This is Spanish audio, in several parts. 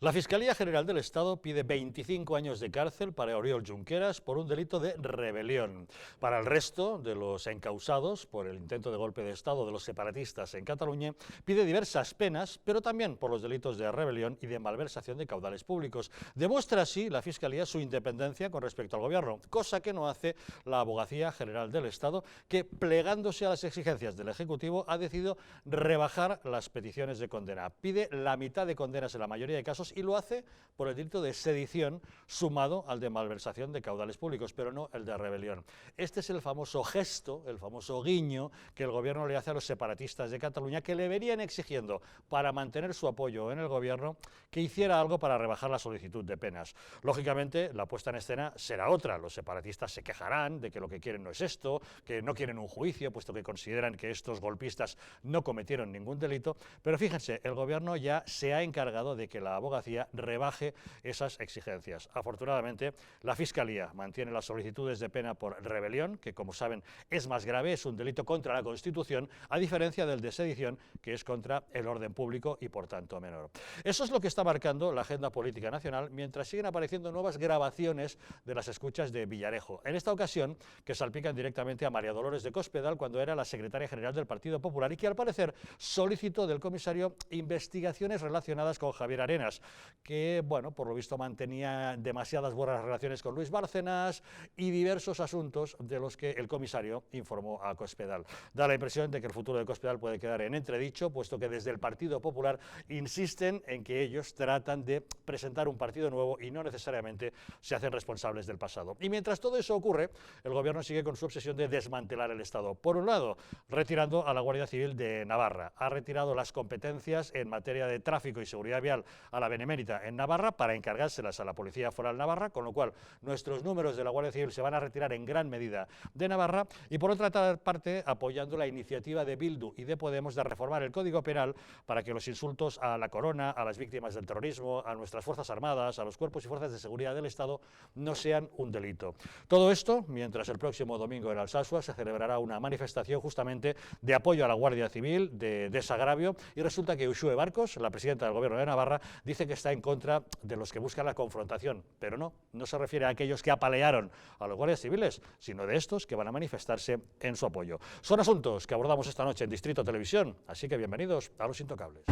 La Fiscalía General del Estado pide 25 años de cárcel para Oriol Junqueras por un delito de rebelión. Para el resto de los encausados por el intento de golpe de Estado de los separatistas en Cataluña, pide diversas penas, pero también por los delitos de rebelión y de malversación de caudales públicos. Demuestra así la Fiscalía su independencia con respecto al Gobierno, cosa que no hace la Abogacía General del Estado, que, plegándose a las exigencias del Ejecutivo, ha decidido rebajar las peticiones de condena. Pide la mitad de condenas en la mayoría de casos y lo hace por el delito de sedición sumado al de malversación de caudales públicos, pero no el de rebelión. Este es el famoso gesto, el famoso guiño que el Gobierno le hace a los separatistas de Cataluña, que le venían exigiendo, para mantener su apoyo en el Gobierno, que hiciera algo para rebajar la solicitud de penas. Lógicamente, la puesta en escena será otra. Los separatistas se quejarán de que lo que quieren no es esto, que no quieren un juicio, puesto que consideran que estos golpistas no cometieron ningún delito, pero fíjense, el Gobierno ya se ha encargado de que la abogacía rebaje esas exigencias. Afortunadamente, la Fiscalía mantiene las solicitudes de pena por rebelión, que como saben es más grave, es un delito contra la Constitución, a diferencia del de sedición, que es contra el orden público y por tanto menor. Eso es lo que está marcando la agenda política nacional, mientras siguen apareciendo nuevas grabaciones de las escuchas de Villarejo. En esta ocasión, que salpican directamente a María Dolores de Cospedal cuando era la secretaria general del Partido Popular y que al parecer solicitó del comisario investigaciones relacionadas con Javier Arenas, que, bueno, por lo visto mantenía demasiadas buenas relaciones con Luis Bárcenas y diversos asuntos de los que el comisario informó a Cospedal. Da la impresión de que el futuro de Cospedal puede quedar en entredicho, puesto que desde el Partido Popular insisten en que ellos tratan de presentar un partido nuevo y no necesariamente se hacen responsables del pasado. Y mientras todo eso ocurre, el Gobierno sigue con su obsesión de desmantelar el Estado. Por un lado, retirando a la Guardia Civil de Navarra. Ha retirado las competencias en materia de tráfico y seguridad vial a la Benemérita en Navarra para encargárselas a la Policía Foral Navarra, con lo cual nuestros números de la Guardia Civil se van a retirar en gran medida de Navarra, y por otra parte apoyando la iniciativa de Bildu y de Podemos de reformar el Código Penal para que los insultos a la corona, a las víctimas del terrorismo, a nuestras Fuerzas Armadas, a los cuerpos y fuerzas de seguridad del Estado no sean un delito. Todo esto mientras el próximo domingo en Alsasua se celebrará una manifestación justamente de apoyo a la Guardia Civil, de desagravio, y resulta que Uxue Barkos, la presidenta del Gobierno de Navarra, dice que está en contra de los que buscan la confrontación, pero no se refiere a aquellos que apalearon a los guardias civiles, sino de estos que van a manifestarse en su apoyo. Son asuntos que abordamos esta noche en Distrito Televisión, así que bienvenidos a Los Intocables.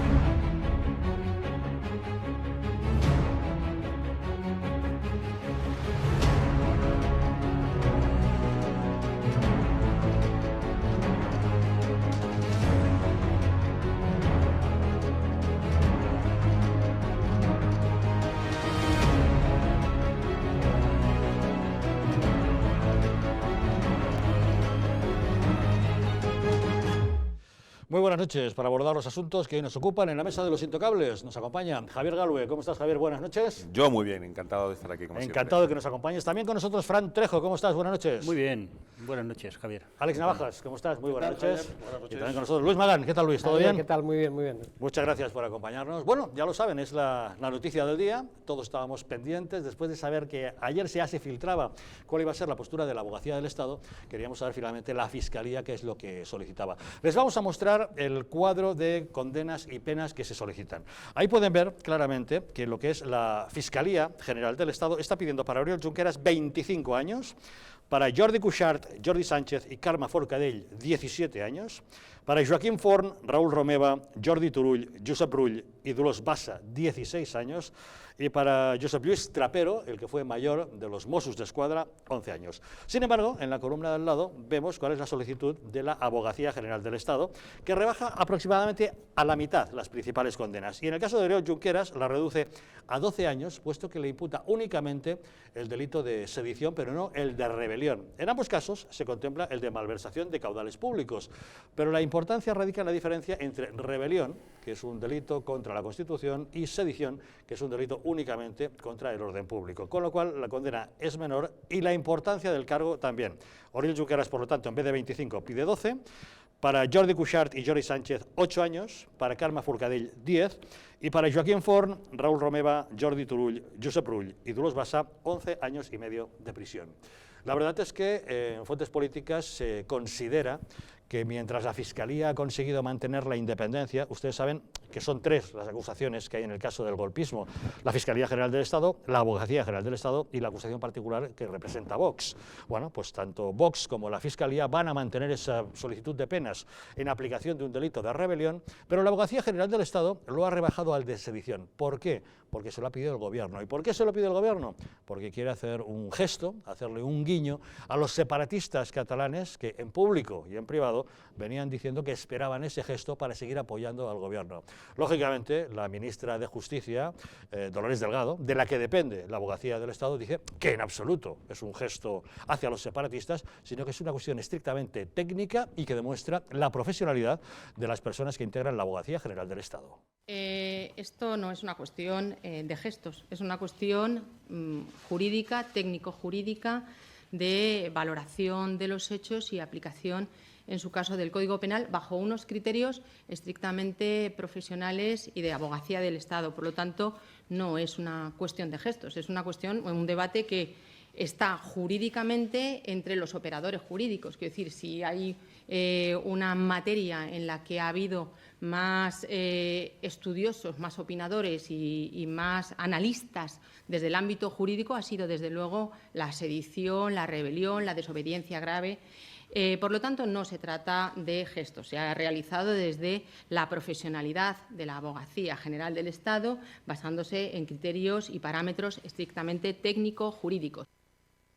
Muy buenas noches. Para abordar los asuntos que hoy nos ocupan en la mesa de Los Intocables nos acompaña Javier Galue. ¿Cómo estás, Javier? Buenas noches. Yo muy bien, encantado de estar aquí como Encantado siempre. de que nos acompañes. También con nosotros Fran Trejo. ¿Cómo estás? Buenas noches. Muy bien. Buenas noches, Javier. Alex Navajas, ¿cómo estás? Muy buenas noches. Buenas noches. Y también con nosotros Luis Magán. ¿Qué tal, Luis? ¿Todo Javier, bien? ¿Qué tal? Muy bien, muy bien. Muchas gracias por acompañarnos. Bueno, ya lo saben, es la noticia del día. Todos estábamos pendientes. Después de saber que ayer ya se filtraba cuál iba a ser la postura de la Abogacía del Estado, queríamos saber finalmente la Fiscalía qué es lo que solicitaba. Les vamos a mostrar el cuadro de condenas y penas que se solicitan. Ahí pueden ver claramente que lo que es la Fiscalía General del Estado está pidiendo para Oriol Junqueras 25 años, para Jordi Cuixart, Jordi Sánchez y Carme Forcadell 17 años, para Joaquim Forn, Raúl Romeva, Jordi Turull, Josep Rull y Dolors Bassa 16 años, y para Josep Lluís Trapero, el que fue mayor de los Mossos d'Esquadra, 11 años. Sin embargo, en la columna de al lado vemos cuál es la solicitud de la Abogacía General del Estado, que rebaja aproximadamente a la mitad las principales condenas. Y en el caso de Oriol Junqueras la reduce a 12 años, puesto que le imputa únicamente el delito de sedición, pero no el de rebelión. En ambos casos se contempla el de malversación de caudales públicos, pero la importancia radica en la diferencia entre rebelión, que es un delito contra la Constitución, y sedición, que es un delito únicamente contra el orden público, con lo cual la condena es menor y la importancia del cargo también. Oriol Junqueras, por lo tanto, en vez de 25 pide 12, para Jordi Cuixart y Jordi Sánchez 8 años, para Carme Forcadell 10 y para Joaquim Forn, Raúl Romeva, Jordi Turull, Josep Rull y Dolors Bassa 11 años y medio de prisión. La verdad es que en fuentes políticas se considera que mientras la Fiscalía ha conseguido mantener la independencia, ustedes saben que son 3 las acusaciones que hay en el caso del golpismo: la Fiscalía General del Estado, la Abogacía General del Estado y la acusación particular que representa Vox. Bueno, pues tanto Vox como la Fiscalía van a mantener esa solicitud de penas en aplicación de un delito de rebelión, pero la Abogacía General del Estado lo ha rebajado al de sedición. ¿Por qué? Porque se lo ha pedido el Gobierno. ¿Y por qué se lo pide el Gobierno? Porque quiere hacer un gesto, hacerle un guiño a los separatistas catalanes que en público y en privado venían diciendo que esperaban ese gesto para seguir apoyando al Gobierno. Lógicamente, la ministra de Justicia, Dolores Delgado, de la que depende la Abogacía del Estado, dice que en absoluto es un gesto hacia los separatistas, sino que es una cuestión estrictamente técnica y que demuestra la profesionalidad de las personas que integran la Abogacía General del Estado. Esto no es una cuestión de gestos, es una cuestión jurídica, técnico-jurídica, de valoración de los hechos y aplicación, en su caso, del Código Penal, bajo unos criterios estrictamente profesionales y de abogacía del Estado. Por lo tanto, no es una cuestión de gestos, es una cuestión, un debate que está jurídicamente entre los operadores jurídicos. Quiero decir, si hay una materia en la que ha habido más estudiosos, más opinadores y más analistas desde el ámbito jurídico, ha sido desde luego la sedición, la rebelión, la desobediencia grave. Por lo tanto, no se trata de gestos, se ha realizado desde la profesionalidad de la Abogacía General del Estado, basándose en criterios y parámetros estrictamente técnico-jurídicos.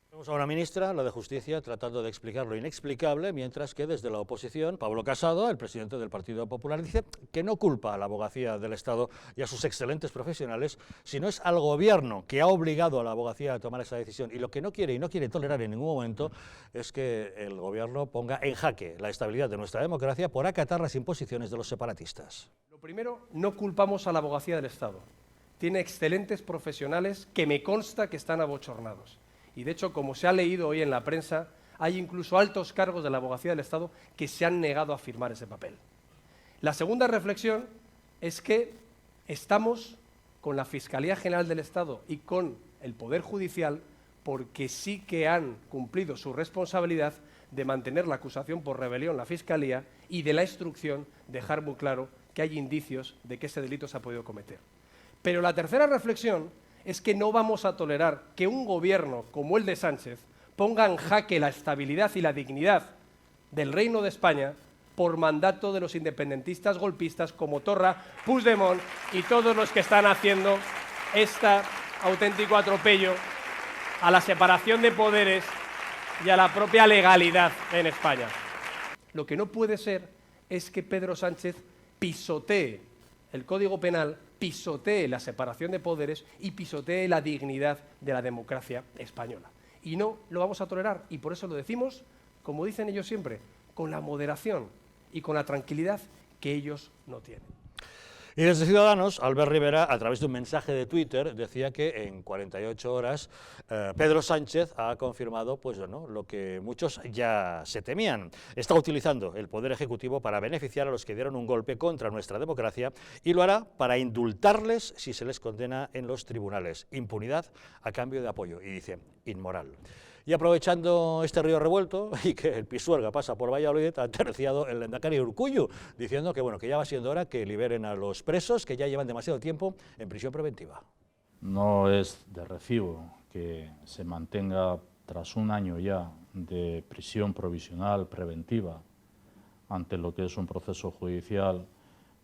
Tenemos a una ministra, la de Justicia, tratando de explicar lo inexplicable, mientras que desde la oposición, Pablo Casado, el presidente del Partido Popular, dice que no culpa a la Abogacía del Estado y a sus excelentes profesionales, sino es al Gobierno que ha obligado a la Abogacía a tomar esa decisión. Y lo que no quiere y no quiere tolerar en ningún momento es que el Gobierno ponga en jaque la estabilidad de nuestra democracia por acatar las imposiciones de los separatistas. Lo primero, no culpamos a la Abogacía del Estado. Tiene excelentes profesionales que me consta que están abochornados. Y, de hecho, como se ha leído hoy en la prensa, hay incluso altos cargos de la Abogacía del Estado que se han negado a firmar ese papel. La segunda reflexión es que estamos con la Fiscalía General del Estado y con el Poder Judicial porque sí que han cumplido su responsabilidad de mantener la acusación por rebelión la Fiscalía y de la instrucción dejar muy claro que hay indicios de que ese delito se ha podido cometer. Pero la tercera reflexión es que no vamos a tolerar que un gobierno como el de Sánchez ponga en jaque la estabilidad y la dignidad del Reino de España por mandato de los independentistas golpistas como Torra, Puigdemont y todos los que están haciendo este auténtico atropello a la separación de poderes y a la propia legalidad en España. Lo que no puede ser es que Pedro Sánchez pisotee el Código Penal, pisotee la separación de poderes y pisotee la dignidad de la democracia española. Y no lo vamos a tolerar, y por eso lo decimos, como dicen ellos siempre, con la moderación y con la tranquilidad que ellos no tienen. Y desde Ciudadanos, Albert Rivera, a través de un mensaje de Twitter, decía que en 48 horas Pedro Sánchez ha confirmado pues, ¿no?, lo que muchos ya se temían. Está utilizando el Poder Ejecutivo para beneficiar a los que dieron un golpe contra nuestra democracia y lo hará para indultarles si se les condena en los tribunales. Impunidad a cambio de apoyo. Y dice, inmoral. Y aprovechando este río revuelto y que el Pisuerga pasa por Valladolid, ha terciado el lehendakari Urkullu, diciendo que, bueno, que ya va siendo hora que liberen a los presos que ya llevan demasiado tiempo en prisión preventiva. No es de recibo que se mantenga, tras un año ya de prisión provisional preventiva, ante lo que es un proceso judicial,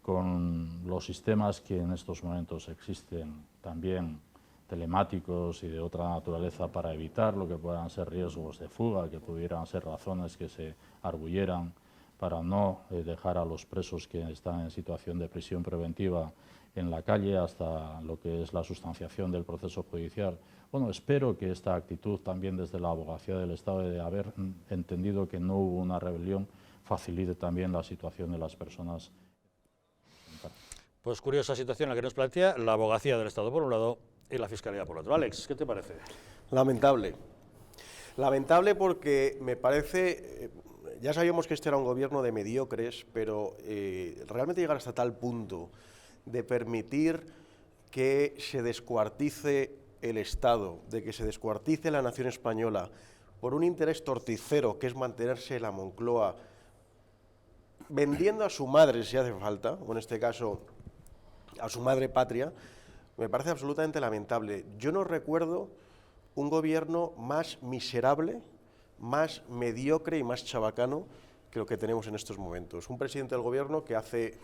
con los sistemas que en estos momentos existen también telemáticos y de otra naturaleza para evitar lo que puedan ser riesgos de fuga, que pudieran ser razones que se arguyeran para no dejar a los presos que están en situación de prisión preventiva en la calle hasta lo que es la sustanciación del proceso judicial. Bueno, espero que esta actitud también desde la Abogacía del Estado, de haber entendido que no hubo una rebelión, facilite también la situación de las personas. Pues curiosa situación la que nos plantea la Abogacía del Estado por un lado y la Fiscalía por otro. Alex, ¿qué te parece? Lamentable. Lamentable porque me parece, ya sabíamos que este era un gobierno de mediocres, pero realmente llegar hasta tal punto de permitir que se descuartice el Estado, de que se descuartice la nación española por un interés torticero que es mantenerse la Moncloa vendiendo a su madre si hace falta, o en este caso a su madre patria, me parece absolutamente lamentable. Yo no recuerdo un gobierno más miserable, más mediocre y más chabacano que lo que tenemos en estos momentos. Un presidente del gobierno que hace,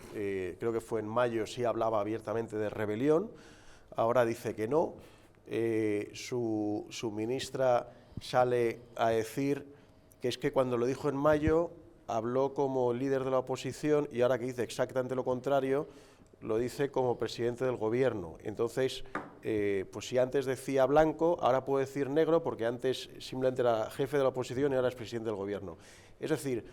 creo que fue en mayo, sí hablaba abiertamente de rebelión, ahora dice que no, su ministra sale a decir que es que cuando lo dijo en mayo habló como líder de la oposición y ahora que dice exactamente lo contrario, lo dice como presidente del gobierno. Entonces, pues si antes decía blanco, ahora puede decir negro porque antes simplemente era jefe de la oposición y ahora es presidente del gobierno. Es decir,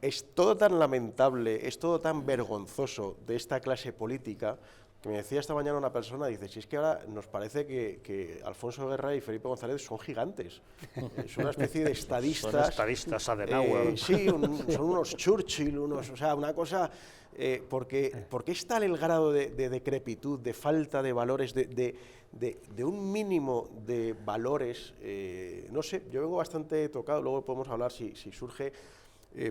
es todo tan lamentable, es todo tan vergonzoso de esta clase política que me decía esta mañana una persona, dice, si es que ahora nos parece que Alfonso Guerra y Felipe González son gigantes, son una especie de estadistas. Son estadistas Adenauer. Sí, son unos Churchill, o sea, una cosa, porque es tal el grado de decrepitud, de falta de valores, de un mínimo de valores, no sé, yo vengo bastante tocado, luego podemos hablar si surge.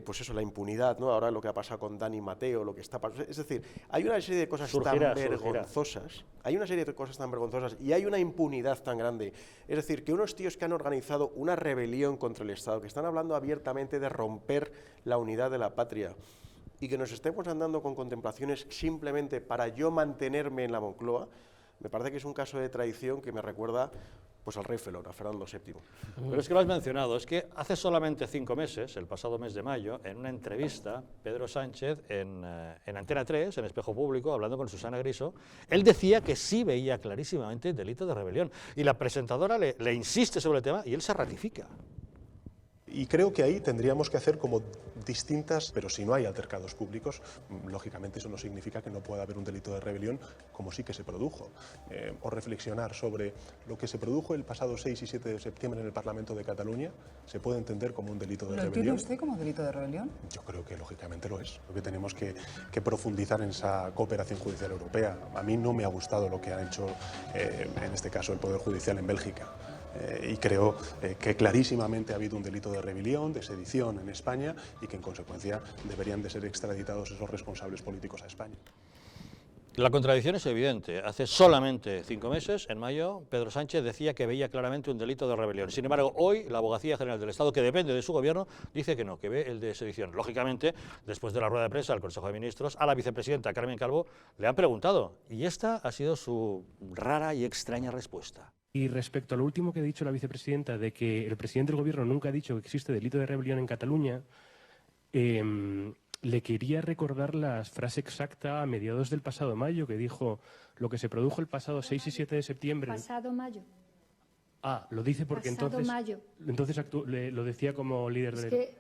Pues eso, la impunidad, ¿no? Ahora lo que ha pasado con Dani Mateo, lo que está pasando. Es decir, hay una serie de cosas tan vergonzosas. Hay una serie de cosas tan vergonzosas y hay una impunidad tan grande. Es decir, que unos tíos que han organizado una rebelión contra el Estado, que están hablando abiertamente de romper la unidad de la patria y que nos estemos andando con contemplaciones simplemente para yo mantenerme en la Moncloa, me parece que es un caso de traición que me recuerda pues al rey Felón, a Fernando VII. Pero es que lo has mencionado, es que hace solamente 5 meses, el pasado mes de mayo, en una entrevista, Pedro Sánchez, en Antena 3, en Espejo Público, hablando con Susana Griso, él decía que sí veía clarísimamente el delito de rebelión. Y la presentadora le insiste sobre el tema y él se ratifica. Y creo que ahí tendríamos que hacer como distintas, pero si no hay altercados públicos, lógicamente eso no significa que no pueda haber un delito de rebelión, como sí que se produjo. O reflexionar sobre lo que se produjo el pasado 6 y 7 de septiembre en el Parlamento de Cataluña, ¿se puede entender como un delito de rebelión? ¿Lo entiende usted como delito de rebelión? Yo creo que lógicamente lo es. Lo que tenemos que profundizar en esa cooperación judicial europea. A mí no me ha gustado lo que ha hecho, en este caso, el Poder Judicial en Bélgica. Y creo que clarísimamente ha habido un delito de rebelión, de sedición en España y que en consecuencia deberían de ser extraditados esos responsables políticos a España. La contradicción es evidente. Hace solamente 5 meses, en mayo, Pedro Sánchez decía que veía claramente un delito de rebelión. Sin embargo, hoy la Abogacía General del Estado, que depende de su gobierno, dice que no, que ve el de sedición. Lógicamente, después de la rueda de prensa del Consejo de Ministros, a la vicepresidenta Carmen Calvo le han preguntado, y esta ha sido su rara y extraña respuesta. Y respecto a lo último que ha dicho la vicepresidenta, de que el presidente del gobierno nunca ha dicho que existe delito de rebelión en Cataluña, le quería recordar la frase exacta a mediados del pasado mayo, que dijo lo que se produjo el pasado 6 y 7 de septiembre. Pasado mayo. Ah, lo dice porque pasado mayo. Entonces lo decía como líder del... Es que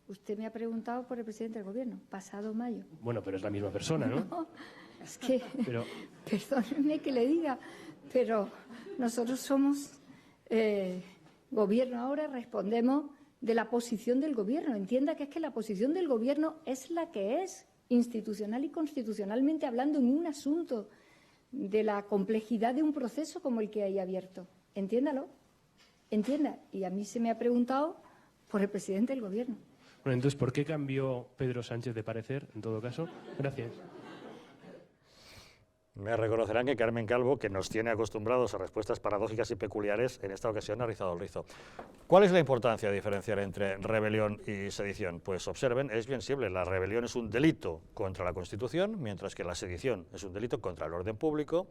usted me ha preguntado por el presidente del gobierno, pasado mayo. Bueno, pero es la misma persona, ¿no? No, es que, pero... perdónenme que le diga, pero nosotros somos gobierno ahora, respondemos de la posición del gobierno. Entienda que es que la posición del gobierno es la que es, institucional y constitucionalmente hablando, en un asunto de la complejidad de un proceso como el que hay abierto. Entiéndalo, entienda. Y a mí se me ha preguntado por el presidente del gobierno. Bueno, entonces, ¿por qué cambió Pedro Sánchez de parecer, en todo caso? Gracias. Me reconocerán que Carmen Calvo, que nos tiene acostumbrados a respuestas paradójicas y peculiares, en esta ocasión ha rizado el rizo. ¿Cuál es la importancia de diferenciar entre rebelión y sedición? Pues observen, es bien simple, la rebelión es un delito contra la Constitución, mientras que la sedición es un delito contra el orden público.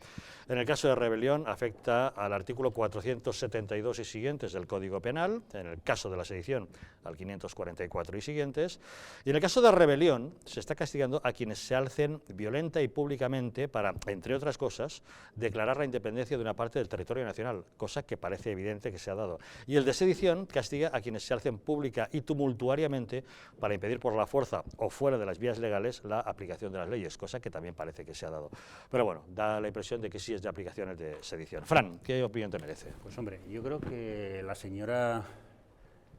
En el caso de rebelión afecta al artículo 472 y siguientes del Código Penal, en el caso de la sedición al 544 y siguientes, y en el caso de rebelión se está castigando a quienes se alcen violenta y públicamente para, entre otras cosas, declarar la independencia de una parte del territorio nacional, cosa que parece evidente que se ha dado. Y el de sedición castiga a quienes se alcen pública y tumultuariamente para impedir por la fuerza o fuera de las vías legales la aplicación de las leyes, cosa que también parece que se ha dado. Pero bueno, da la impresión de que sí es de aplicación el de sedición. Fran, ¿qué opinión te merece? Pues hombre, yo creo que la señora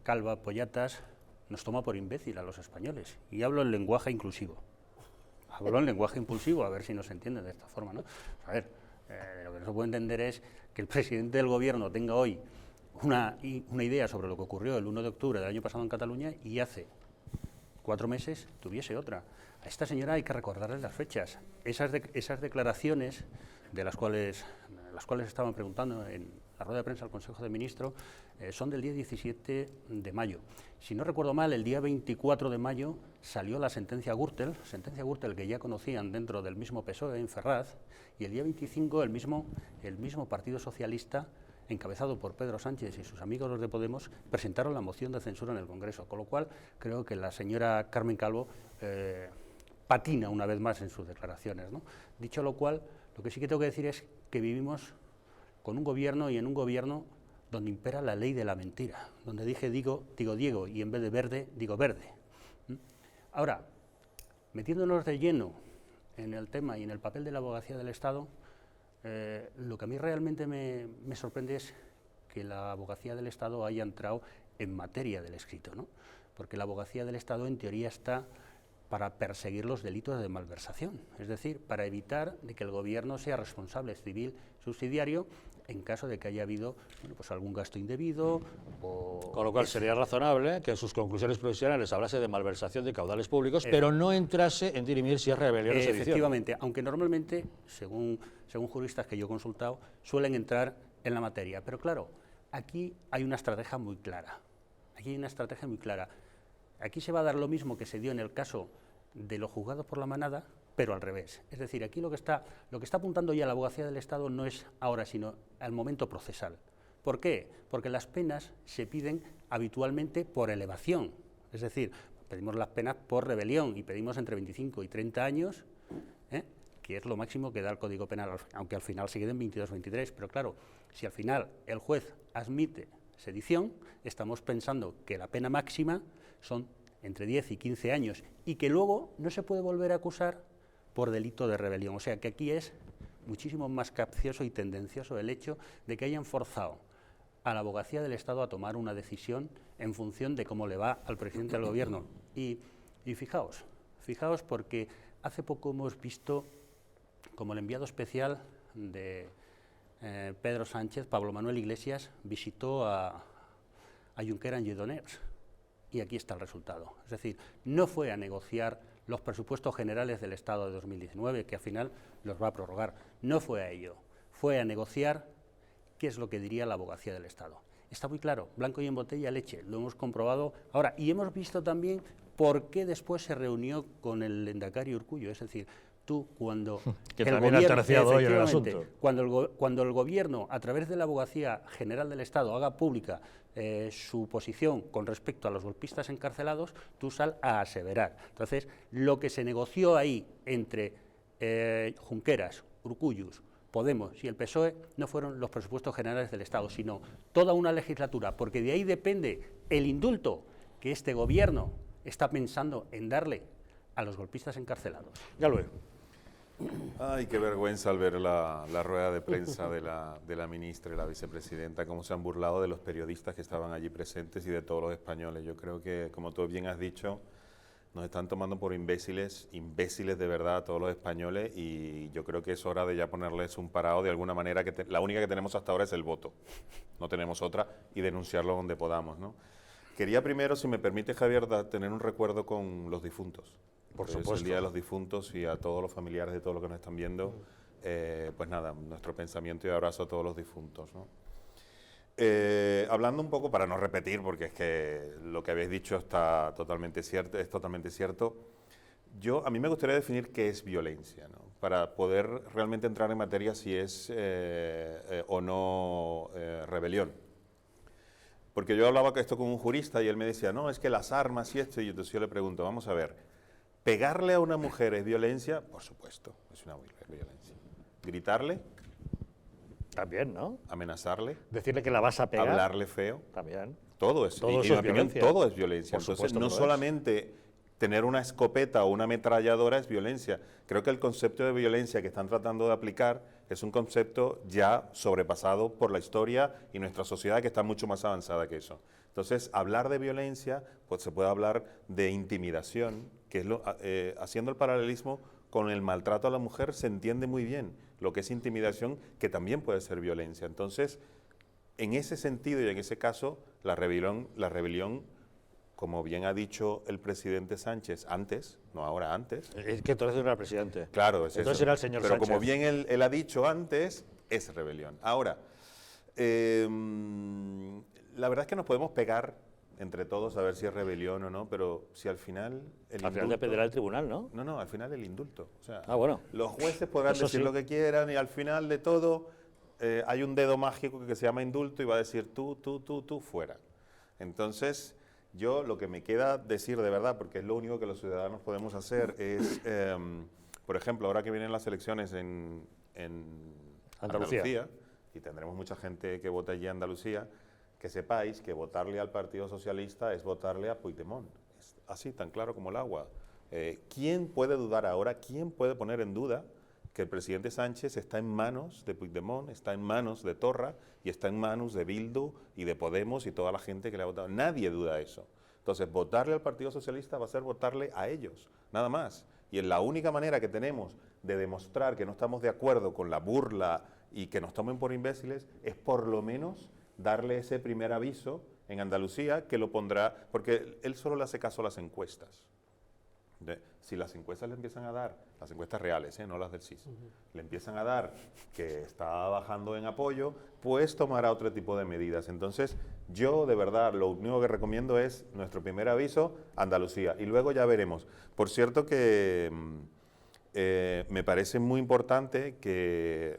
Calva Pollatas nos toma por imbécil a los españoles, y hablo en lenguaje inclusivo. Hablo en lenguaje impulsivo, a ver si nos entiende de esta forma, ¿no? A ver, lo que no se puede entender es que el presidente del gobierno tenga hoy una idea sobre lo que ocurrió el 1 de octubre del año pasado en Cataluña y hace 4 meses tuviese otra. A esta señora hay que recordarle las fechas. Esas declaraciones de las cuales estaban preguntando en la rueda de prensa del Consejo de Ministros son del día 17 de mayo. Si no recuerdo mal, el día 24 de mayo salió la sentencia Gürtel que ya conocían dentro del mismo PSOE en Ferraz, y el día 25 el mismo Partido Socialista, encabezado por Pedro Sánchez y sus amigos los de Podemos, presentaron la moción de censura en el Congreso, con lo cual creo que la señora Carmen Calvo patina una vez más en sus declaraciones, ¿no? Dicho lo cual, lo que sí que tengo que decir es que vivimos con un gobierno y en un gobierno donde impera la ley de la mentira, donde digo Diego y en vez de verde, digo verde. Ahora, metiéndonos de lleno en el tema y en el papel de la abogacía del Estado, lo que a mí realmente me sorprende es que la abogacía del Estado haya entrado en materia del escrito, ¿no? Porque la abogacía del Estado en teoría está para perseguir los delitos de malversación, es decir, para evitar de que el gobierno sea responsable civil subsidiario en caso de que haya habido pues algún gasto indebido o... Con lo cual sería razonable que en sus conclusiones provisionales hablase de malversación de caudales públicos, pero no entrase en dirimir si es rebelión o sedición. Efectivamente, aunque normalmente, según juristas que yo he consultado, suelen entrar en la materia. Pero claro, aquí hay una estrategia muy clara. Aquí se va a dar lo mismo que se dio en el caso de los juzgados por la manada, pero al revés. Es decir, aquí lo que está apuntando ya la abogacía del Estado no es ahora, sino al momento procesal. ¿Por qué? Porque las penas se piden habitualmente por elevación. Es decir, pedimos las penas por rebelión y pedimos entre 25 y 30 años, que es lo máximo que da el Código Penal, aunque al final se queden 22 o 23. Pero claro, si al final el juez admite sedición, estamos pensando que la pena máxima son entre 10 y 15 años y que luego no se puede volver a acusar por delito de rebelión. O sea que aquí es muchísimo más capcioso y tendencioso el hecho de que hayan forzado a la abogacía del Estado a tomar una decisión en función de cómo le va al presidente del gobierno. Y fijaos porque hace poco hemos visto como el enviado especial de Pedro Sánchez, Pablo Manuel Iglesias, visitó a Junqueras en Lledoners. Y aquí está el resultado. Es decir, no fue a negociar los presupuestos generales del Estado de 2019, que al final los va a prorrogar. No fue a ello. Fue a negociar qué es lo que diría la abogacía del Estado. Está muy claro, blanco y en botella leche, lo hemos comprobado ahora. Y hemos visto también por qué después se reunió con el lehendakari Urkullu. Es decir, tú cuando que el también gobierno, ha terciado hoy en el asunto. Cuando el gobierno, a través de la Abogacía General del Estado, haga pública su posición con respecto a los golpistas encarcelados, tú sal a aseverar. Entonces, lo que se negoció ahí entre Junqueras, Urkullu, Podemos y el PSOE no fueron los presupuestos generales del Estado, sino toda una legislatura, porque de ahí depende el indulto que este gobierno está pensando en darle a los golpistas encarcelados. Ya lo veo. Ay, qué vergüenza al ver la rueda de prensa de la ministra y la vicepresidenta, cómo se han burlado de los periodistas que estaban allí presentes y de todos los españoles. Yo creo que, como tú bien has dicho, nos están tomando por imbéciles de verdad a todos los españoles, y yo creo que es hora de ya ponerles un parado de alguna manera, que la única que tenemos hasta ahora es el voto, no tenemos otra, y denunciarlo donde podamos, ¿no? Quería primero, si me permite, Javier, tener un recuerdo con los difuntos. Por supuesto. Es el Día de los Difuntos, y a todos los familiares de todos los que nos están viendo, pues nada, nuestro pensamiento y abrazo a todos los difuntos, ¿no? Hablando un poco, para no repetir, porque es que lo que habéis dicho está totalmente cierto, es totalmente cierto. A mí me gustaría definir qué es violencia, ¿no? Para poder realmente entrar en materia si es o no rebelión. Porque yo hablaba esto con un jurista y él me decía, no, es que las armas y esto, y entonces yo le pregunto, vamos a ver, ¿pegarle a una mujer es violencia? Por supuesto, es una violencia. ¿Gritarle? También, ¿no? ¿Amenazarle? ¿Decirle que la vas a pegar? ¿Hablarle feo? También. Todo es, todo en mi opinión, violencia. todo es violencia. Por Entonces, supuesto no solamente tener una escopeta o una ametralladora es violencia. Creo que el concepto de violencia que están tratando de aplicar es un concepto ya sobrepasado por la historia y nuestra sociedad, que está mucho más avanzada que eso. Entonces, hablar de violencia, pues se puede hablar de intimidación, que es haciendo el paralelismo con el maltrato a la mujer, se entiende muy bien lo que es intimidación, que también puede ser violencia. Entonces, en ese sentido y en ese caso, la rebelión como bien ha dicho el presidente Sánchez antes, no ahora, antes. Es que entonces no era presidente. Claro, es entonces eso. era el señor Pero Sánchez. como bien él ha dicho antes, es rebelión. Ahora, la verdad es que nos podemos pegar entre todos a ver si es rebelión o no, pero si al final Al final dependerá del tribunal, ¿no? No, al final el indulto. O sea, bueno. los jueces podrán Eso decir sí. lo que quieran y al final de todo hay un dedo mágico que se llama indulto y va a decir tú, fuera. Entonces, yo lo que me queda decir de verdad, porque es lo único que los ciudadanos podemos hacer, es, por ejemplo, ahora que vienen las elecciones en Andalucía, y tendremos mucha gente que vota allí en Andalucía, que sepáis que votarle al Partido Socialista es votarle a Puigdemont. Es así, tan claro como el agua. ¿Quién puede dudar ahora, quién puede poner en duda que el presidente Sánchez está en manos de Puigdemont, está en manos de Torra y está en manos de Bildu y de Podemos y toda la gente que le ha votado? Nadie duda eso. Entonces, votarle al Partido Socialista va a ser votarle a ellos, nada más. Y es la única manera que tenemos de demostrar que no estamos de acuerdo con la burla y que nos tomen por imbéciles es por lo menos darle ese primer aviso en Andalucía, que lo pondrá, porque él solo le hace caso a las encuestas. Si las encuestas le empiezan a dar, las encuestas reales, no las del CIS, le empiezan a dar que está bajando en apoyo, pues tomará otro tipo de medidas. Entonces, yo de verdad lo único que recomiendo es nuestro primer aviso, Andalucía, y luego ya veremos. Por cierto que me parece muy importante que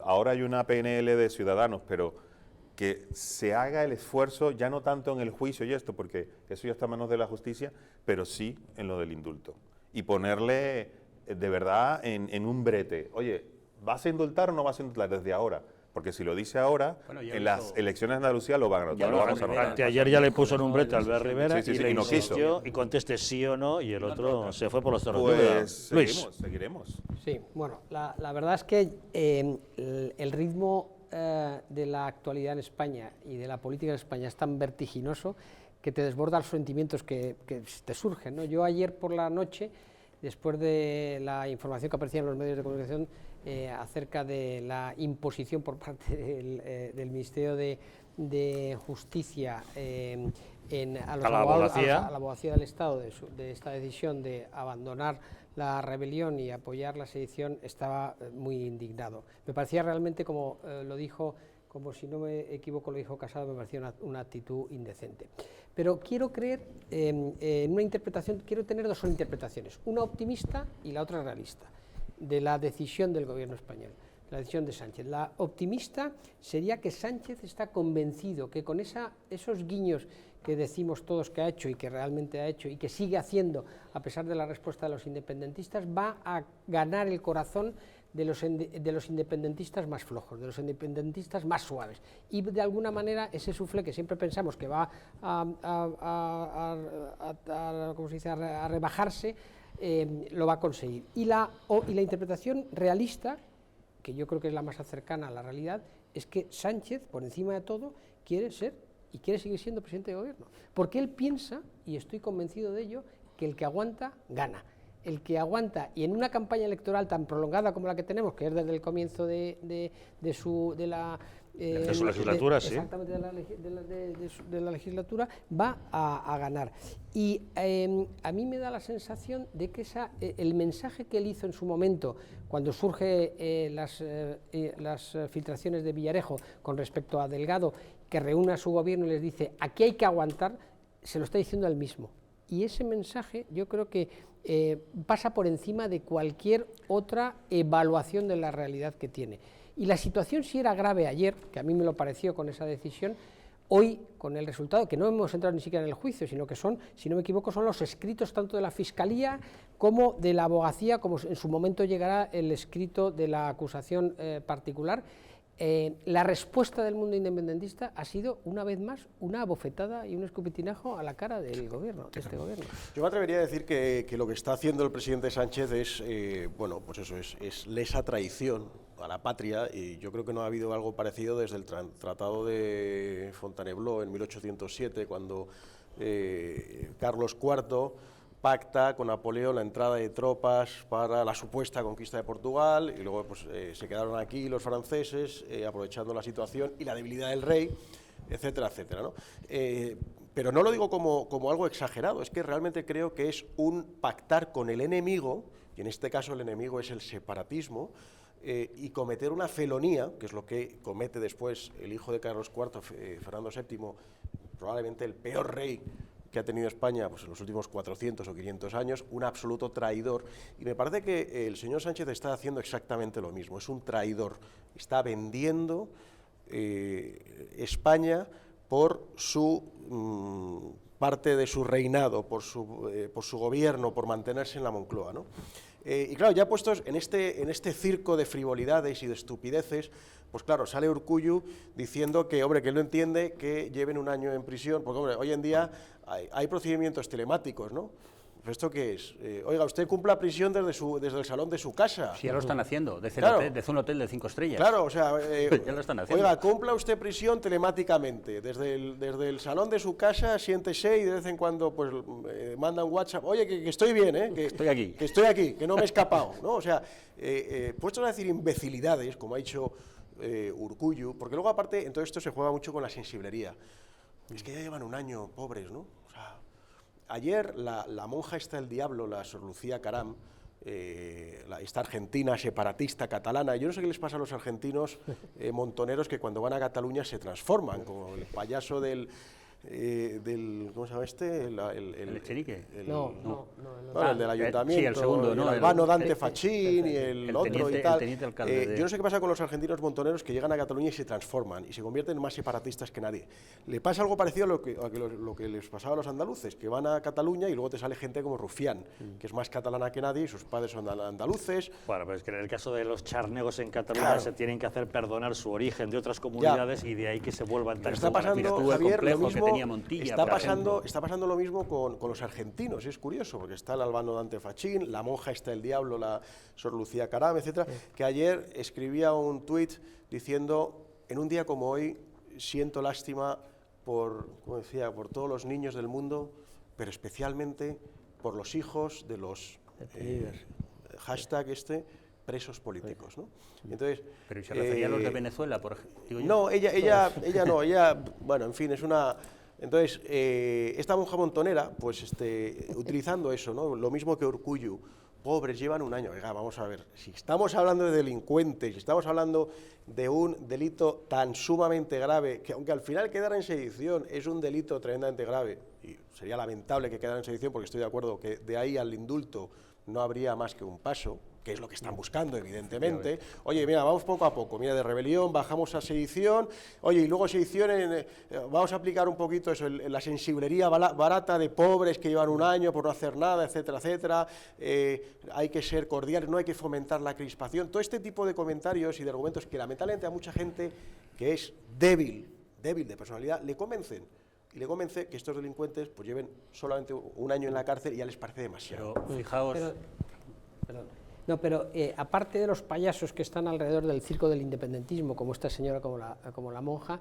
ahora hay una PNL de Ciudadanos, pero que se haga el esfuerzo, ya no tanto en el juicio y esto, porque eso ya está en manos de la justicia, pero sí en lo del indulto. Y ponerle de verdad en un brete. Oye, ¿vas a indultar o no vas a indultar desde ahora? Porque si lo dice ahora, en las elecciones de Andalucía lo van a notar. Ayer ya le puso en un brete a Albert Rivera y le y no insistió y conteste sí o no, y el otro se fue por los toros. Pues Luis. seguiremos. Sí, bueno, la verdad es que el ritmo de la actualidad en España y de la política en España es tan vertiginoso que te desborda los sentimientos que te surgen, ¿no? Yo ayer por la noche, después de la información que aparecía en los medios de comunicación acerca de la imposición por parte del Ministerio de Justicia a la abogacía del Estado de esta decisión de abandonar la rebelión y apoyar la sedición, estaba muy indignado. Me parecía realmente, como lo dijo, como si no me equivoco lo dijo Casado, me parecía una actitud indecente. Pero quiero creer en una interpretación, quiero tener dos interpretaciones, una optimista y la otra realista, de la decisión del gobierno español, la decisión de Sánchez. La optimista sería que Sánchez está convencido que con esos guiños que decimos todos que ha hecho y que realmente ha hecho y que sigue haciendo a pesar de la respuesta de los independentistas, va a ganar el corazón de los independentistas más flojos, de los independentistas más suaves, y de alguna manera ese suflé que siempre pensamos que va ¿cómo se dice?, a rebajarse, lo va a conseguir. Y la interpretación realista, que yo creo que es la más cercana a la realidad, es que Sánchez, por encima de todo, quiere ser y quiere seguir siendo presidente de gobierno, porque él piensa, y estoy convencido de ello, que el que aguanta, gana. El que aguanta, y en una campaña electoral tan prolongada como la que tenemos, que es desde el comienzo de su legislatura, exactamente, de la legislatura, va a ganar. Y a mí me da la sensación de que el mensaje que él hizo en su momento, cuando surge las filtraciones de Villarejo con respecto a Delgado, que reúne a su gobierno y les dice, aquí hay que aguantar, se lo está diciendo él mismo. Y ese mensaje yo creo que pasa por encima de cualquier otra evaluación de la realidad que tiene. Y la situación, si era grave ayer, que a mí me lo pareció con esa decisión, hoy, con el resultado, que no hemos entrado ni siquiera en el juicio, sino que son, si no me equivoco, son los escritos tanto de la Fiscalía como de la abogacía, como en su momento llegará el escrito de la acusación particular. La respuesta del mundo independentista ha sido, una vez más, una bofetada y un escupitinajo a la cara del gobierno, de este gobierno. Yo me atrevería a decir que lo que está haciendo el presidente Sánchez es, bueno, pues eso, es lesa traición a la patria, y yo creo que no ha habido algo parecido desde el Tratado de Fontainebleau en 1807, cuando Carlos IV pacta con Napoleón la entrada de tropas para la supuesta conquista de Portugal, y luego pues, se quedaron aquí los franceses aprovechando la situación y la debilidad del rey, etcétera, etcétera, ¿no? pero no lo digo como algo exagerado, es que realmente creo que es un pactar con el enemigo, y en este caso el enemigo es el separatismo, y cometer una felonía, que es lo que comete después el hijo de Carlos IV, Fernando VII, probablemente el peor rey que ha tenido España pues, en los últimos 400 o 500 años, un absoluto traidor. Y me parece que el señor Sánchez está haciendo exactamente lo mismo, es un traidor, está vendiendo España por su parte de su reinado, por su gobierno, por mantenerse en la Moncloa, ¿no? Y claro, ya puestos en este circo de frivolidades y de estupideces, pues claro, sale Urkullu diciendo que, hombre, que él no entiende que lleven un año en prisión, porque, hombre, hoy en día hay procedimientos telemáticos, ¿no? ¿Esto qué es? Oiga, usted cumpla prisión desde el salón de su casa. Sí, ya lo están haciendo, desde Claro. un hotel de 5 estrellas. Claro, o sea, ya lo están haciendo. Oiga, cumpla usted prisión telemáticamente, desde el salón de su casa, siéntese y de vez en cuando pues manda un WhatsApp, oye, que estoy bien, que estoy aquí. Que estoy aquí, que no me he escapado, ¿no? O sea, puestos a decir imbecilidades, como ha dicho Urkullu, porque luego aparte en todo esto se juega mucho con la sensiblería. Es que ya llevan un año pobres, ¿no? O sea, ayer la monja esta del diablo, la Sor Lucía Caram, esta argentina separatista catalana, yo no sé qué les pasa a los argentinos montoneros que cuando van a Cataluña se transforman, como el payaso del ¿cómo se llama este? ¿El Echenique? El del ayuntamiento, sí, el segundo, ¿no? el Albano Dante Fachín y el otro teniente, y tal. El teniente alcalde Yo no sé qué pasa con los argentinos montoneros que llegan a Cataluña y se transforman y se convierten en más separatistas que nadie. Le pasa algo parecido a lo que les pasaba a los andaluces, que van a Cataluña y luego te sale gente como Rufián, que es más catalana que nadie y sus padres son andaluces. Bueno, pues es que en el caso de los charnegos en Cataluña Claro. se tienen que hacer perdonar su origen de otras comunidades y de ahí que se vuelvan tan Está pasando, Javier, lo mismo, tenía Montilla, está por ejemplo. pasando lo mismo con los argentinos, es curioso, porque está el Albano Dante Fachín, la monja está el diablo, la Sor Lucía Caram, etcétera, que ayer escribía un tuit diciendo, en un día como hoy, siento lástima por todos los niños del mundo, pero especialmente por los hijos de los hashtag presos políticos, ¿no? Entonces, pero ¿y se refería a los de Venezuela, por ejemplo? No, ella no, bueno, en fin, es una... Entonces, esta monja montonera, pues utilizando eso, ¿no? Lo mismo que Urkullu, pobres, llevan un año. Oiga, vamos a ver, si estamos hablando de delincuentes, si estamos hablando de un delito tan sumamente grave, que aunque al final quedara en sedición, es un delito tremendamente grave, y sería lamentable que quedara en sedición, porque estoy de acuerdo que de ahí al indulto no habría más que un paso, que es lo que están buscando, evidentemente. Oye, mira, vamos poco a poco, mira, de rebelión bajamos a sedición, oye, y luego sedición, vamos a aplicar un poquito eso, la sensiblería barata de pobres que llevan un año por no hacer nada, etcétera, etcétera, hay que ser cordiales, no hay que fomentar la crispación, todo este tipo de comentarios y de argumentos que lamentablemente a mucha gente que es débil de personalidad, le convencen. Y le convence que estos delincuentes pues lleven solamente un año en la cárcel y ya les parece demasiado. Pero fijaos... Pero aparte de los payasos que están alrededor del circo del independentismo, como esta señora, como la monja,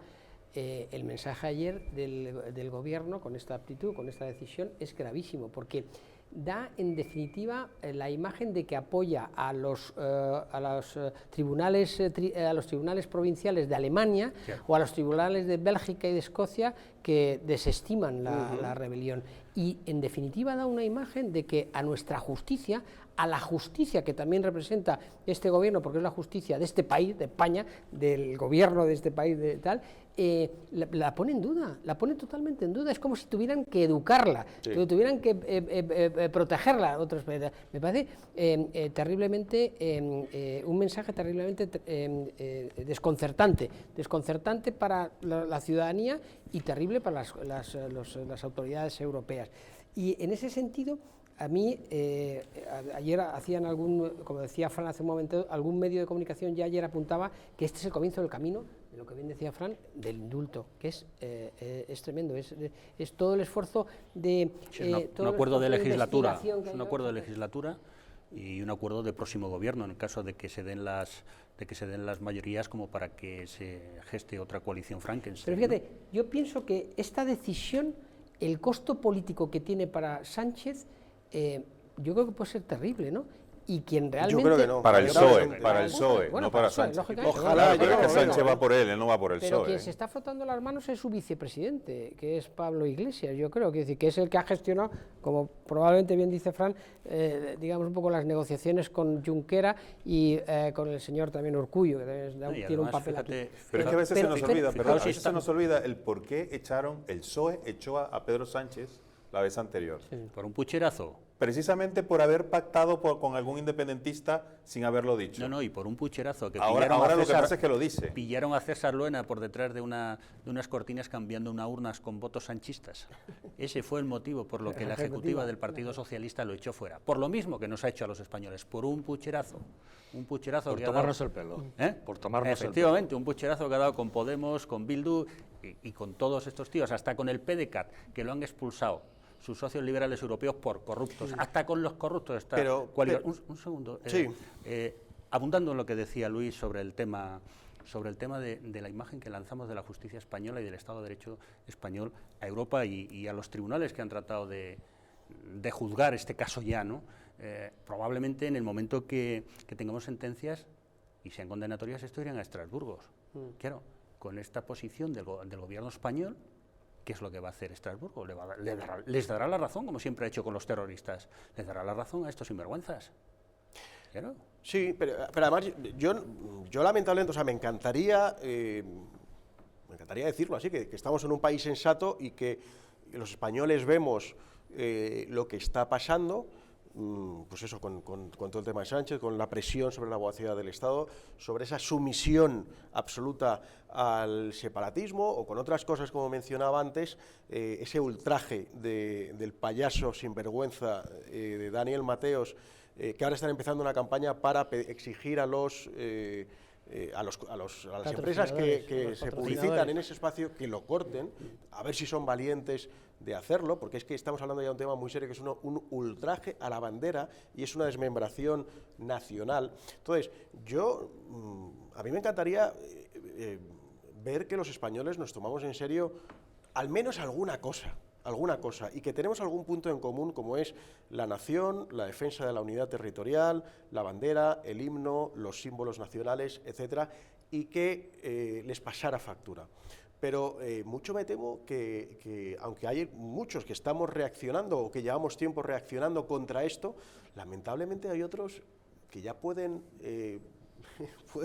el mensaje ayer del gobierno con esta actitud, con esta decisión, es gravísimo, porque da en definitiva la imagen de que apoya a los tribunales provinciales de Alemania o a los tribunales de Bélgica y de Escocia que desestiman la rebelión, y en definitiva da una imagen de que a nuestra justicia, a la justicia que también representa este gobierno, porque es la justicia de este país, de España, del gobierno de este país, de tal, la pone en duda, la pone totalmente en duda. Es como si tuvieran que educarla, que tuvieran que protegerla. Me parece terriblemente, un mensaje terriblemente desconcertante para la ciudadanía y terrible para las autoridades europeas. Y en ese sentido, a mí, ayer hacían como decía Fran hace un momento, algún medio de comunicación ya ayer apuntaba que este es el comienzo del camino, de lo que bien decía Fran, del indulto, que es tremendo, es todo el esfuerzo de... un acuerdo de legislatura, un acuerdo de legislatura y un acuerdo de próximo gobierno, en el caso de que se den las mayorías como para que se geste otra coalición Frankenstein. Pero fíjate, yo pienso que esta decisión, el costo político que tiene para Sánchez, yo creo que puede ser terrible, ¿no? y quien realmente... Yo creo que no. Para el PSOE, Para el PSOE, Bueno, no para el PSOE, Sánchez. lógicamente. Ojalá, Pero es que yo- Sánchez va por él no va por el Pero PSOE. quien se está frotando las manos es su vicepresidente, que es Pablo Iglesias, yo creo, que es el que ha gestionado, como probablemente bien dice Fran, digamos un poco las negociaciones con Junquera y con el señor también Urkullu, que Y tiene un además, papel fíjate, aquí. Pero es que a veces se nos olvida, fijaos perdón, a si veces está- se nos olvida el por qué echaron, el PSOE echó a Pedro Sánchez la vez anterior. por un pucherazo. Precisamente por haber pactado con algún independentista sin haberlo dicho. No, y por un pucherazo que Ahora pillaron a lo que César- pasa es que lo dice. Pillaron a César Luena por detrás de unas cortinas cambiando unas urnas con votos sanchistas. Ese fue el motivo por lo que la ejecutiva del Partido Socialista lo echó fuera. Por lo mismo que nos ha hecho a los españoles, por un pucherazo. Un pucherazo Por que ha dado- tomarnos el pelo. ¿Eh? Por tomarnos el pelo. Efectivamente, un pucherazo que ha dado con Podemos, con Bildu y con todos estos tíos, hasta con el PDeCAT, que lo han expulsado sus socios liberales europeos por corruptos, hasta con los corruptos está un segundo, Sí. abundando en lo que decía Luis sobre el tema de la imagen que lanzamos de la justicia española y del Estado de Derecho español a Europa y a los tribunales que han tratado de juzgar este caso ya, ¿no? Probablemente en el momento que tengamos sentencias y sean condenatorias, esto irían a Estrasburgo. Claro, con esta posición del gobierno español, ¿qué es lo que va a hacer Estrasburgo? Les dará la razón, como siempre ha hecho con los terroristas. Les dará la razón a estos sinvergüenzas. Claro. Sí, pero además yo lamentablemente, o sea, me encantaría decirlo así, que estamos en un país sensato y que los españoles vemos lo que está pasando, pues eso, con todo el tema de Sánchez, con la presión sobre la abogacía del Estado, sobre esa sumisión absoluta al separatismo, o con otras cosas, como mencionaba antes, ese ultraje del payaso sinvergüenza de Daniel Mateos, que ahora están empezando una campaña para exigir a las empresas que se publicitan en ese espacio que lo corten, a ver si son valientes de hacerlo, porque es que estamos hablando ya de un tema muy serio, que es un ultraje a la bandera y es una desmembración nacional. Entonces, a mí me encantaría ver que los españoles nos tomamos en serio al menos alguna cosa, y que tenemos algún punto en común, como es la nación, la defensa de la unidad territorial, la bandera, el himno, los símbolos nacionales, etcétera, y que les pasara factura. Pero mucho me temo que aunque hay muchos que estamos reaccionando o que llevamos tiempo reaccionando contra esto, lamentablemente hay otros que ya puede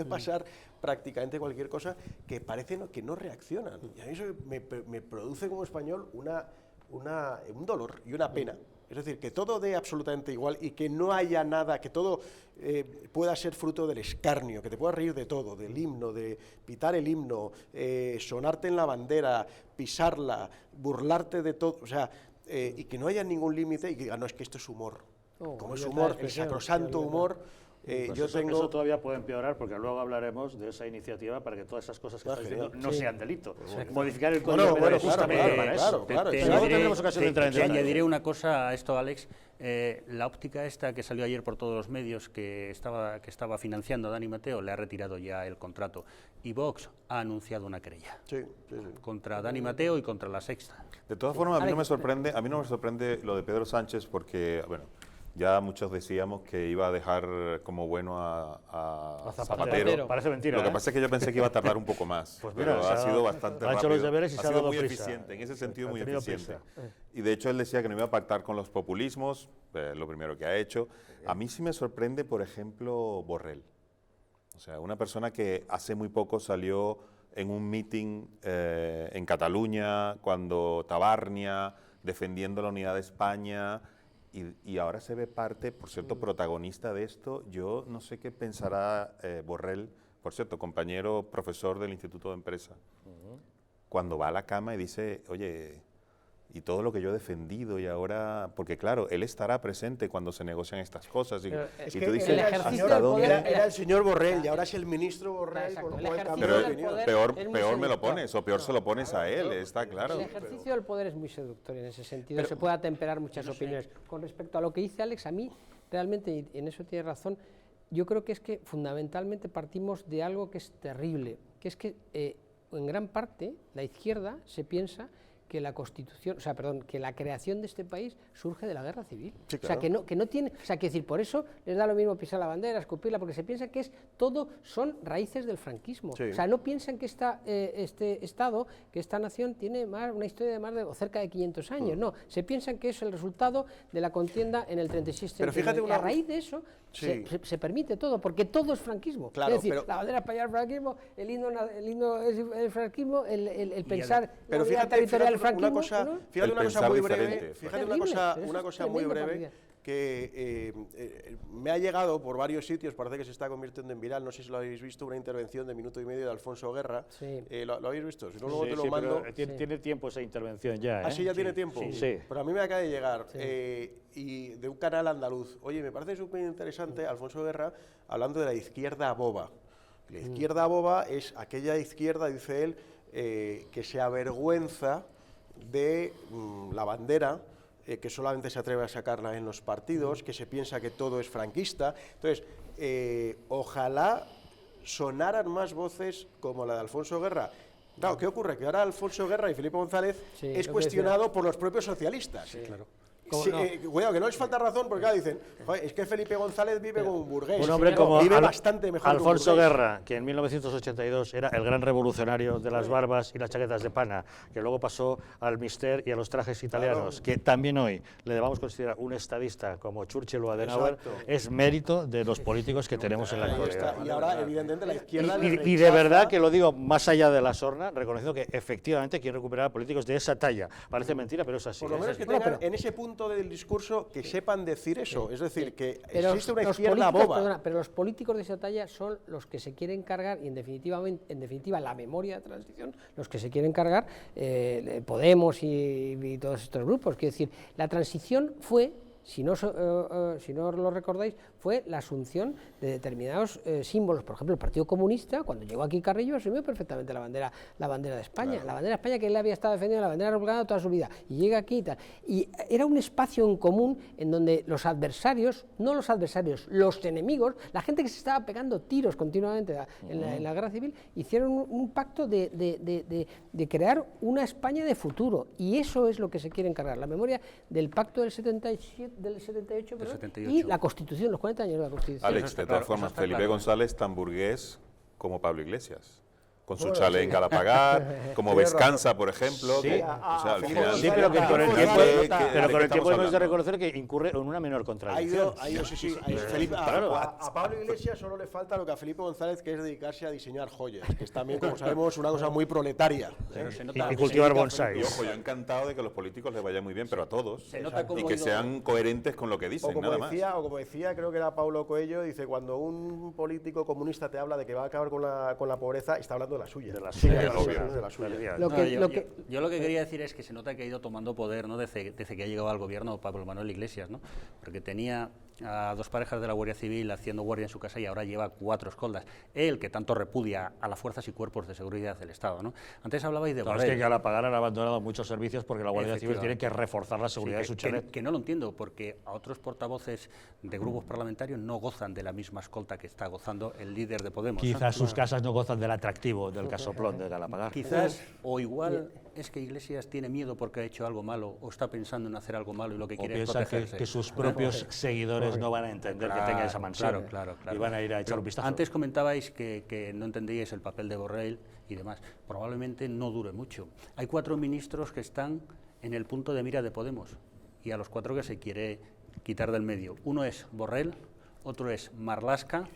pasar prácticamente cualquier cosa, que parece que no reaccionan. Y a mí eso me produce como español un dolor y una pena. Es decir, que todo dé absolutamente igual y que no haya nada, que todo pueda ser fruto del escarnio, que te puedas reír de todo, del himno, de pitar el himno, sonarte en la bandera, pisarla, burlarte de todo, o sea, y que no haya ningún límite y que digan, no, es que esto es humor. Como es humor, el sacrosanto humor. Pues eso todavía puede empeorar, porque luego hablaremos de esa iniciativa para que todas esas cosas que estás diciendo no sean delito. Modificar el Código Penal justamente para eso. Te añadiré una cosa a esto, Alex. La óptica esta que salió ayer por todos los medios, que estaba financiando a Dani Mateo, le ha retirado ya el contrato. Y Vox ha anunciado una querella contra Dani Mateo y contra La Sexta. De todas formas, a mí no me sorprende lo de Pedro Sánchez, porque, bueno, ya muchos decíamos que iba a dejar como bueno a Zapatero. Parece mentira. Lo que pasa es que yo pensé que iba a tardar un poco más, pues mira, pero ha sido bastante rápido. Ha hecho los deberes y se ha dado muy prisa. eficiente, en ese sentido muy tenido eficiente. prisa. Y de hecho él decía que no iba a pactar con los populismos, lo primero que ha hecho. A mí sí me sorprende, por ejemplo, Borrell. O sea, una persona que hace muy poco salió en un meeting en Cataluña, cuando Tabarnia, defendiendo la unidad de España, y ahora se ve parte, por cierto, protagonista de esto. Yo no sé qué pensará Borrell, por cierto, compañero profesor del Instituto de Empresa, cuando va a la cama y dice, oye, y todo lo que yo he defendido y ahora, porque claro, él estará presente cuando se negocian estas cosas y tú dices, ¿hasta dónde? Era el señor Borrell y ahora es el ministro Borrell, con lo cual cambia de opinión. Peor me lo pones, o peor se lo pones a él, está claro. El ejercicio del poder es muy seductor en ese sentido, se puede atemperar muchas opiniones. Con respecto a lo que dice Alex, a mí realmente, y en eso tiene razón, yo creo que es que fundamentalmente partimos de algo que es terrible, que es que en gran parte la izquierda se piensa que la Constitución, o sea, perdón, que la creación de este país surge de la guerra civil. Sí, claro. O sea, que no tiene, o sea, que decir, por eso les da lo mismo pisar la bandera, escupirla, porque se piensa que todo son raíces del franquismo. Sí. O sea, no piensan que este Estado, que esta nación tiene una historia de más de o cerca de 500 años, no, se piensan que es el resultado de la contienda en el 36-39. Pero fíjate y a raíz de eso se permite todo, porque todo es franquismo. Claro, es decir, la bandera española es franquismo, el himno es el franquismo, el pensar pero la unidad fíjate territorial franquismo. una cosa, ¿no? fíjate una cosa muy breve, fíjate una Terrible, cosa muy breve que me ha llegado por varios sitios, parece que se está convirtiendo en viral, no sé si lo habéis visto, una intervención de minuto y medio de Alfonso Guerra. Sí. ¿Lo habéis visto? Si no, luego te lo mando. Tiene tiempo esa intervención ya. ¿Ah, sí, ya tiene tiempo? Sí. Pero a mí me acaba de llegar, y de un canal andaluz. Oye, me parece súper interesante Alfonso Guerra hablando de la izquierda boba. La izquierda boba es aquella izquierda, dice él, que se avergüenza de la bandera, que solamente se atreve a sacarla en los partidos, que se piensa que todo es franquista. Entonces, ojalá sonaran más voces como la de Alfonso Guerra. Claro, ¿qué ocurre? Que ahora Alfonso Guerra y Felipe González es cuestionado por los propios socialistas. Sí, claro. Sí, cuidado, que no les falta razón, porque claro, dicen, joder, es que Felipe González vive como un burgués. Un hombre como vive bastante mejor Alfonso que un burgués. Guerra, que en 1982 era el gran revolucionario de las barbas y las chaquetas de pana, que luego pasó al Mister y a los trajes italianos, que también hoy le debamos considerar un estadista como Churchill o Adenauer, Exacto. es mérito de los políticos que tenemos en la Ahí actualidad. está. Y ahora, evidentemente, la izquierda Y de verdad que lo digo más allá de la sorna, reconociendo que efectivamente quiere recuperar a políticos de esa talla. Parece mentira, pero es así. Por lo menos que tengan en ese punto del discurso que sepan decir eso, es decir, que pero existe una los izquierda políticos, boba. perdona, pero los políticos de esa talla son los que se quieren cargar, y en definitiva la memoria de transición, los que se quieren cargar Podemos y todos estos grupos. Quiero decir, la transición fue, si no lo recordáis, fue la asunción de determinados símbolos. Por ejemplo, el Partido Comunista, cuando llegó aquí Carrillo, asumió perfectamente la bandera de España. Claro. La bandera de España que él había estado defendiendo, la bandera republicana toda su vida, y llega aquí y tal. Y era un espacio en común en donde los adversarios, no los adversarios, los enemigos, la gente que se estaba pegando tiros continuamente en la guerra civil, hicieron un pacto de crear una España de futuro. Y eso es lo que se quiere encargar. La memoria del pacto del 78, y la Constitución, los 40 años de la Constitución. Alex, de todas formas, Felipe González tan burgués como Pablo Iglesias, con su chalet en Galapagar, como Vescanza, por ejemplo. Sí, que, o sea, al final, sí, pero con el tiempo, hemos de hablando? reconocer que incurre en una menor contradicción. A Pablo Iglesias solo le falta lo que a Felipe González, que es dedicarse a diseñar joyas, que es también, como sabemos, una cosa muy proletaria. Y cultivar bonsai. Y ojo, yo encantado de que a los políticos les vaya muy bien, pero a todos. Y que ido, sean coherentes con lo que dicen, nada más. O como decía, creo que era Paulo Coelho, dice, cuando un político comunista te habla de que va a acabar con la pobreza, está hablando de la suya. De la suya, de la suya. Yo lo que quería decir es que se nota que ha ido tomando poder, ¿no? desde que ha llegado al gobierno Pablo Manuel Iglesias, ¿no? Porque tenía a dos parejas de la Guardia Civil haciendo guardia en su casa y ahora lleva 4 escoltas. Él, que tanto repudia a las fuerzas y cuerpos de seguridad del Estado, ¿no? Antes hablabais de Borrell. Es que Galapagar han abandonado muchos servicios porque la Guardia Civil tiene que reforzar la seguridad de su chalet. Que no lo entiendo, porque a otros portavoces de grupos parlamentarios no gozan de la misma escolta que está gozando el líder de Podemos. Quizás sus casas no gozan del atractivo del casoplón de Galapagar. Quizás, o igual es que Iglesias tiene miedo porque ha hecho algo malo o está pensando en hacer algo malo y lo que quiere es protegerse. Que sus propios seguidores no van a entender que tenga esa mansión y van a ir a echar un vistazo. Antes comentabais que no entendíais el papel de Borrell y demás. Probablemente no dure mucho. Hay 4 ministros que están en el punto de mira de Podemos y a los 4 que se quiere quitar del medio. Uno es Borrell, otro es Marlaska,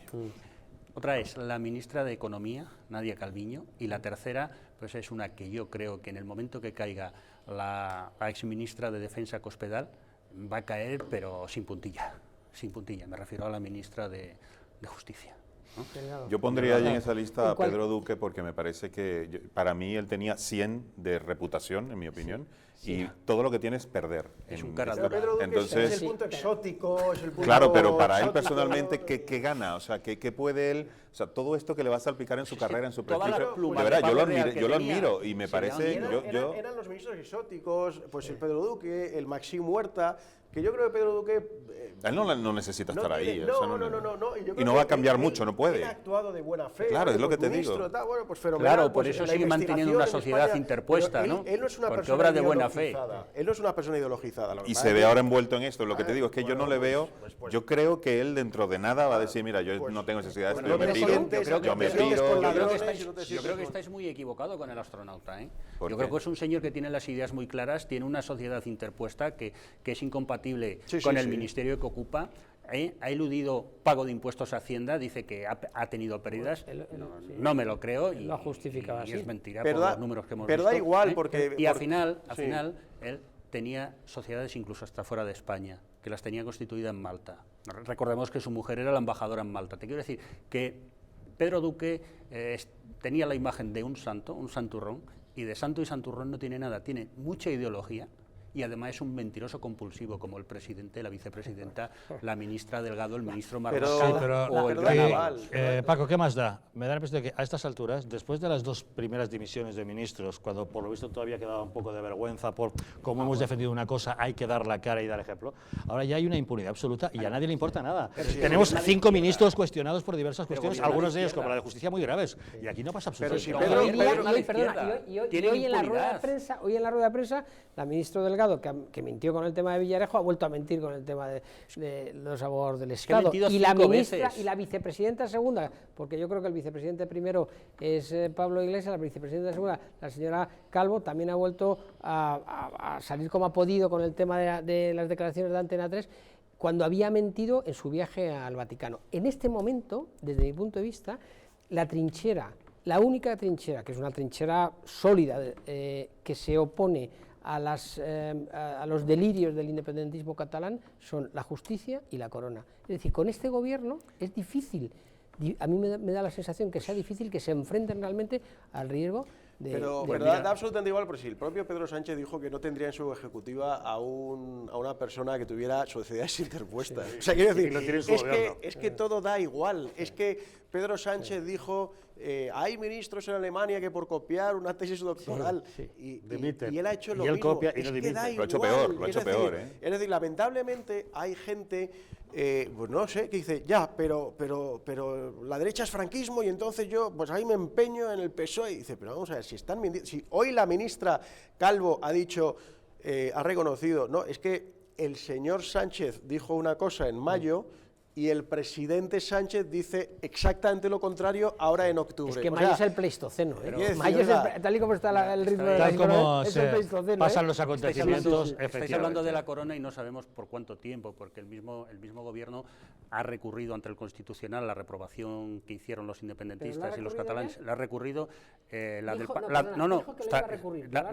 otra es la ministra de Economía, Nadia Calviño, y la tercera pues es una que yo creo que en el momento que caiga la exministra de Defensa Cospedal va a caer, pero sin puntilla, me refiero a la ministra de Justicia. ¿no? Yo pondría allí en esa lista a Pedro Duque porque me parece que, para mí, él tenía 100 de reputación, en mi opinión, y todo lo que tiene es perder. Es un Pero caradura. Pedro Duque Entonces, es el punto exótico, es el punto claro, pero para él exótico. personalmente, ¿qué gana? O sea, ¿qué puede él? O sea, todo esto que le va a salpicar en su carrera, en su toda la prestigio, pluma de verdad, de yo lo pavo real que admiro tenía, y me se parece... le Eran los ministros exóticos, pues el Pedro Duque, el Maxim Huerta, que yo creo que Pedro Duque... Él no necesita estar ahí. No, o sea, no. Y, yo y creo no va a que cambiar él- mucho, no puede. Él ha actuado de buena fe. Claro, ¿no? es lo que Pues te digo. ministro, tal, bueno, pues fenomenal. Claro, por pues eso la sigue manteniendo una investigación en sociedad España, interpuesta, pero ¿no? Él no es una Porque persona obra de buena fe. ideologizada. Él no es una persona ideologizada. Y se ve ahora envuelto en esto. Lo que te digo es que yo no le veo... pues, Yo creo que él dentro de nada va a decir, mira, yo no tengo necesidad de esto, yo me piro, yo me piro... Yo creo que estáis muy equivocado con el astronauta. ¿Por Yo qué? creo que es un señor que tiene las ideas muy claras, tiene una sociedad interpuesta que es incompatible Sí, con sí, el sí. ministerio que ocupa. Ha eludido pago de impuestos a Hacienda, dice que ha tenido pérdidas. No me lo creo y Lo ha justificado y así. es mentira Pero por da- los números que hemos pero visto. da igual, porque- Y al porque- final, sí. él tenía sociedades incluso hasta fuera de España, que las tenía constituidas en Malta. Recordemos que su mujer era la embajadora en Malta. Te quiero decir que Pedro Duque tenía la imagen de un santo, un santurrón, y de santo y santurrón no tiene nada, tiene mucha ideología y además es un mentiroso compulsivo como el presidente, la vicepresidenta, la ministra Delgado, el ministro Pero- Marlaska Sí, pero o el pero da rey. igual. Paco, ¿qué más da? Me da la impresión de que a estas alturas, después de las dos primeras dimisiones de ministros, cuando por lo visto todavía quedaba un poco de vergüenza por cómo hemos defendido una cosa, hay que dar la cara y dar ejemplo, ahora ya hay una impunidad absoluta y a nadie le importa nada. Tenemos 5 ministros cuestionados por diversas cuestiones, gobierna la algunos de ellos izquierda. como la de justicia muy graves, y aquí no pasa Pero absolutamente si nada. Pedro- Hoy en Pedro- día- Pedro- perdona, y hoy tienen en la rueda de impunidad. prensa, la ministra Delgado, que mintió con el tema de Villarejo, ha vuelto a mentir con el tema de los abogados del que ha Estado. mentido Y la 5 ministra veces. y la vicepresidenta segunda, porque yo creo que el vicepresidente primero es Pablo Iglesias, la vicepresidenta segunda, la señora Calvo, también ha vuelto a salir como ha podido con el tema de las declaraciones de Antena 3, cuando había mentido en su viaje al Vaticano. En este momento, desde mi punto de vista, la trinchera, la única trinchera, que es una trinchera sólida, que se opone a los delirios del independentismo catalán, son la justicia y la corona. Es decir, con este gobierno es difícil, a mí me da la sensación que sea difícil que se enfrenten realmente al riesgo de... Pero da absolutamente igual, porque si el propio Pedro Sánchez dijo que no tendría en su ejecutiva a una persona que tuviera sociedades interpuestas. O sea, quiero decir, Y lo tiene en su gobierno. es que todo da igual. Es que Pedro Sánchez dijo, hay ministros en Alemania que por copiar una tesis doctoral y Dimiten. y él ha hecho lo Y él mismo. copia y Es no que dimite. da Lo ha hecho igual. peor, lo ha Es hecho decir, peor, ¿eh? Es decir, lamentablemente hay gente, pues no sé, que dice, ya, pero la derecha es franquismo y entonces yo, pues ahí me empeño en el PSOE. Y dice, pero vamos a ver, si están mintiendo, si hoy la ministra Calvo ha dicho, ha reconocido, no, es que el señor Sánchez dijo una cosa en mayo y el presidente Sánchez dice exactamente lo contrario ahora en octubre. Es que O mayo sea, es el Pleistoceno, ¿eh? quiero decir, Mayo es ¿verdad? tal y como está el ritmo de Tal las como coronas, es el se Pleistoceno, pasan ¿eh? los acontecimientos, Estáis efectivamente. hablando de la corona y no sabemos por cuánto tiempo, porque el mismo gobierno ha recurrido ante el Constitucional la reprobación que hicieron los independentistas y los catalanes. La ha recurrido. Dijo que lo iba a recurrir, ¿lo ha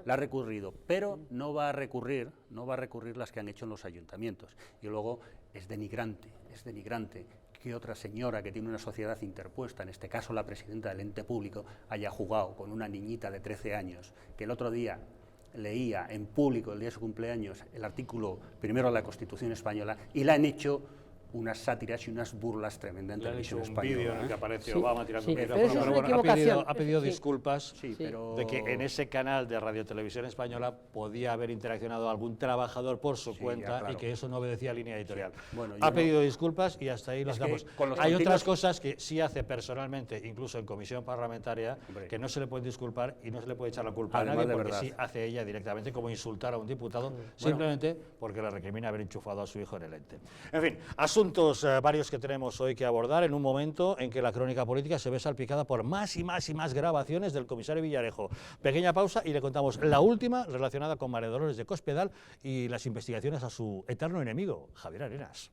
la ha recurrido, pero no va a recurrir las que han hecho en los ayuntamientos. Y luego es denigrante que otra señora que tiene una sociedad interpuesta, en este caso la presidenta del ente público, haya jugado con una niñita de 13 años, que el otro día leía en público el día de su cumpleaños el artículo primero de la Constitución española y le han hecho unas sátiras y unas burlas tremendas en Le han hecho televisión un vídeo en española. el que aparece Sí, Obama tirando sí, un pero micrófono, eso es pero una bueno, equivocación. ha pedido Sí. disculpas Sí, pero de que en ese canal de Radio Televisión Española podía haber interaccionado algún trabajador por su Sí, cuenta ya, claro. y que eso no obedecía a línea editorial. Bueno, yo Ha no- pedido disculpas y hasta ahí las que damos. con los Hay otras continuos- cosas que sí hace personalmente, incluso en comisión parlamentaria, Hombre. que no se le puede disculpar y no se le puede echar la culpa Además a nadie de porque verdad. sí hace ella directamente, como insultar a un diputado simplemente porque le recrimina haber enchufado a su hijo en el ente. En fin, asuntos varios que tenemos hoy que abordar en un momento en que la crónica política se ve salpicada por más y más y más grabaciones del comisario Villarejo. Pequeña pausa y le contamos la última relacionada con María Dolores de Cospedal y las investigaciones a su eterno enemigo, Javier Arenas.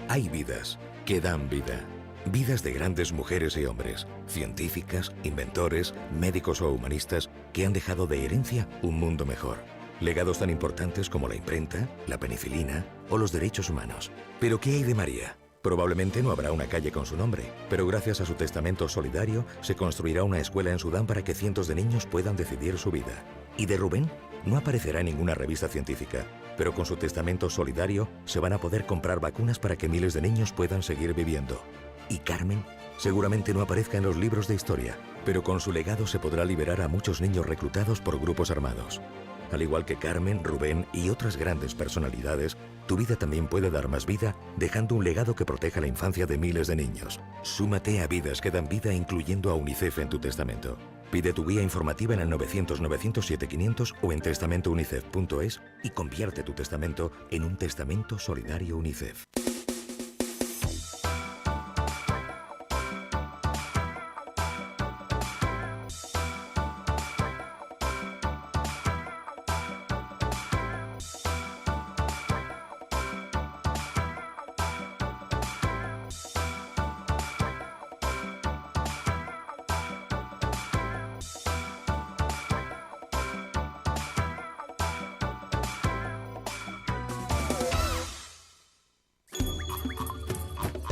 Hay vidas que dan vida. Vidas de grandes mujeres y hombres, científicas, inventores, médicos o humanistas que han dejado de herencia un mundo mejor. Legados tan importantes como la imprenta, la penicilina o los derechos humanos. ¿Pero qué hay de María? Probablemente no habrá una calle con su nombre, pero gracias a su testamento solidario se construirá una escuela en Sudán para que cientos de niños puedan decidir su vida. ¿Y de Rubén? No aparecerá en ninguna revista científica, pero con su testamento solidario se van a poder comprar vacunas para que miles de niños puedan seguir viviendo. ¿Y Carmen? Seguramente no aparezca en los libros de historia, pero con su legado se podrá liberar a muchos niños reclutados por grupos armados. Al igual que Carmen, Rubén y otras grandes personalidades, tu vida también puede dar más vida dejando un legado que proteja la infancia de miles de niños. Súmate a Vidas que dan vida incluyendo a UNICEF en tu testamento. Pide tu guía informativa en el 900-907-500 o en testamentounicef.es y convierte tu testamento en un testamento solidario UNICEF.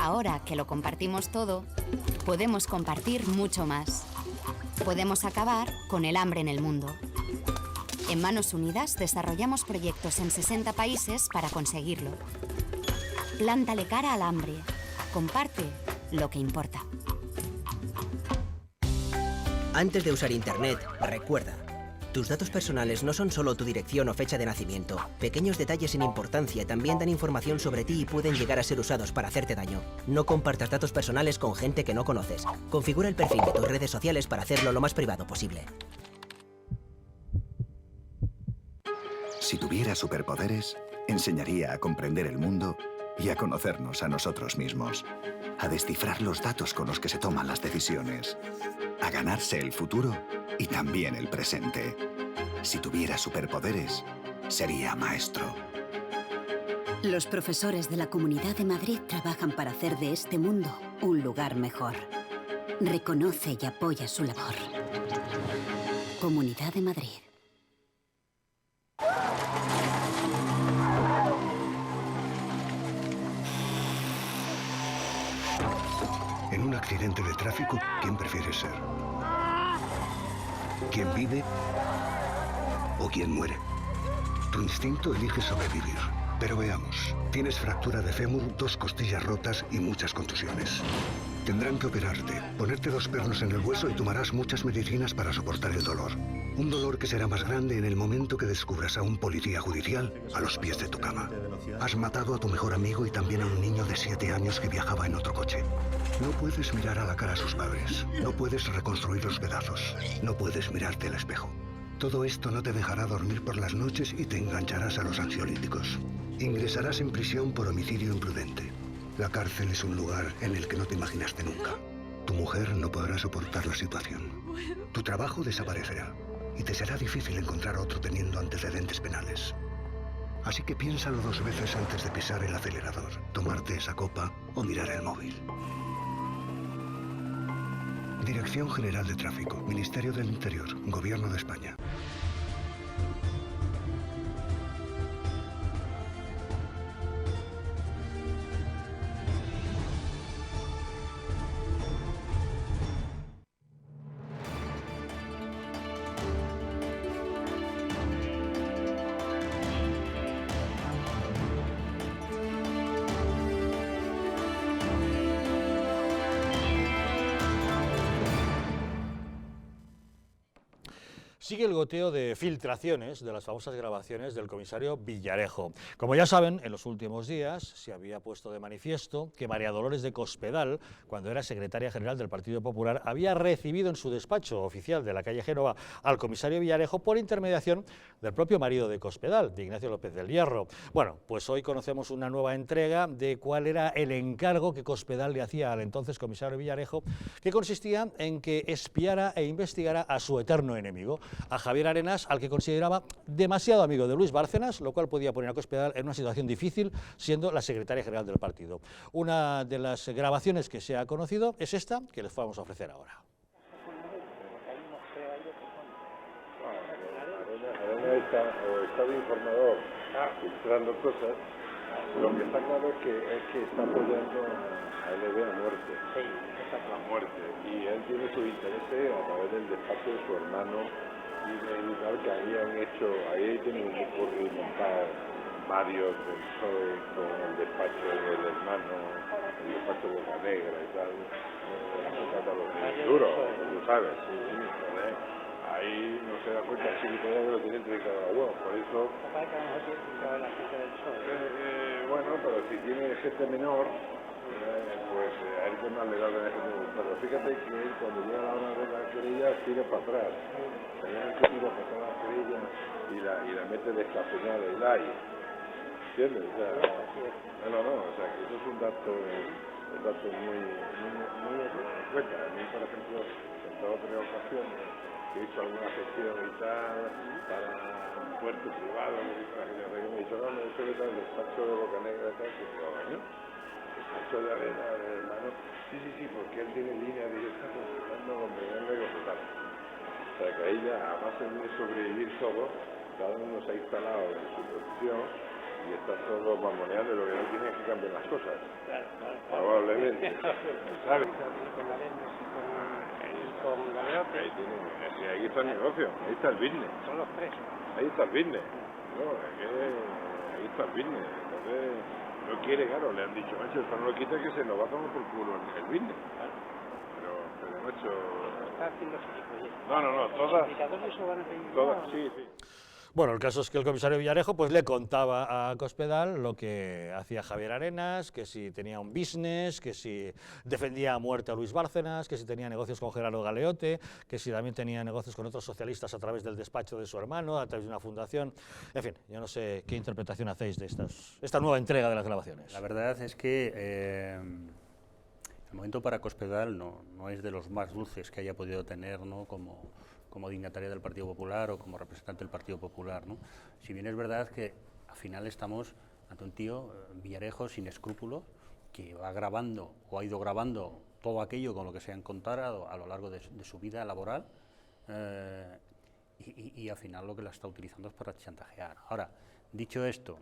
Ahora que lo compartimos todo, podemos compartir mucho más. Podemos acabar con el hambre en el mundo. En Manos Unidas desarrollamos proyectos en 60 países para conseguirlo. Plántale cara al hambre. Comparte lo que importa. Antes de usar Internet, recuerda, tus datos personales no son solo tu dirección o fecha de nacimiento. Pequeños detalles sin importancia también dan información sobre ti y pueden llegar a ser usados para hacerte daño. No compartas datos personales con gente que no conoces. Configura el perfil de tus redes sociales para hacerlo lo más privado posible. Si tuviera superpoderes, enseñaría a comprender el mundo y a conocernos a nosotros mismos. A descifrar los datos con los que se toman las decisiones. A ganarse el futuro y también el presente. Si tuviera superpoderes, sería maestro. Los profesores de la Comunidad de Madrid trabajan para hacer de este mundo un lugar mejor. Reconoce y apoya su labor. Comunidad de Madrid. En un accidente de tráfico, ¿quién prefieres ser? ¿Quién vive o quién muere? Tu instinto elige sobrevivir. Pero veamos, tienes fractura de fémur, 2 costillas rotas y muchas contusiones. Tendrán que operarte, ponerte 2 pernos en el hueso y tomarás muchas medicinas para soportar el dolor. Un dolor que será más grande en el momento que descubras a un policía judicial a los pies de tu cama. Has matado a tu mejor amigo y también a un niño de 7 años que viajaba en otro coche. No puedes mirar a la cara a sus padres. No puedes reconstruir los pedazos. No puedes mirarte al espejo. Todo esto no te dejará dormir por las noches y te engancharás a los ansiolíticos. Ingresarás en prisión por homicidio imprudente. La cárcel es un lugar en el que no te imaginaste nunca. Tu mujer no podrá soportar la situación. Tu trabajo desaparecerá y te será difícil encontrar otro teniendo antecedentes penales. Así que piénsalo 2 veces antes de pisar el acelerador, tomarte esa copa o mirar el móvil. Dirección General de Tráfico, Ministerio del Interior, Gobierno de España. Sigue el goteo de filtraciones de las famosas grabaciones del comisario Villarejo. Como ya saben, en los últimos días se había puesto de manifiesto que María Dolores de Cospedal, cuando era secretaria general del Partido Popular, había recibido en su despacho oficial de la calle Génova al comisario Villarejo por intermediación del propio marido de Cospedal, de Ignacio López del Hierro. Bueno, pues hoy conocemos una nueva entrega de cuál era el encargo que Cospedal le hacía al entonces comisario Villarejo, que consistía en que espiara e investigara a su eterno enemigo, a Javier Arenas, al que consideraba demasiado amigo de Luis Bárcenas, lo cual podía poner a Cospedal en una situación difícil, siendo la secretaria general del partido. Una de las grabaciones que se ha conocido es esta, que les vamos a ofrecer ahora. Arena está de informador, filtrando cosas. Lo que está claro es que está apoyando a LB a muerte. Sí, a muerte. Y él tiene sus intereses a través del despacho de su hermano y del tal que habían hecho. Ahí tienen un currículum montado varios del PSOE con el despacho del hermano, el despacho de Bocanegra y tal. Duro, tú sabes. Ahí no se da cuenta si lo tiene entre cada uno, por eso. Bueno, pero si tiene gente menor, pues a él que más le da de gente. Pero fíjate que él cuando llega la hora de la querella tira para atrás. Él que tira para atrás la querella y la mete descafeinada y la hay. ¿Entiendes? O sea, no, o sea que eso es un dato muy en cuenta. A mí, por ejemplo, en todas otras ocasiones que he hecho alguna gestión y tal, para un puerto privado, me he dicho, no, eso que tal, el despacho de Bocanegra y tal, que digo, ¿no? Despacho de Arena, de hermano, sí, porque él tiene línea directa consultando con Miguel de Consultar. O sea que ahí ya, a base de sobrevivir todo, cada uno se ha instalado en su posición y está todo mamoneando, lo que no tiene es que cambiar las cosas. Probablemente. ¿Sabes? Ahí está el negocio, ahí está el business. Son los tres. Ahí está el business. No, ahí está el business. Entonces, no quiere, claro, le han dicho, macho, eso no lo quita que se lo va a tomar por culo el business. Pero macho. Está haciendo no, todas, sí. Bueno, el caso es que el comisario Villarejo pues le contaba a Cospedal lo que hacía Javier Arenas, que si tenía un business, que si defendía a muerte a Luis Bárcenas, que si tenía negocios con Gerardo Galeote, que si también tenía negocios con otros socialistas a través del despacho de su hermano, a través de una fundación. En fin, yo no sé qué interpretación hacéis de esta nueva entrega de las grabaciones. La verdad es que el momento para Cospedal no es de los más dulces que haya podido tener, ¿no? como dignataria del Partido Popular o como representante del Partido Popular, ¿no? Si bien es verdad que al final estamos ante un tío, Villarejo, sin escrúpulos, que va grabando o ha ido grabando todo aquello con lo que se ha encontrado a lo largo de su vida laboral y al final lo que la está utilizando es para chantajear. Ahora, dicho esto,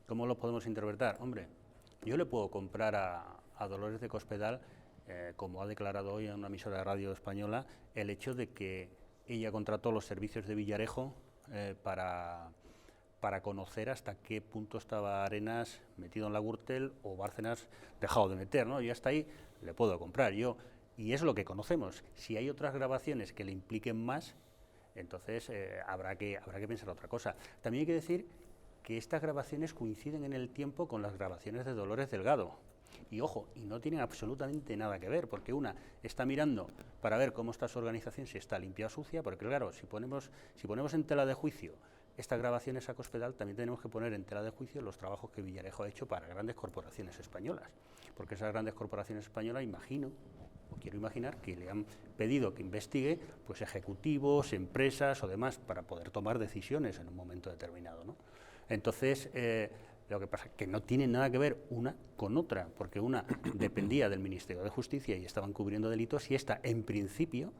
¿cómo lo podemos interpretar? Hombre, yo le puedo comprar a Dolores de Cospedal, como ha declarado hoy en una emisora de radio española, el hecho de que ella contrató los servicios de Villarejo para conocer hasta qué punto estaba Arenas metido en la Gürtel o Bárcenas dejado de meter, ¿no? Y hasta ahí le puedo comprar yo, y es lo que conocemos. Si hay otras grabaciones que le impliquen más, entonces habrá que pensar otra cosa. También hay que decir que estas grabaciones coinciden en el tiempo con las grabaciones de Dolores Delgado. Y ojo, y no tienen absolutamente nada que ver, porque una está mirando para ver cómo está su organización, si está limpia o sucia, porque claro, si ponemos en tela de juicio estas grabaciones a Cospedal, también tenemos que poner en tela de juicio los trabajos que Villarejo ha hecho para grandes corporaciones españolas, porque esas grandes corporaciones españolas, quiero imaginar, que le han pedido que investigue pues ejecutivos, empresas o demás, para poder tomar decisiones en un momento determinado, ¿no? Entonces, lo que pasa es que no tiene nada que ver una con otra, porque una dependía del Ministerio de Justicia y estaban cubriendo delitos, y esta, en principio,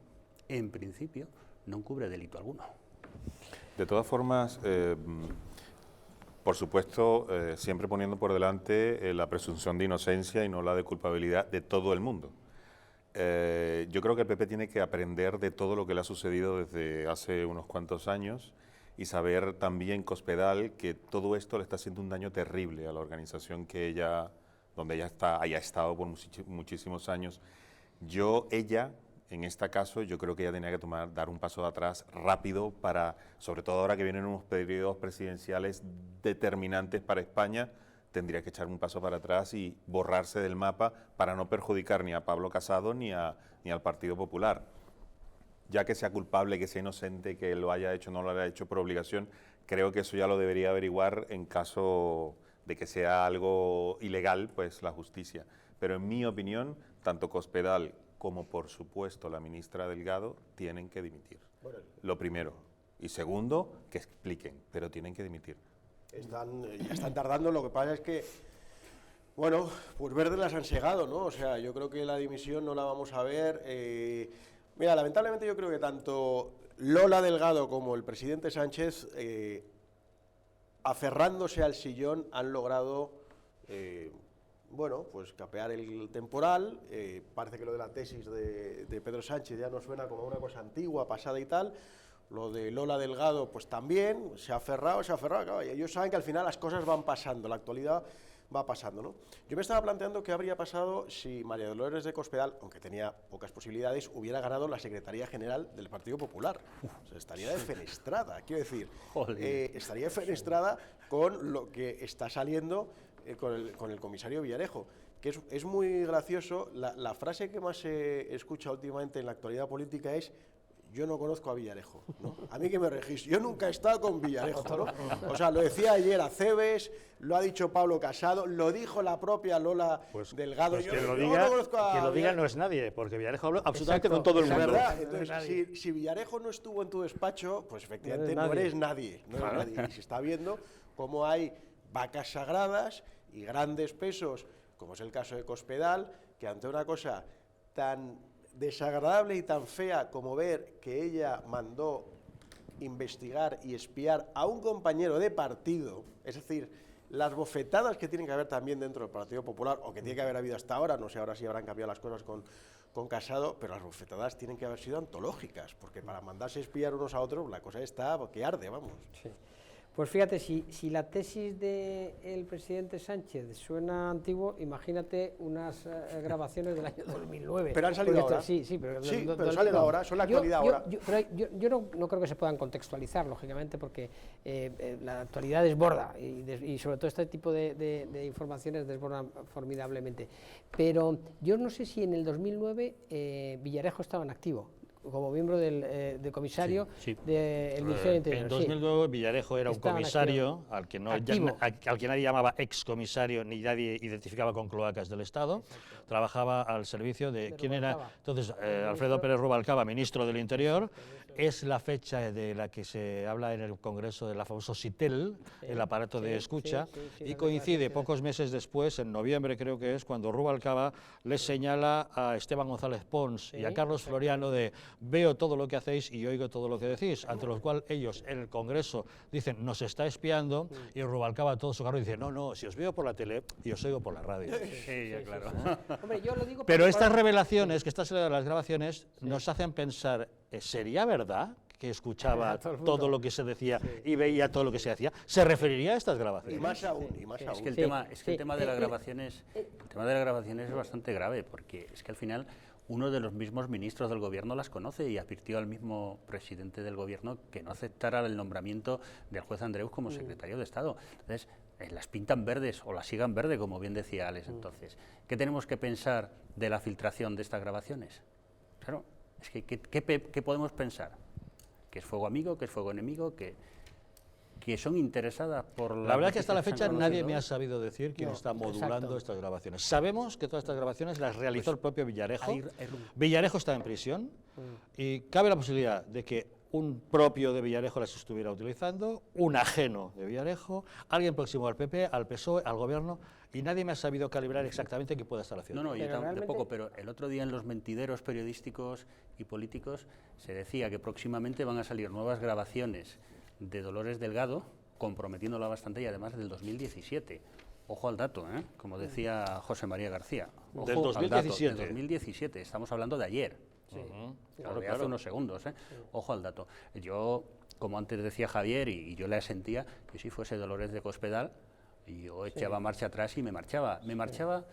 no encubre delito alguno. De todas formas, por supuesto, siempre poniendo por delante la presunción de inocencia y no la de culpabilidad de todo el mundo. Yo creo que el PP tiene que aprender de todo lo que le ha sucedido desde hace unos cuantos años y saber también, Cospedal, que todo esto le está haciendo un daño terrible a la organización donde ella haya estado por muchísimos años. En este caso, yo creo que ella tenía que dar un paso de atrás rápido para, sobre todo ahora que vienen unos periodos presidenciales determinantes para España, tendría que echar un paso para atrás y borrarse del mapa para no perjudicar ni a Pablo Casado ni al Partido Popular. Ya que sea culpable, que sea inocente, que lo haya hecho o no lo haya hecho por obligación, creo que eso ya lo debería averiguar en caso de que sea algo ilegal, pues la justicia. Pero en mi opinión, tanto Cospedal como por supuesto la ministra Delgado, tienen que dimitir. Lo primero. Y segundo, que expliquen, pero tienen que dimitir. Ya están tardando, lo que pasa es que, bueno, pues verdes las han segado, ¿no? O sea, yo creo que la dimisión no la vamos a ver. Mira, lamentablemente yo creo que tanto Lola Delgado como el presidente Sánchez, aferrándose al sillón, han logrado, bueno, pues capear el temporal. Parece que lo de la tesis de Pedro Sánchez ya nos suena como una cosa antigua, pasada y tal. Lo de Lola Delgado, pues también, se ha aferrado, claro, y ellos saben que al final las cosas van pasando, la actualidad va pasando, ¿no? Yo me estaba planteando qué habría pasado si María Dolores de Cospedal, aunque tenía pocas posibilidades, hubiera ganado la Secretaría General del Partido Popular. O sea, estaría defenestrada, quiero decir, estaría defenestrada con lo que está saliendo con el comisario Villarejo, que es muy gracioso. La frase que más se escucha últimamente en la actualidad política es: yo no conozco a Villarejo, ¿no? A mí que me registro, yo nunca he estado con Villarejo, ¿no? O sea, lo decía ayer Acebes, lo ha dicho Pablo Casado, lo dijo la propia Lola Delgado. Pues que lo diga no es nadie, porque Villarejo habló absolutamente con todo el mundo. ¿Verdad? Entonces, si Villarejo no estuvo en tu despacho, pues efectivamente no eres nadie. Y se está viendo cómo hay vacas sagradas y grandes pesos, como es el caso de Cospedal, que ante una cosa tan desagradable y tan fea como ver que ella mandó investigar y espiar a un compañero de partido, es decir, las bofetadas que tienen que haber también dentro del Partido Popular, o que tiene que haber habido hasta ahora, no sé ahora si habrán cambiado las cosas con Casado, pero las bofetadas tienen que haber sido antológicas, porque para mandarse a espiar unos a otros la cosa está que arde, vamos. Sí. Pues fíjate, si la tesis del presidente Sánchez suena antiguo, imagínate unas grabaciones del año 2009. Pero han salido ahora. Sí, pero salen ahora, son la actualidad ahora. Yo no creo que se puedan contextualizar, lógicamente, porque la actualidad desborda y sobre todo este tipo de informaciones desbordan formidablemente. Pero yo no sé si en el 2009 Villarejo estaba en activo como miembro del comisario del Ministerio del Interior. En 2009 Villarejo era un comisario al que nadie llamaba excomisario ni nadie identificaba con cloacas del Estado. Trabajaba al servicio de ¿quién era? Entonces, Alfredo Pérez Rubalcaba, ministro del Interior. Es la fecha de la que se habla en el Congreso de la famosa SITEL, el aparato de escucha, y coincide pocos meses después, en noviembre creo que es, cuando Rubalcaba les señala a Esteban González Pons y a Carlos Floriano de: veo todo lo que hacéis y oigo todo lo que decís, ante lo cual ellos en el Congreso dicen: nos está espiando, y Rubalcaba todo su cargo dice: no, si os veo por la tele y os oigo por la radio. Sí, claro. Hombre, yo lo digo. Pero estas revelaciones, que estas las grabaciones, nos hacen pensar: ¿sería verdad que escuchaba todo lo que se decía y veía todo lo que se hacía? ¿Se referiría a estas grabaciones? Y más aún. Es que el tema de las grabaciones, es bastante grave, porque es que al final uno de los mismos ministros del gobierno las conoce y advirtió al mismo presidente del gobierno que no aceptara el nombramiento del juez Andreus como secretario de Estado. Entonces, las pintan verdes o las sigan verde, como bien decía Alex. Entonces, ¿qué tenemos que pensar de la filtración de estas grabaciones? Claro, es que ¿qué podemos pensar? ¿Que es fuego amigo, que es fuego enemigo, que son interesadas por la verdad es que hasta la fecha nadie me ha sabido decir quién está modulando estas grabaciones. Sabemos que todas estas grabaciones las realizó el propio Villarejo. Villarejo está en prisión y cabe la posibilidad de que un propio de Villarejo las estuviera utilizando, un ajeno de Villarejo, alguien próximo al PP, al PSOE, al gobierno, y nadie me ha sabido calibrar exactamente qué puede estar haciendo. No, yo tampoco, pero el otro día en los mentideros periodísticos y políticos se decía que próximamente van a salir nuevas grabaciones de Dolores Delgado, comprometiéndola bastante, y además del 2017. Ojo al dato, como decía José María García. Ojo del 2017. Al dato, del 2017, estamos hablando de ayer. Claro, hace unos segundos. Ojo al dato. Yo, como antes decía Javier, y yo le asentía, que si fuese Dolores de Cospedal, yo echaba marcha atrás y me marchaba. Me marchaba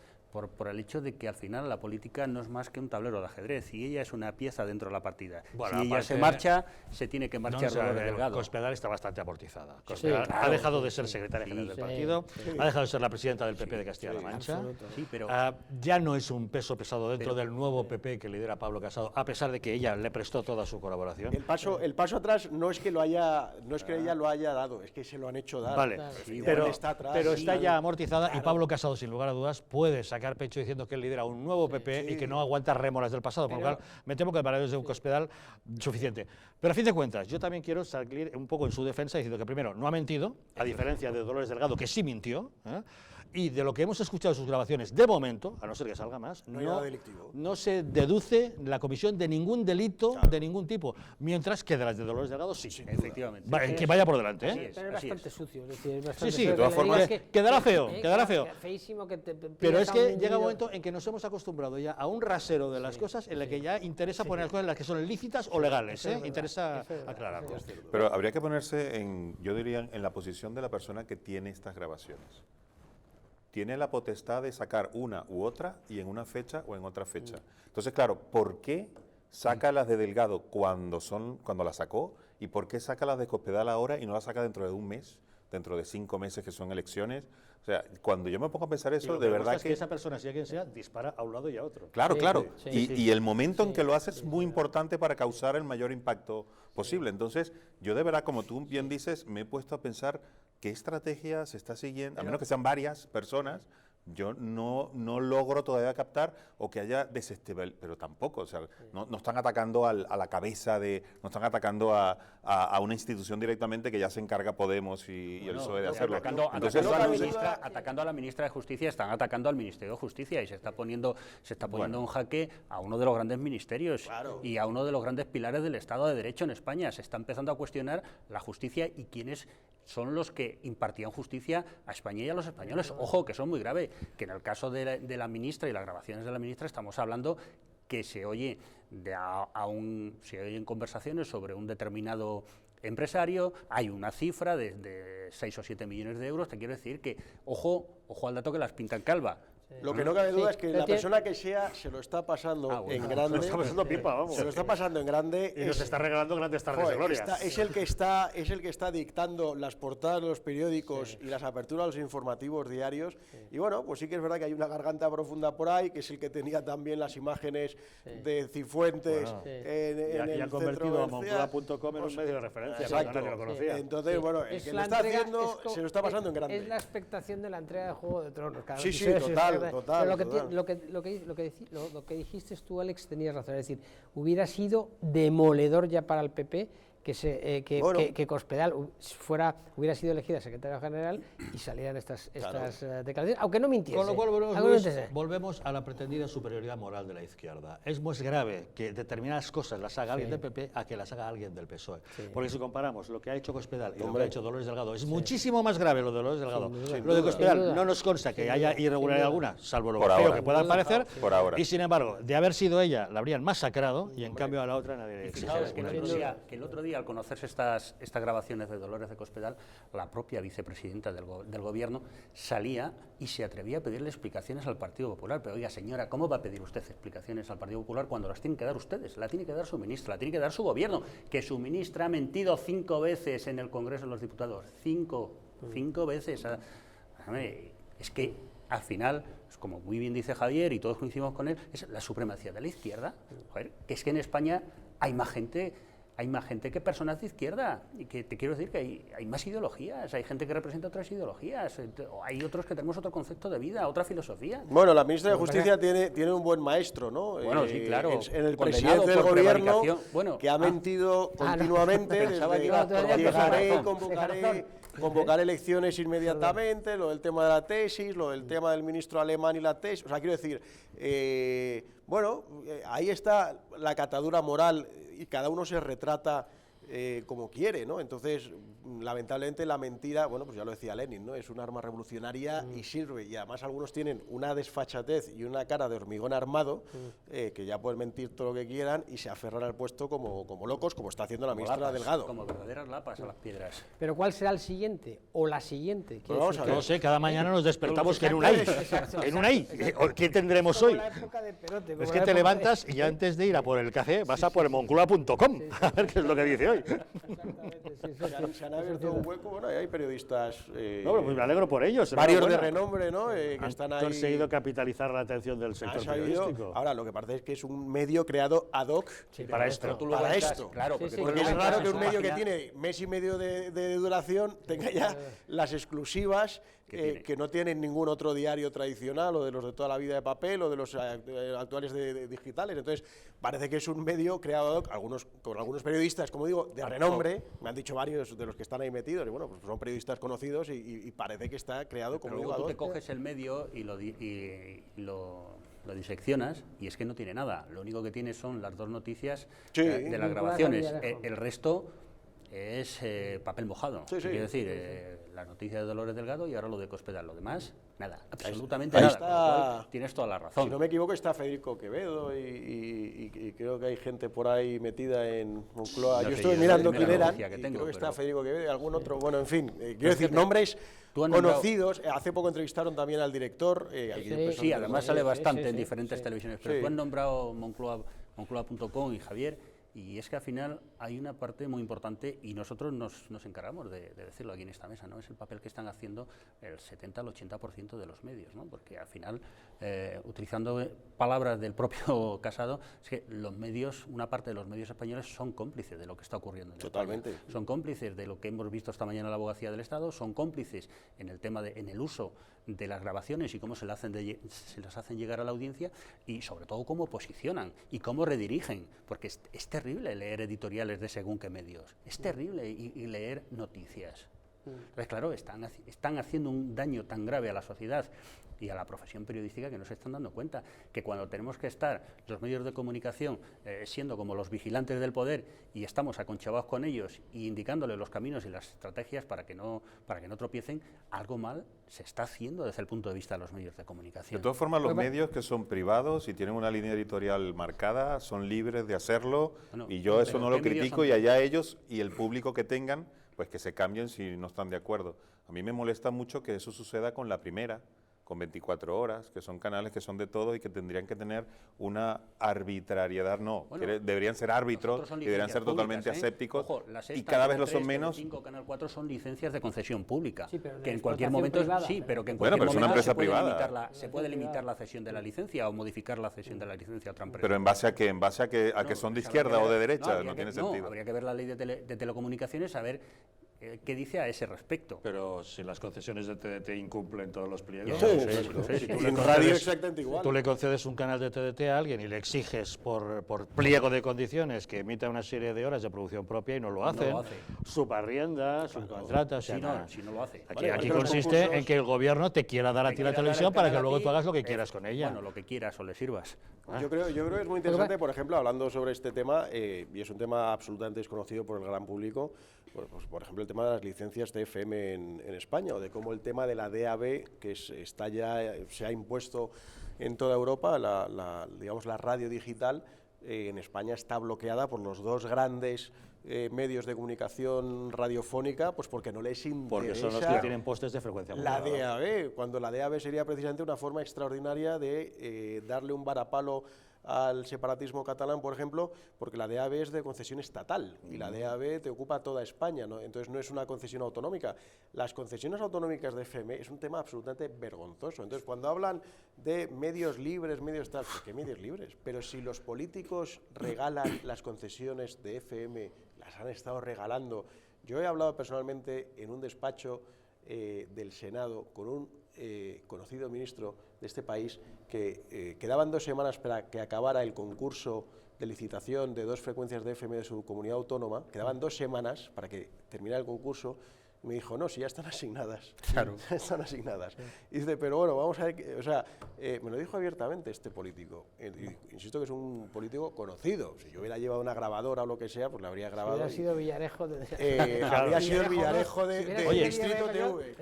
por el hecho de que al final la política no es más que un tablero de ajedrez y ella es una pieza dentro de la partida. Bueno, si ella se marcha, se tiene que marchar Dolores Delgado. Cospedal está bastante amortizada. Cospedal ha dejado de ser secretaria general del partido, ha dejado de ser la presidenta del PP de Castilla-La Mancha. Pero ya no es un peso pesado dentro del nuevo PP que lidera Pablo Casado, a pesar de que ella le prestó toda su colaboración. El paso atrás no es que ella lo haya dado, es que se lo han hecho dar. Vale, pero está ya amortizada y Pablo Casado, sin lugar a dudas, puede sacar sacar pecho diciendo que él lidera un nuevo PP y que no aguanta rémoras del pasado, por lo cual me temo que el paraíso de un Cospedal suficiente. Pero a fin de cuentas, yo también quiero salir un poco en su defensa diciendo que primero, no ha mentido, a diferencia de Dolores Delgado, que sí mintió, y de lo que hemos escuchado en sus grabaciones, de momento, a no ser que salga más, no se deduce la comisión de ningún delito de ningún tipo, mientras que de las de Dolores Delgado sí. Efectivamente. Que vaya por delante. Sí, pero es bastante sucio. Es decir, es bastante Sí, feo de todas formas, quedará feo, quedará feo. Feísimo que Pero es que llega un momento en que nos hemos acostumbrado ya a un rasero de las cosas en la que ya interesa poner las cosas en las que son lícitas o legales. Interesa aclararlo. Pero habría que ponerse yo diría, en la posición de la persona que tiene estas grabaciones. Tiene la potestad de sacar una u otra y en una fecha o en otra fecha. Entonces, claro, ¿por qué saca las de Delgado cuando las sacó? ¿Y por qué saca las de Cospedal ahora y no las saca dentro de un mes, dentro de 5 meses que son elecciones? O sea, cuando yo me pongo a pensar eso, de verdad que esa persona, sea quien sea, dispara a un lado y a otro. Claro, claro. Y el momento en que lo hace es muy importante para causar el mayor impacto posible. Entonces, yo de verdad, como tú bien dices, me he puesto a pensar qué estrategia se está siguiendo, a menos que sean varias personas. Yo no logro todavía captar o que haya desestabilización, pero tampoco, o sea, no están atacando a la cabeza no están atacando a una institución directamente que ya se encarga Podemos y el PSOE de hacerlo. Atacando a la ministra de Justicia, están atacando al Ministerio de Justicia y se está poniendo en jaque a uno de los grandes ministerios y a uno de los grandes pilares del Estado de Derecho en España. Se está empezando a cuestionar la justicia y quiénes son los que impartían justicia a España y a los españoles. Ojo, que son muy graves, que en el caso de la ministra y las grabaciones de la ministra estamos hablando que se oyen conversaciones sobre un determinado empresario, hay una cifra de 6 o 7 millones de euros. Te quiero decir que, ojo al dato que las pintan calva. Lo que no cabe duda es que la persona que sea se lo está pasando en grande. Se lo está pasando pipa, vamos. Se lo está pasando en grande. Y nos está regalando grandes tardes de gloria. Es el que está dictando las portadas de los periódicos y las aperturas de los informativos diarios. Y bueno, pues sí que es verdad que hay una garganta profunda por ahí, que es el que tenía también las imágenes de Cifuentes en el ha convertido a Moncloa.com en un medio de referencia. Exacto. Nadie lo conocía. Entonces, bueno, el que lo está haciendo se lo está pasando en grande. Es la expectación de la entrega de Juego de Tronos. Sí, total. Lo que dijiste tú, Alex, tenías razón. Es decir, hubiera sido demoledor ya para el PP que Cospedal hubiera sido elegida secretaria general y salieran estas declaraciones, aunque no mintiese. Con lo cual volvemos a la pretendida superioridad moral de la izquierda. Es más grave que determinadas cosas las haga alguien del PP a que las haga alguien del PSOE. Porque si comparamos lo que ha hecho Cospedal y lo que ha hecho Dolores Delgado, es muchísimo más grave lo de Dolores Delgado. Lo de Cospedal no nos consta que haya irregularidad alguna, salvo lo feo que pueda parecer. Y sin embargo, de haber sido ella, la habrían masacrado y en cambio a la otra nadie le exige. Que el otro día, al conocerse estas grabaciones de Dolores de Cospedal, la propia vicepresidenta del Gobierno salía y se atrevía a pedirle explicaciones al Partido Popular. Pero oiga, señora, ¿cómo va a pedir usted explicaciones al Partido Popular cuando las tienen que dar ustedes? La tiene que dar su ministra, la tiene que dar su Gobierno, que su ministra ha mentido 5 veces en el Congreso de los Diputados. 5 veces. Es que al final, como muy bien dice Javier y todos coincidimos con él, es la supremacía de la izquierda. Joder, que es que en España hay más gente que personas de izquierda, y que te quiero decir que hay más ideologías, hay gente que representa otras ideologías, hay otros que tenemos otro concepto de vida, otra filosofía. Bueno, la ministra de Justicia tiene un buen maestro, ¿no? Bueno, sí, claro. En el presidente del Gobierno, que ha mentido continuamente, convocaré elecciones inmediatamente, lo del tema de la tesis, lo del tema del ministro alemán y la tesis. O sea, quiero decir, ahí está la catadura moral y cada uno se retrata como quiere, ¿no? Entonces, lamentablemente la mentira, bueno, pues ya lo decía Lenin, ¿no? Es un arma revolucionaria y sirve, y además algunos tienen una desfachatez y una cara de hormigón armado, que ya pueden mentir todo lo que quieran y se aferran al puesto como locos, como está haciendo la ministra Delgado. Como verdaderas lapas a las piedras. Pero ¿cuál será el siguiente o la siguiente? Pues vamos a ver. No sé, cada mañana nos despertamos que en un AI. En un AI. ¿Qué tendremos hoy? Es que te levantas y antes de ir a por el café vas a por el Moncloa.com a ver qué es lo que dice hoy. Se han abierto un hueco, bueno, hay periodistas... no, pues me alegro por ellos. Varios de renombre, ¿no? Que están ahí... Han conseguido capitalizar la atención del sector periodístico. Ahora, lo que parece es que es un medio creado ad hoc para esto. Para esto. Claro, porque es raro que un medio que tiene mes y medio de duración tenga ya las exclusivas que no tienen ningún otro diario tradicional o de los de toda la vida de papel o de los actuales de digitales. Entonces, parece que es un medio creado con algunos periodistas, como digo, de renombre. Me han dicho varios de los que están ahí metidos, y bueno, pues son periodistas conocidos y parece que está creado como luego tú te coges el medio y lo diseccionas y es que no tiene nada. Lo único que tiene son las dos noticias de las grabaciones. El resto es papel mojado. Quiero decir, la noticia de Dolores Delgado y ahora lo de Cospedal. Lo demás, nada, absolutamente nada. Con lo cual, tienes toda la razón. Si no me equivoco, está Federico Quevedo y creo que hay gente por ahí metida en Moncloa. Yo estuve mirando quién eran y creo que está Federico Quevedo y algún otro. Bueno, en fin, quiero decir, nombres conocidos. Hace poco entrevistaron también al director. Sí, además sale bastante en diferentes televisiones. Pero tú has nombrado Moncloa.com y Javier. Y es que al final hay una parte muy importante y nosotros nos encargamos de decirlo aquí en esta mesa, ¿no? Es el papel que están haciendo el 70 al 80% de los medios, ¿no? Porque al final, utilizando palabras del propio Casado, es que los medios, una parte de los medios españoles son cómplices de lo que está ocurriendo en Totalmente. España. Son cómplices de lo que hemos visto esta mañana en la Abogacía del Estado, son cómplices en el tema en el uso de las grabaciones y cómo se las hacen llegar a la audiencia y sobre todo cómo posicionan y cómo redirigen, porque es terrible leer editoriales de según qué medios, es terrible y leer noticias. Entonces, claro, están haciendo un daño tan grave a la sociedad y a la profesión periodística que no se están dando cuenta que cuando tenemos que estar los medios de comunicación siendo como los vigilantes del poder y estamos aconchavados con ellos y indicándoles los caminos y las estrategias para que no tropiecen, algo mal se está haciendo desde el punto de vista de los medios de comunicación. De todas formas, los medios que son privados y tienen una línea editorial marcada son libres de hacerlo, y yo eso no lo critico, y allá ellos y el público que tengan, pues que se cambien si no están de acuerdo. A mí me molesta mucho que eso suceda con La Primera, con 24 horas, que son canales que son de todo y que tendrían que tener una arbitrariedad, deberían ser árbitros y deberían ser totalmente asépticos. Ojo, la Sexta, y cada vez Canal lo son 3, menos. Canal 5, Canal 4 son licencias de concesión pública, que en cualquier momento se puede limitar la cesión de la licencia o modificar la cesión de la licencia a otra empresa. Pero en base a qué, a que son de izquierda o de derecha, no tiene sentido. Habría que ver la ley de telecomunicaciones, a ver qué dice a ese respecto. Pero si las concesiones de TDT incumplen todos los pliegos, tú le concedes un canal de TDT a alguien y le exiges por pliego de condiciones que emita una serie de horas de producción propia y no lo hacen, subarrienda, subcontrata, si no lo hace. Aquí consiste en que el gobierno te quiera dar a ti la televisión para que luego tú hagas lo que quieras con ella. Bueno, lo que quieras o le sirvas. Yo creo que es muy interesante, por ejemplo, hablando sobre este tema, y es un tema absolutamente desconocido por el gran público, pues, por ejemplo, el tema de las licencias de FM en España, o de cómo el tema de la DAB, que se ha impuesto en toda Europa, digamos la radio digital, en España está bloqueada por los dos grandes medios de comunicación radiofónica, pues porque no les interesa. Porque son los que tienen postes de frecuencia la DAB, cuando la DAB sería precisamente una forma extraordinaria de darle un varapalo al separatismo catalán, por ejemplo, porque la DAB es de concesión estatal y la DAB te ocupa toda España, ¿no? Entonces no es una concesión autonómica. Las concesiones autonómicas de FM es un tema absolutamente vergonzoso. Entonces, cuando hablan de medios libres, medios tal, ¿qué medios libres? Pero si los políticos regalan las concesiones de FM, las han estado regalando. Yo he hablado personalmente en un despacho del Senado con un conocido ministro de este país que quedaban 2 semanas para que acabara el concurso de licitación de 2 frecuencias de FM de su comunidad autónoma, quedaban 2 semanas para que terminara el concurso, y me dijo, no, si ya están asignadas. Claro. Están asignadas. Y dice, pero bueno, vamos a ver, me lo dijo abiertamente este político, insisto que es un político conocido, si yo hubiera llevado una grabadora o lo que sea, pues le habría grabado. Hubiera sido Villarejo habría sido el Villarejo de Distrito TV.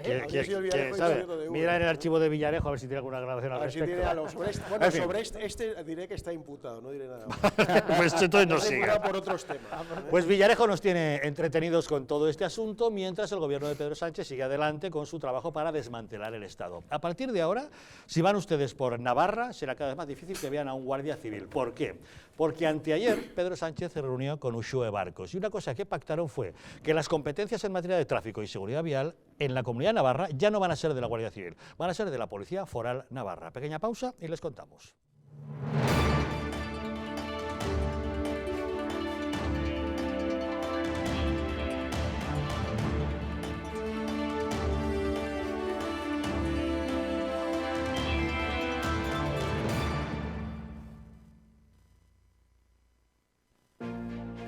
Mira en el archivo de Villarejo a ver si tiene alguna grabación al respecto. Si tiene algo sobre este diré que está imputado, no diré nada más. Pues entonces no siga. Por otros temas. Pues Villarejo nos tiene entretenidos con todo este asunto, mientras el gobierno de Pedro Sánchez sigue adelante con su trabajo para desmantelar el Estado. A partir de ahora, si van ustedes por Navarra, será cada vez más difícil que vean a un guardia civil. ¿Por qué? Porque anteayer Pedro Sánchez se reunió con Uxue Barcos y una cosa que pactaron fue que las competencias en materia de tráfico y seguridad vial en la Comunidad de Navarra ya no van a ser de la Guardia Civil, van a ser de la Policía Foral Navarra. Pequeña pausa y les contamos.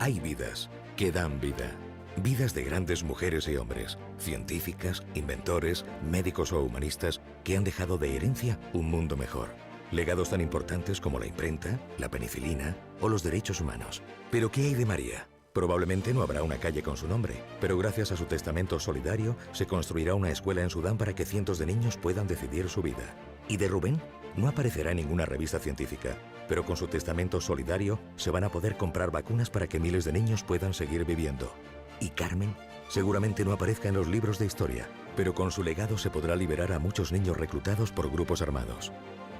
hay vidas que dan vida. Vidas de grandes mujeres y hombres, científicas, inventores, médicos o humanistas que han dejado de herencia un mundo mejor. Legados tan importantes como la imprenta, la penicilina o los derechos humanos. ¿Pero qué hay de María? Probablemente no habrá una calle con su nombre, pero gracias a su testamento solidario se construirá una escuela en Sudán para que cientos de niños puedan decidir su vida. ¿Y de Rubén? No aparecerá en ninguna revista científica, pero con su testamento solidario se van a poder comprar vacunas para que miles de niños puedan seguir viviendo. ¿Y Carmen? Seguramente no aparezca en los libros de historia, pero con su legado se podrá liberar a muchos niños reclutados por grupos armados.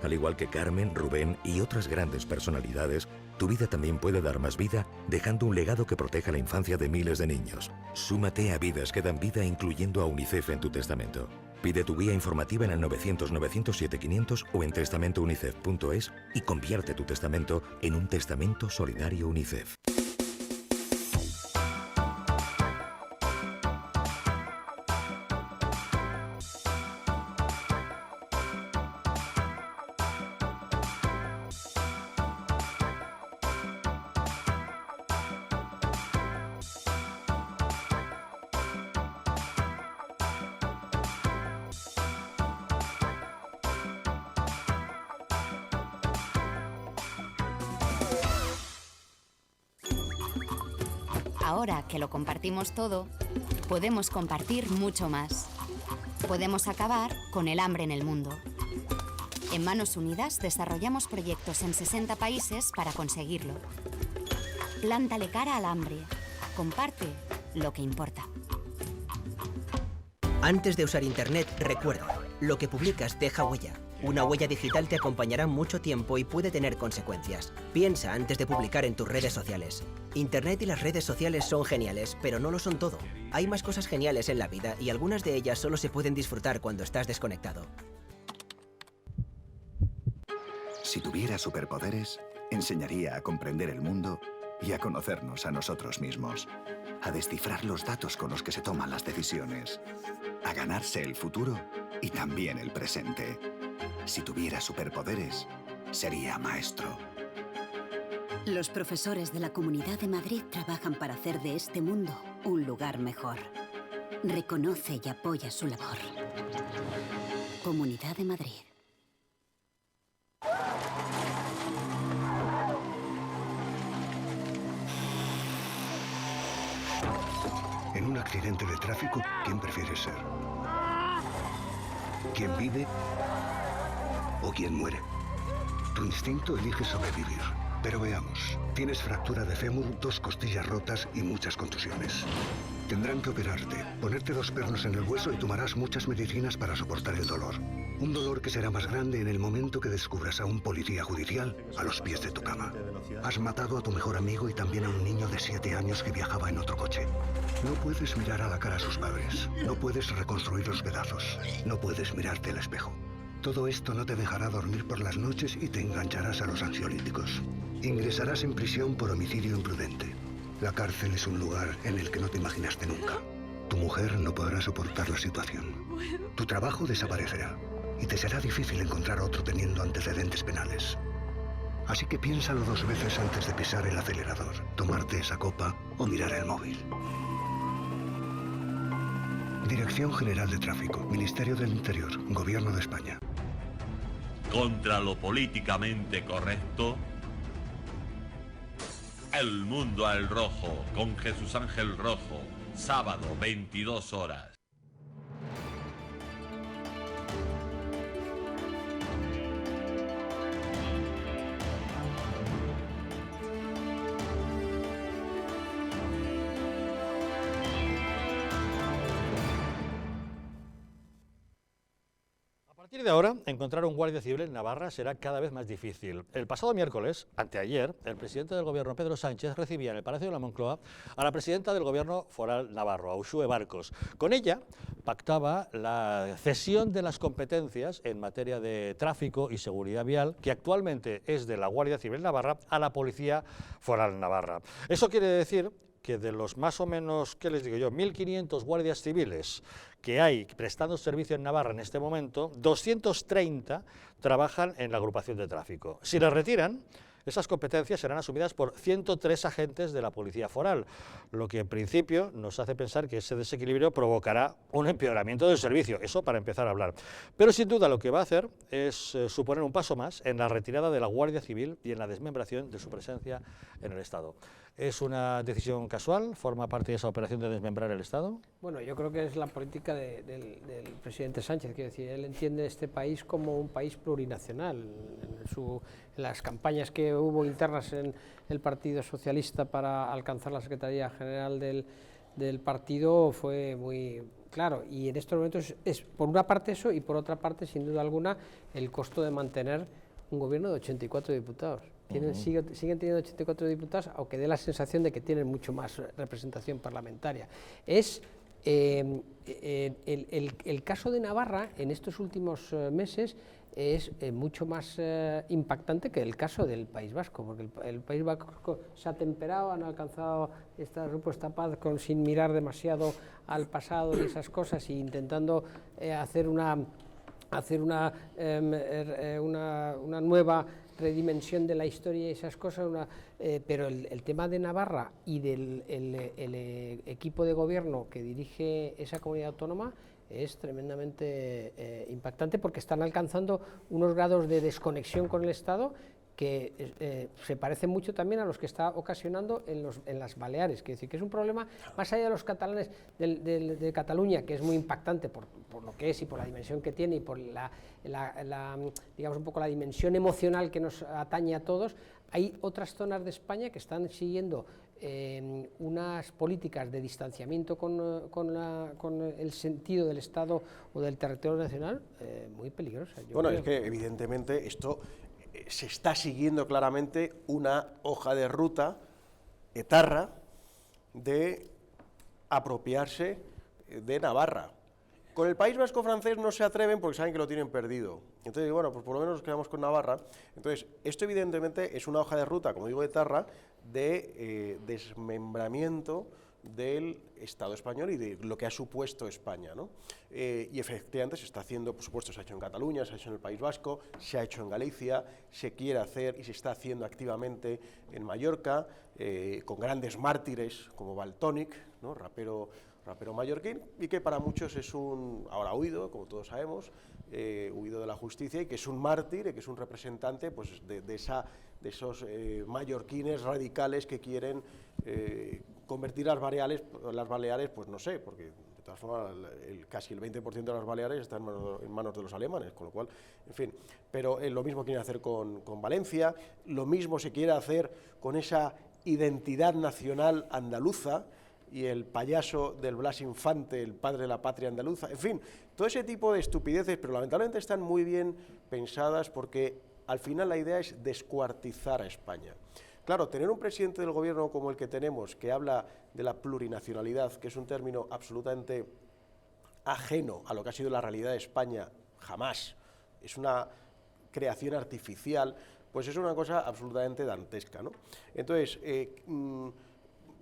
Al igual que Carmen, Rubén y otras grandes personalidades, tu vida también puede dar más vida dejando un legado que proteja la infancia de miles de niños. Súmate a Vidas que dan vida incluyendo a UNICEF en tu testamento. Pide tu guía informativa en el 900-900-7500 o en testamentounicef.es y convierte tu testamento en un testamento solidario UNICEF. Ahora que lo compartimos todo, podemos compartir mucho más. Podemos acabar con el hambre en el mundo. En Manos Unidas desarrollamos proyectos en 60 países para conseguirlo. Plántale cara al hambre. Comparte lo que importa. Antes de usar Internet, recuerda, lo que publicas deja huella. Una huella digital te acompañará mucho tiempo y puede tener consecuencias. Piensa antes de publicar en tus redes sociales. Internet y las redes sociales son geniales, pero no lo son todo. Hay más cosas geniales en la vida y algunas de ellas solo se pueden disfrutar cuando estás desconectado. Si tuviera superpoderes, enseñaría a comprender el mundo y a conocernos a nosotros mismos. A descifrar los datos con los que se toman las decisiones. A ganarse el futuro y también el presente. Si tuviera superpoderes, sería maestro. Los profesores de la Comunidad de Madrid trabajan para hacer de este mundo un lugar mejor. Reconoce y apoya su labor. Comunidad de Madrid. En un accidente de tráfico, ¿quién prefieres ser? ¿Quién vive o quién muere? Tu instinto elige sobrevivir. Pero veamos, tienes fractura de fémur, 2 costillas rotas y muchas contusiones. Tendrán que operarte, ponerte 2 pernos en el hueso y tomarás muchas medicinas para soportar el dolor. Un dolor que será más grande en el momento que descubras a un policía judicial a los pies de tu cama. Has matado a tu mejor amigo y también a un niño de 7 años que viajaba en otro coche. No puedes mirar a la cara a sus padres. No puedes reconstruir los pedazos. No puedes mirarte al espejo. Todo esto no te dejará dormir por las noches y te engancharás a los ansiolíticos. Ingresarás en prisión por homicidio imprudente. La cárcel es un lugar en el que no te imaginaste nunca. Tu mujer no podrá soportar la situación. Tu trabajo desaparecerá y te será difícil encontrar otro teniendo antecedentes penales. Así que piénsalo 2 veces antes de pisar el acelerador, tomarte esa copa o mirar el móvil. Dirección General de Tráfico, Ministerio del Interior, Gobierno de España. Contra lo políticamente correcto, El Mundo al Rojo, con Jesús Ángel Rojo, sábado, 22 horas. A partir de ahora, encontrar un guardia civil en Navarra será cada vez más difícil. El pasado miércoles, anteayer, el presidente del gobierno, Pedro Sánchez, recibía en el Palacio de la Moncloa a la presidenta del gobierno foral navarro, a Uxue Barcos. Con ella pactaba la cesión de las competencias en materia de tráfico y seguridad vial, que actualmente es de la Guardia Civil Navarra, a la Policía Foral Navarra. Eso quiere decir que de los más o menos, ¿qué les digo yo?, 1.500 guardias civiles que hay prestando servicio en Navarra en este momento, 230 trabajan en la agrupación de tráfico. Si les retiran, esas competencias serán asumidas por 103 agentes de la Policía Foral, lo que en principio nos hace pensar que ese desequilibrio provocará un empeoramiento del servicio, eso para empezar a hablar. Pero sin duda lo que va a hacer es suponer un paso más en la retirada de la Guardia Civil y en la desmembración de su presencia en el Estado. ¿Es una decisión casual? ¿Forma parte de esa operación de desmembrar el Estado? Bueno, yo creo que es la política del presidente Sánchez, quiero decir, él entiende este país como un país plurinacional. En las campañas que hubo internas en el Partido Socialista para alcanzar la Secretaría General del partido fue muy claro, y en estos momentos es por una parte eso y por otra parte, sin duda alguna, el costo de mantener un gobierno de 84 diputados. Siguen teniendo 84 diputados, aunque dé la sensación de que tienen mucho más representación parlamentaria. Es el caso de Navarra en estos últimos meses es mucho más impactante que el caso del País Vasco, porque el País Vasco se ha temperado, han alcanzado esta supuesta paz sin mirar demasiado al pasado y esas cosas, e intentando hacer una nueva redimensión de la historia y esas cosas, pero el tema de Navarra y del el equipo de gobierno que dirige esa comunidad autónoma es tremendamente impactante, porque están alcanzando unos grados de desconexión con el Estado que se parecen mucho también a los que está ocasionando en las Baleares. Quiere decir que es un problema más allá de los catalanes de Cataluña, que es muy impactante por lo que es y por la dimensión que tiene y por digamos un poco la dimensión emocional que nos atañe a todos. Hay otras zonas de España que están siguiendo unas políticas de distanciamiento con el sentido del Estado o del territorio nacional muy peligrosas. Bueno, es que evidentemente esto se está siguiendo claramente una hoja de ruta etarra de apropiarse de Navarra. Con el País Vasco francés no se atreven porque saben que lo tienen perdido. Entonces, bueno, pues por lo menos nos quedamos con Navarra. Entonces, esto evidentemente es una hoja de ruta, como digo, etarra, de desmembramiento del Estado español y de lo que ha supuesto España, ¿no? Y efectivamente se está haciendo, por supuesto, se ha hecho en Cataluña, se ha hecho en el País Vasco, se ha hecho en Galicia, se quiere hacer y se está haciendo activamente en Mallorca, con grandes mártires como Valtònyc, ¿no? rapero mallorquín, y que para muchos es ahora huido, como todos sabemos, huido de la justicia, y que es un mártir y que es un representante pues, de esos mallorquines radicales que quieren convertir las Baleares, pues no sé, porque de todas formas casi el 20% de las Baleares están en manos de los alemanes, con lo cual, en fin, pero lo mismo quieren hacer con Valencia, lo mismo se quiere hacer con esa identidad nacional andaluza, y el payaso del Blas Infante, el padre de la patria andaluza, en fin, todo ese tipo de estupideces, pero lamentablemente están muy bien pensadas porque al final la idea es descuartizar a España. Claro, tener un presidente del gobierno como el que tenemos, que habla de la plurinacionalidad, que es un término absolutamente ajeno a lo que ha sido la realidad de España, jamás, es una creación artificial, pues es una cosa absolutamente dantesca, ¿no? Entonces,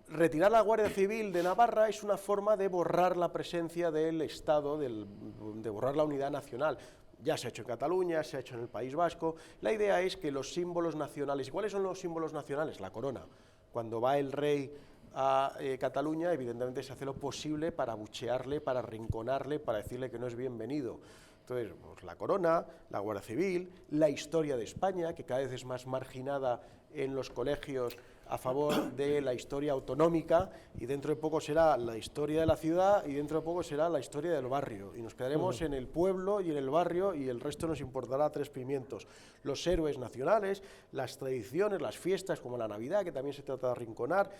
retirar la Guardia Civil de Navarra es una forma de borrar la presencia del Estado, de borrar la unidad nacional. Ya se ha hecho en Cataluña, se ha hecho en el País Vasco. La idea es que los símbolos nacionales, ¿y cuáles son los símbolos nacionales? La corona. Cuando va el rey a Cataluña, evidentemente se hace lo posible para abuchearle, para arrinconarle, para decirle que no es bienvenido. Entonces, pues, la corona, la Guardia Civil, la historia de España, que cada vez es más marginada en los colegios a favor de la historia autonómica, y dentro de poco será la historia de la ciudad y dentro de poco será la historia del barrio, y nos quedaremos en el pueblo y en el barrio y el resto nos importará tres pimientos. Los héroes nacionales, las tradiciones, las fiestas como la Navidad, que también se trata de arrinconar,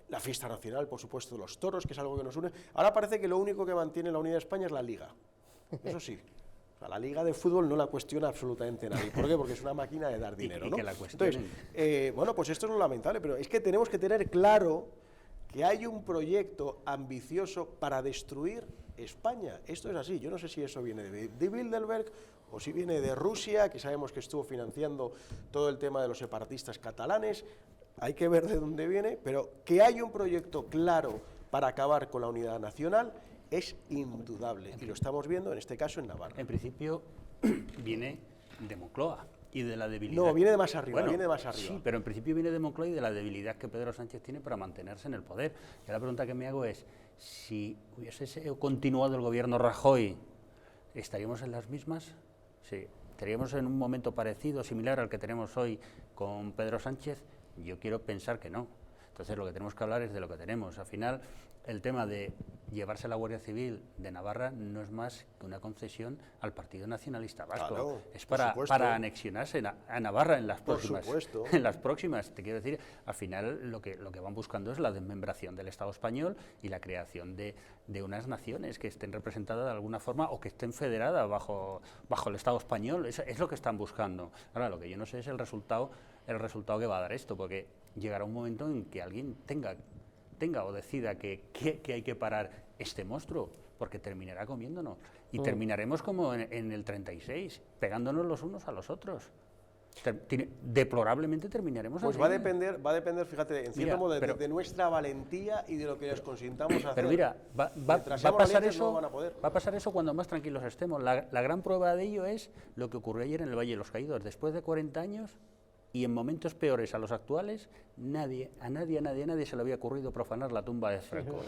la fiesta nacional, por supuesto, los toros, que es algo que nos une. Ahora parece que lo único que mantiene la unidad de España es la Liga, eso sí. La Liga de Fútbol no la cuestiona absolutamente nadie. ¿Por qué? Porque es una máquina de dar dinero, ¿no? Entonces, bueno, pues esto es lo lamentable, pero es que tenemos que tener claro que hay un proyecto ambicioso para destruir España. Esto es así. Yo no sé si eso viene de Bilderberg o si viene de Rusia, que sabemos que estuvo financiando todo el tema de los separatistas catalanes. Hay que ver de dónde viene, pero que hay un proyecto claro para acabar con la unidad nacional es indudable, y lo estamos viendo en este caso en Navarra. En principio viene de Moncloa, y de la debilidad. No, viene de más arriba, Bueno, viene de más arriba. Sí, pero en principio viene de Moncloa y de la debilidad que Pedro Sánchez tiene para mantenerse en el poder. Y la pregunta que me hago es, si hubiese continuado el gobierno Rajoy, ¿estaríamos en las mismas? Sí. ¿Estaríamos en un momento parecido, similar al que tenemos hoy con Pedro Sánchez? Yo quiero pensar que no. Entonces lo que tenemos que hablar es de lo que tenemos. Al final, el tema de llevarse la Guardia Civil de Navarra no es más que una concesión al Partido Nacionalista Vasco. Claro, es para anexionarse a Navarra en las Por próximas. supuesto. En las próximas, te quiero decir, al final lo que van buscando es la desmembración del Estado español y la creación de unas naciones que estén representadas de alguna forma o que estén federadas bajo el Estado español. Es lo que están buscando. Ahora, lo que yo no sé es el resultado que va a dar esto, porque llegará un momento en que alguien tenga o decida que hay que parar este monstruo, porque terminará comiéndonos. Y terminaremos como en el 36, pegándonos los unos a los otros. Deplorablemente terminaremos Pues así. va a depender, fíjate, en cierto modo, de nuestra valentía y de lo que les consintamos hacer. Pero mira, va a pasar eso, no van a poder. va a pasar eso cuando más tranquilos estemos. La gran prueba de ello es lo que ocurrió ayer en el Valle de los Caídos. Después de 40 años y en momentos peores a los actuales, a nadie se le había ocurrido profanar la tumba de Franco.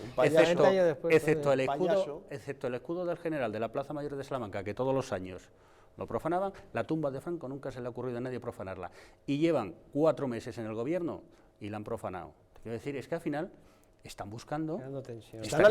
Excepto el escudo del general de la Plaza Mayor de Salamanca, que todos los años lo profanaban. La tumba de Franco nunca se le ha ocurrido a nadie profanarla. Y llevan 4 meses en el gobierno y la han profanado. Quiero decir, es que al final están buscando, están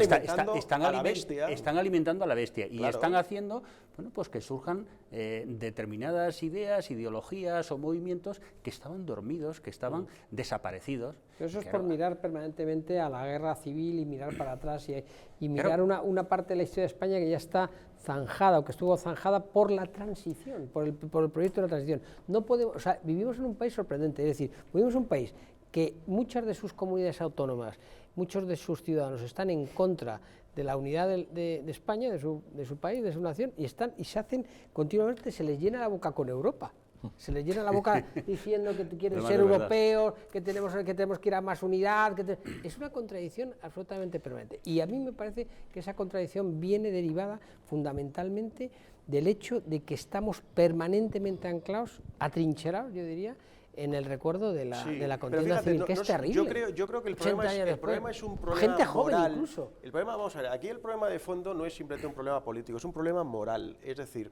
alimentando a la bestia y están haciendo, bueno, pues que surjan determinadas ideas, ideologías o movimientos que estaban dormidos, que estaban desaparecidos. Pero eso es por mirar permanentemente a la guerra civil y mirar para atrás y mirar una parte de la historia de España que ya está zanjada o que estuvo zanjada por la transición, por el proyecto de la transición. No podemos, o sea, vivimos en un país sorprendente, es decir, vivimos en un país que muchas de sus comunidades autónomas, muchos de sus ciudadanos están en contra de la unidad de España, de su país, de su nación, y se hacen continuamente, se les llena la boca con Europa. Se les llena la boca diciendo que quieren ser europeos, que tenemos que ir a más unidad. Es una contradicción absolutamente permanente. Y a mí me parece que esa contradicción viene derivada fundamentalmente del hecho de que estamos permanentemente anclados, atrincherados, yo diría, en el recuerdo de la contienda civil, que es terrible. Yo creo que el problema es un problema gente joven moral. Incluso. El problema, vamos a ver, aquí el problema de fondo no es simplemente un problema político, es un problema moral. Es decir,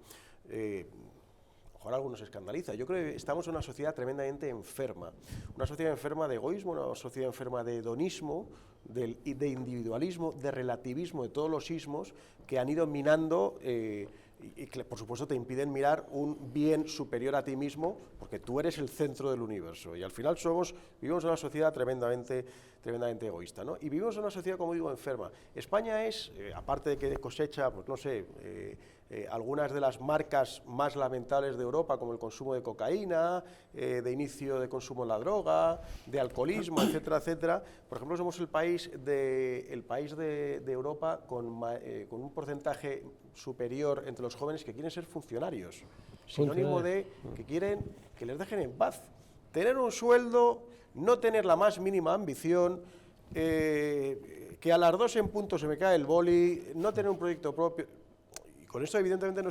ojalá algunos se escandaliza. Yo creo que estamos en una sociedad tremendamente enferma. Una sociedad enferma de egoísmo, una sociedad enferma de hedonismo, de individualismo, de relativismo, de todos los ismos que han ido minando y que, por supuesto, te impiden mirar un bien superior a ti mismo, porque tú eres el centro del universo. Y al final vivimos en una sociedad tremendamente egoísta, ¿no? Y vivimos en una sociedad, como digo, enferma. España es, aparte de que cosecha, pues no sé, algunas de las marcas más lamentables de Europa, como el consumo de cocaína, de inicio de consumo de la droga, de alcoholismo, etcétera, etcétera. Por ejemplo, somos el país de Europa con un porcentaje superior entre los jóvenes que quieren ser funcionarios. Sinónimo de que quieren que les dejen en paz. Tener un sueldo, no tener la más mínima ambición, que a las 2 en punto se me cae el boli, no tener un proyecto propio. Y con esto, evidentemente, no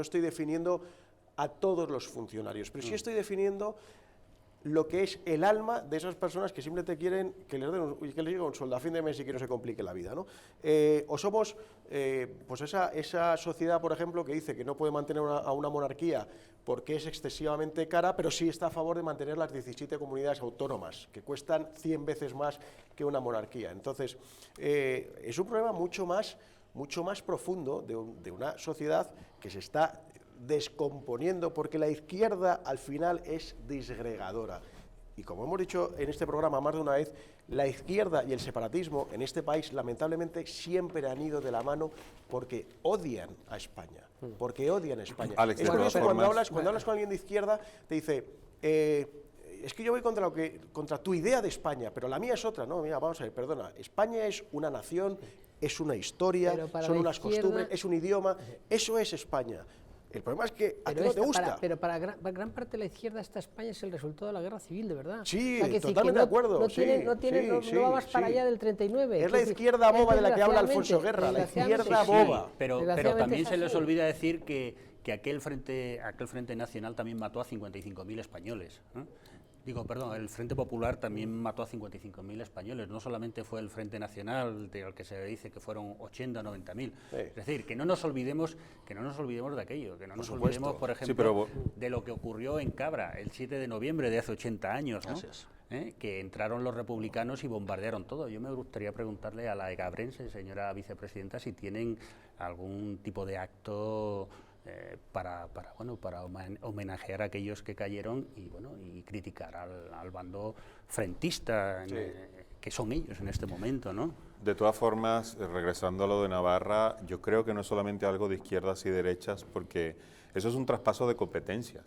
estoy definiendo a todos los funcionarios, pero sí estoy definiendo lo que es el alma de esas personas que simplemente quieren que les llegue un sueldo a fin de mes y que no se complique la vida, ¿no? O somos pues esa sociedad, por ejemplo, que dice que no puede mantener a una monarquía porque es excesivamente cara, pero sí está a favor de mantener las 17 comunidades autónomas, que cuestan 100 veces más que una monarquía. Entonces, es un problema mucho más profundo de una sociedad que se está descomponiendo, porque la izquierda al final es disgregadora. Y como hemos dicho en este programa más de una vez, la izquierda y el separatismo en este país lamentablemente siempre han ido de la mano porque odian a España. Porque odian a España. Alex, es curioso cuando hablas con alguien de izquierda, te dice, es que yo voy contra tu idea de España, pero la mía es otra. No, mira, vamos a ver, perdona, España es una nación, es una historia, son unas costumbres, es un idioma, eso es España. El problema es que a ti no te gusta. Pero para gran parte de la izquierda, esta España es el resultado de la guerra civil, de verdad. Sí, totalmente de acuerdo. No va más para allá del 39. Es la izquierda boba de la que habla Alfonso Guerra, la izquierda boba. Pero también se les olvida decir que que aquel Frente Nacional también mató a 55.000 españoles. Digo, perdón, el Frente Popular también mató a 55.000 españoles. No solamente fue el Frente Nacional, del que se dice que fueron 80 o 90.000. Es decir, que no nos olvidemos de aquello, que no nos olvidemos, por ejemplo, de lo que ocurrió en Cabra el 7 de noviembre de hace 80 años, ¿no? Que entraron los republicanos y bombardearon todo. Yo me gustaría preguntarle a la cabrense, señora vicepresidenta, si tienen algún tipo de acto para homenajear a aquellos que cayeron y criticar al bando frentista, que son ellos en este momento, ¿no? De todas formas, regresando a lo de Navarra, yo creo que no es solamente algo de izquierdas y derechas, porque eso es un traspaso de competencias.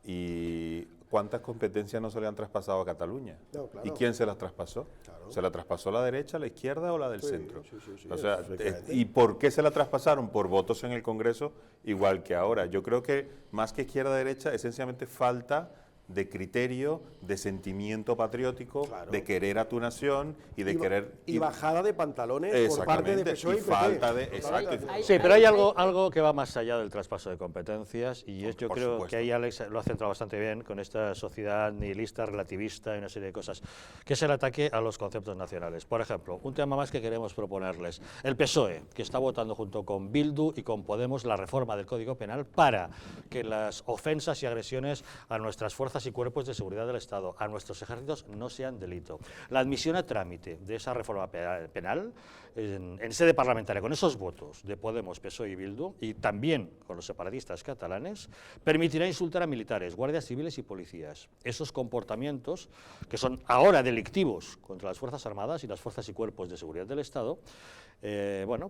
¿Y cuántas competencias no se le han traspasado a Cataluña? No, claro. ¿Y quién se las traspasó? Claro. ¿Se la traspasó la derecha, la izquierda o la del centro? Sí, o sea, ¿y por qué se la traspasaron? Por votos en el Congreso, igual que ahora. Yo creo que más que izquierda-derecha, esencialmente falta de criterio, de sentimiento patriótico, de querer a tu nación y de querer... Y bajada de pantalones por parte de PSOE y PP. Falta de... Exacto. Sí, pero hay algo que va más allá del traspaso de competencias, y yo creo que ahí Alex lo ha centrado bastante bien con esta sociedad nihilista, relativista y una serie de cosas, que es el ataque a los conceptos nacionales. Por ejemplo, un tema más que queremos proponerles. El PSOE, que está votando junto con Bildu y con Podemos la reforma del Código Penal para que las ofensas y agresiones a nuestras fuerzas y cuerpos de seguridad del Estado, a nuestros ejércitos, no sean delito. La admisión a trámite de esa reforma penal en sede parlamentaria, con esos votos de Podemos, PSOE y Bildu, y también con los separatistas catalanes, permitirá insultar a militares, guardias civiles y policías. Esos comportamientos, que son ahora delictivos contra las Fuerzas Armadas y las fuerzas y cuerpos de seguridad del Estado,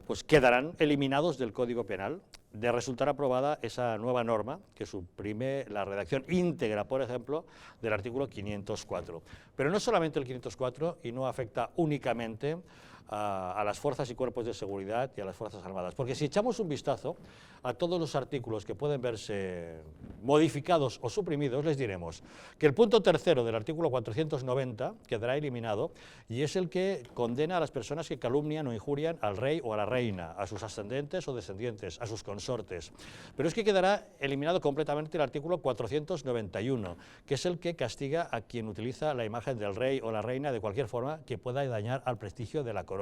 pues quedarán eliminados del Código Penal de resultar aprobada esa nueva norma que suprime la redacción íntegra, por ejemplo, del artículo 504. Pero no solamente el 504, y no afecta únicamente a las fuerzas y cuerpos de seguridad y a las Fuerzas Armadas, porque si echamos un vistazo a todos los artículos que pueden verse modificados o suprimidos, les diremos que el punto tercero del artículo 490 quedará eliminado, y es el que condena a las personas que calumnian o injurian al rey o a la reina, a sus ascendentes o descendientes, a sus consortes. Pero es que quedará eliminado completamente el artículo 491, que es el que castiga a quien utiliza la imagen del rey o la reina de cualquier forma que pueda dañar al prestigio de la corona.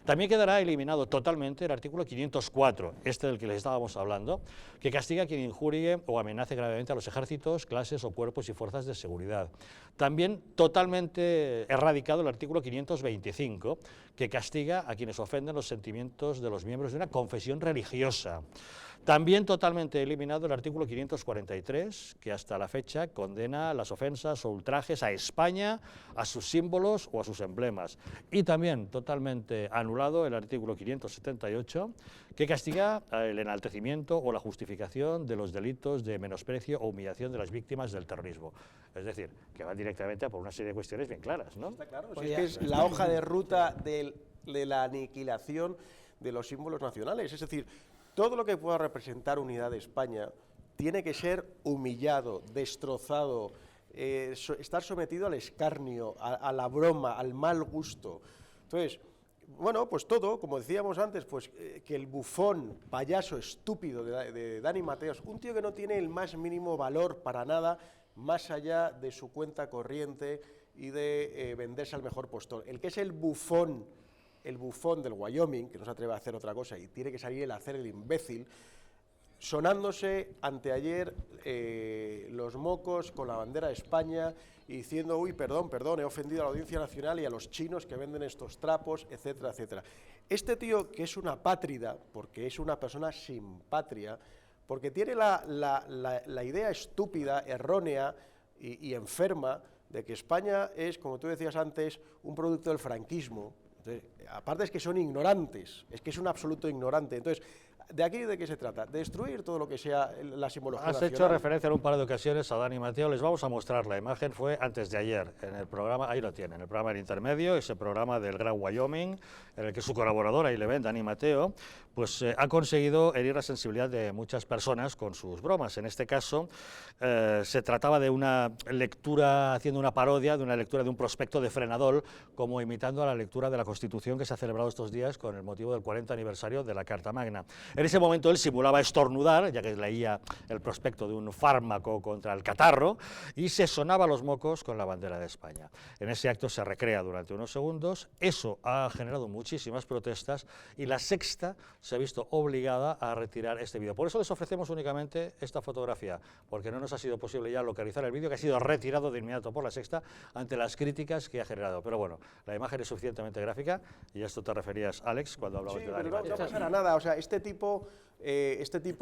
También quedará eliminado totalmente el artículo 504, este del que les estábamos hablando, que castiga a quien injurie o amenace gravemente a los ejércitos, clases o cuerpos y fuerzas de seguridad. También totalmente erradicado el artículo 525, que castiga a quienes ofenden los sentimientos de los miembros de una confesión religiosa. También totalmente eliminado el artículo 543, que hasta la fecha condena las ofensas o ultrajes a España, a sus símbolos o a sus emblemas. Y también totalmente anulado el artículo 578, que castiga el enaltecimiento o la justificación de los delitos de menosprecio o humillación de las víctimas del terrorismo. Es decir, que van directamente a por una serie de cuestiones bien claras, ¿no? Está claro, si es que es la hoja de ruta de la aniquilación de los símbolos nacionales. Es decir, todo lo que pueda representar unidad de España tiene que ser humillado, destrozado, estar sometido al escarnio, a la broma, al mal gusto. Entonces, bueno, pues todo, como decíamos antes, pues que el bufón, payaso, estúpido de Dani Mateos, un tío que no tiene el más mínimo valor para nada, más allá de su cuenta corriente y de venderse al mejor postor. El que es el bufón del Wyoming, que no se atreve a hacer otra cosa y tiene que salir él a hacer el imbécil, sonándose anteayer los mocos con la bandera de España y diciendo, uy, perdón, he ofendido a la Audiencia Nacional y a los chinos que venden estos trapos, etcétera, etcétera. Este tío, que es una pátrida, porque es una persona sin patria, porque tiene la idea estúpida, errónea y enferma de que España es, como tú decías antes, un producto del franquismo. Entonces, aparte es que son ignorantes, es que es un absoluto ignorante. Entonces, ¿de aquí de qué se trata? Destruir todo lo que sea la simbología nacional. Has hecho referencia en un par de ocasiones a Dani Mateo. Les vamos a mostrar la imagen, fue antes de ayer, en el programa, ahí lo tienen, el programa El Intermedio, ese programa del Gran Wyoming, en el que su colaboradora, ahí le ven, Dani Mateo, pues ha conseguido herir la sensibilidad de muchas personas con sus bromas. En este caso, se trataba de una lectura, haciendo una parodia de una lectura de un prospecto de Frenadol, como imitando a la lectura de la Constitución que se ha celebrado estos días con el motivo del 40 aniversario de la Carta Magna. En ese momento él simulaba estornudar, ya que leía el prospecto de un fármaco contra el catarro, y se sonaba los mocos con la bandera de España. En ese acto se recrea durante unos segundos, eso ha generado muchísimas protestas y La Sexta se ha visto obligada a retirar este vídeo. Por eso les ofrecemos únicamente esta fotografía, porque no nos ha sido posible ya localizar el vídeo, que ha sido retirado de inmediato por La Sexta ante las críticas que ha generado. Pero bueno, la imagen es suficientemente gráfica, y a esto te referías, Alex, cuando hablabas de la pero no pasará nada, o sea, este tipo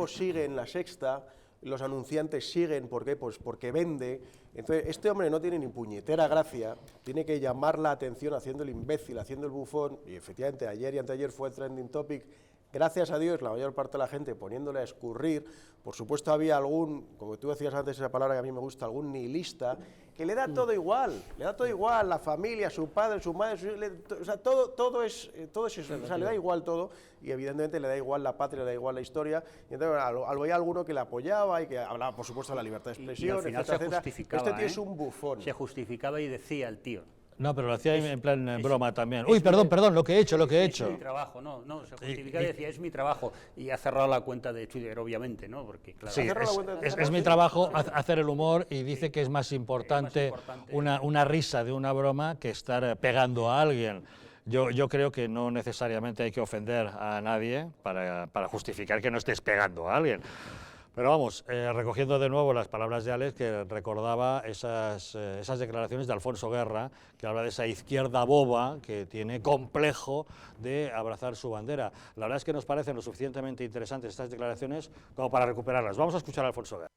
sigue en La Sexta, los anunciantes siguen, ¿por qué? Pues porque vende. Entonces, este hombre no tiene ni puñetera gracia, tiene que llamar la atención haciendo el imbécil, haciendo el bufón, y efectivamente ayer y anteayer fue trending topic. Gracias a Dios, la mayor parte de la gente poniéndole a escurrir. Por supuesto había algún, como tú decías antes esa palabra que a mí me gusta, algún nihilista, que le da todo igual, la familia, su padre, su madre, o sea, todo es eso, o sea, le da igual todo, y evidentemente le da igual la patria, le da igual la historia, y entonces había alguno que le apoyaba y que hablaba, por supuesto, de la libertad de expresión, y al final etcétera, se justificaba, este tío es un bufón. Se justificaba y decía el tío. No, pero lo hacía en plan broma también. Uy, perdón, lo que he hecho. Es mi trabajo, se justificaba y decía, es mi trabajo. Y ha cerrado la cuenta de Twitter, obviamente, ¿no? Porque, claro, sí, es mi trabajo hacer el humor, y dice que es más importante una risa de una broma que estar pegando a alguien. Yo creo que no necesariamente hay que ofender a nadie para justificar que no estés pegando a alguien. Pero vamos, recogiendo de nuevo las palabras de Alex, que recordaba esas declaraciones de Alfonso Guerra, que habla de esa izquierda boba que tiene complejo de abrazar su bandera. La verdad es que nos parecen lo suficientemente interesantes estas declaraciones como para recuperarlas. Vamos a escuchar a Alfonso Guerra.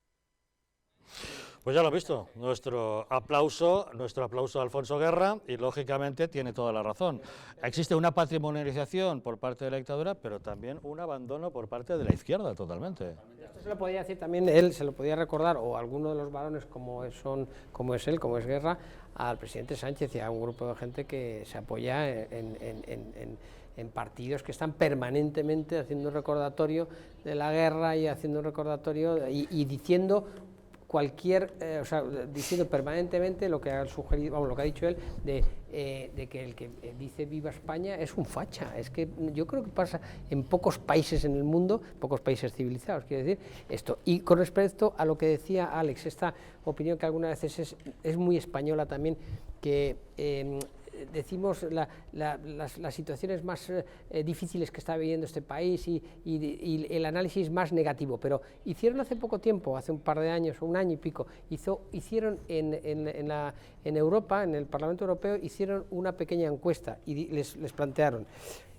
Pues ya lo he visto, nuestro aplauso a Alfonso Guerra, y lógicamente tiene toda la razón. Existe una patrimonialización por parte de la dictadura, pero también un abandono por parte de la izquierda totalmente. Esto se lo podía decir también él, se lo podía recordar, o alguno de los varones como es él, como es Guerra, al presidente Sánchez y a un grupo de gente que se apoya en partidos que están permanentemente haciendo un recordatorio de la guerra y haciendo un recordatorio y diciendo diciendo permanentemente lo que ha sugerido, vamos, lo que ha dicho él, de que el que dice viva España es un facha. Es que yo creo que pasa en pocos países en el mundo, pocos países civilizados, quiero decir, esto. Y con respecto a lo que decía Alex, esta opinión que algunas veces es muy española también, que decimos las situaciones más difíciles que está viviendo este país y el análisis más negativo, pero hicieron hace poco tiempo, hace un par de años, un año y pico, hicieron en Europa, en el Parlamento Europeo, hicieron una pequeña encuesta y les plantearon: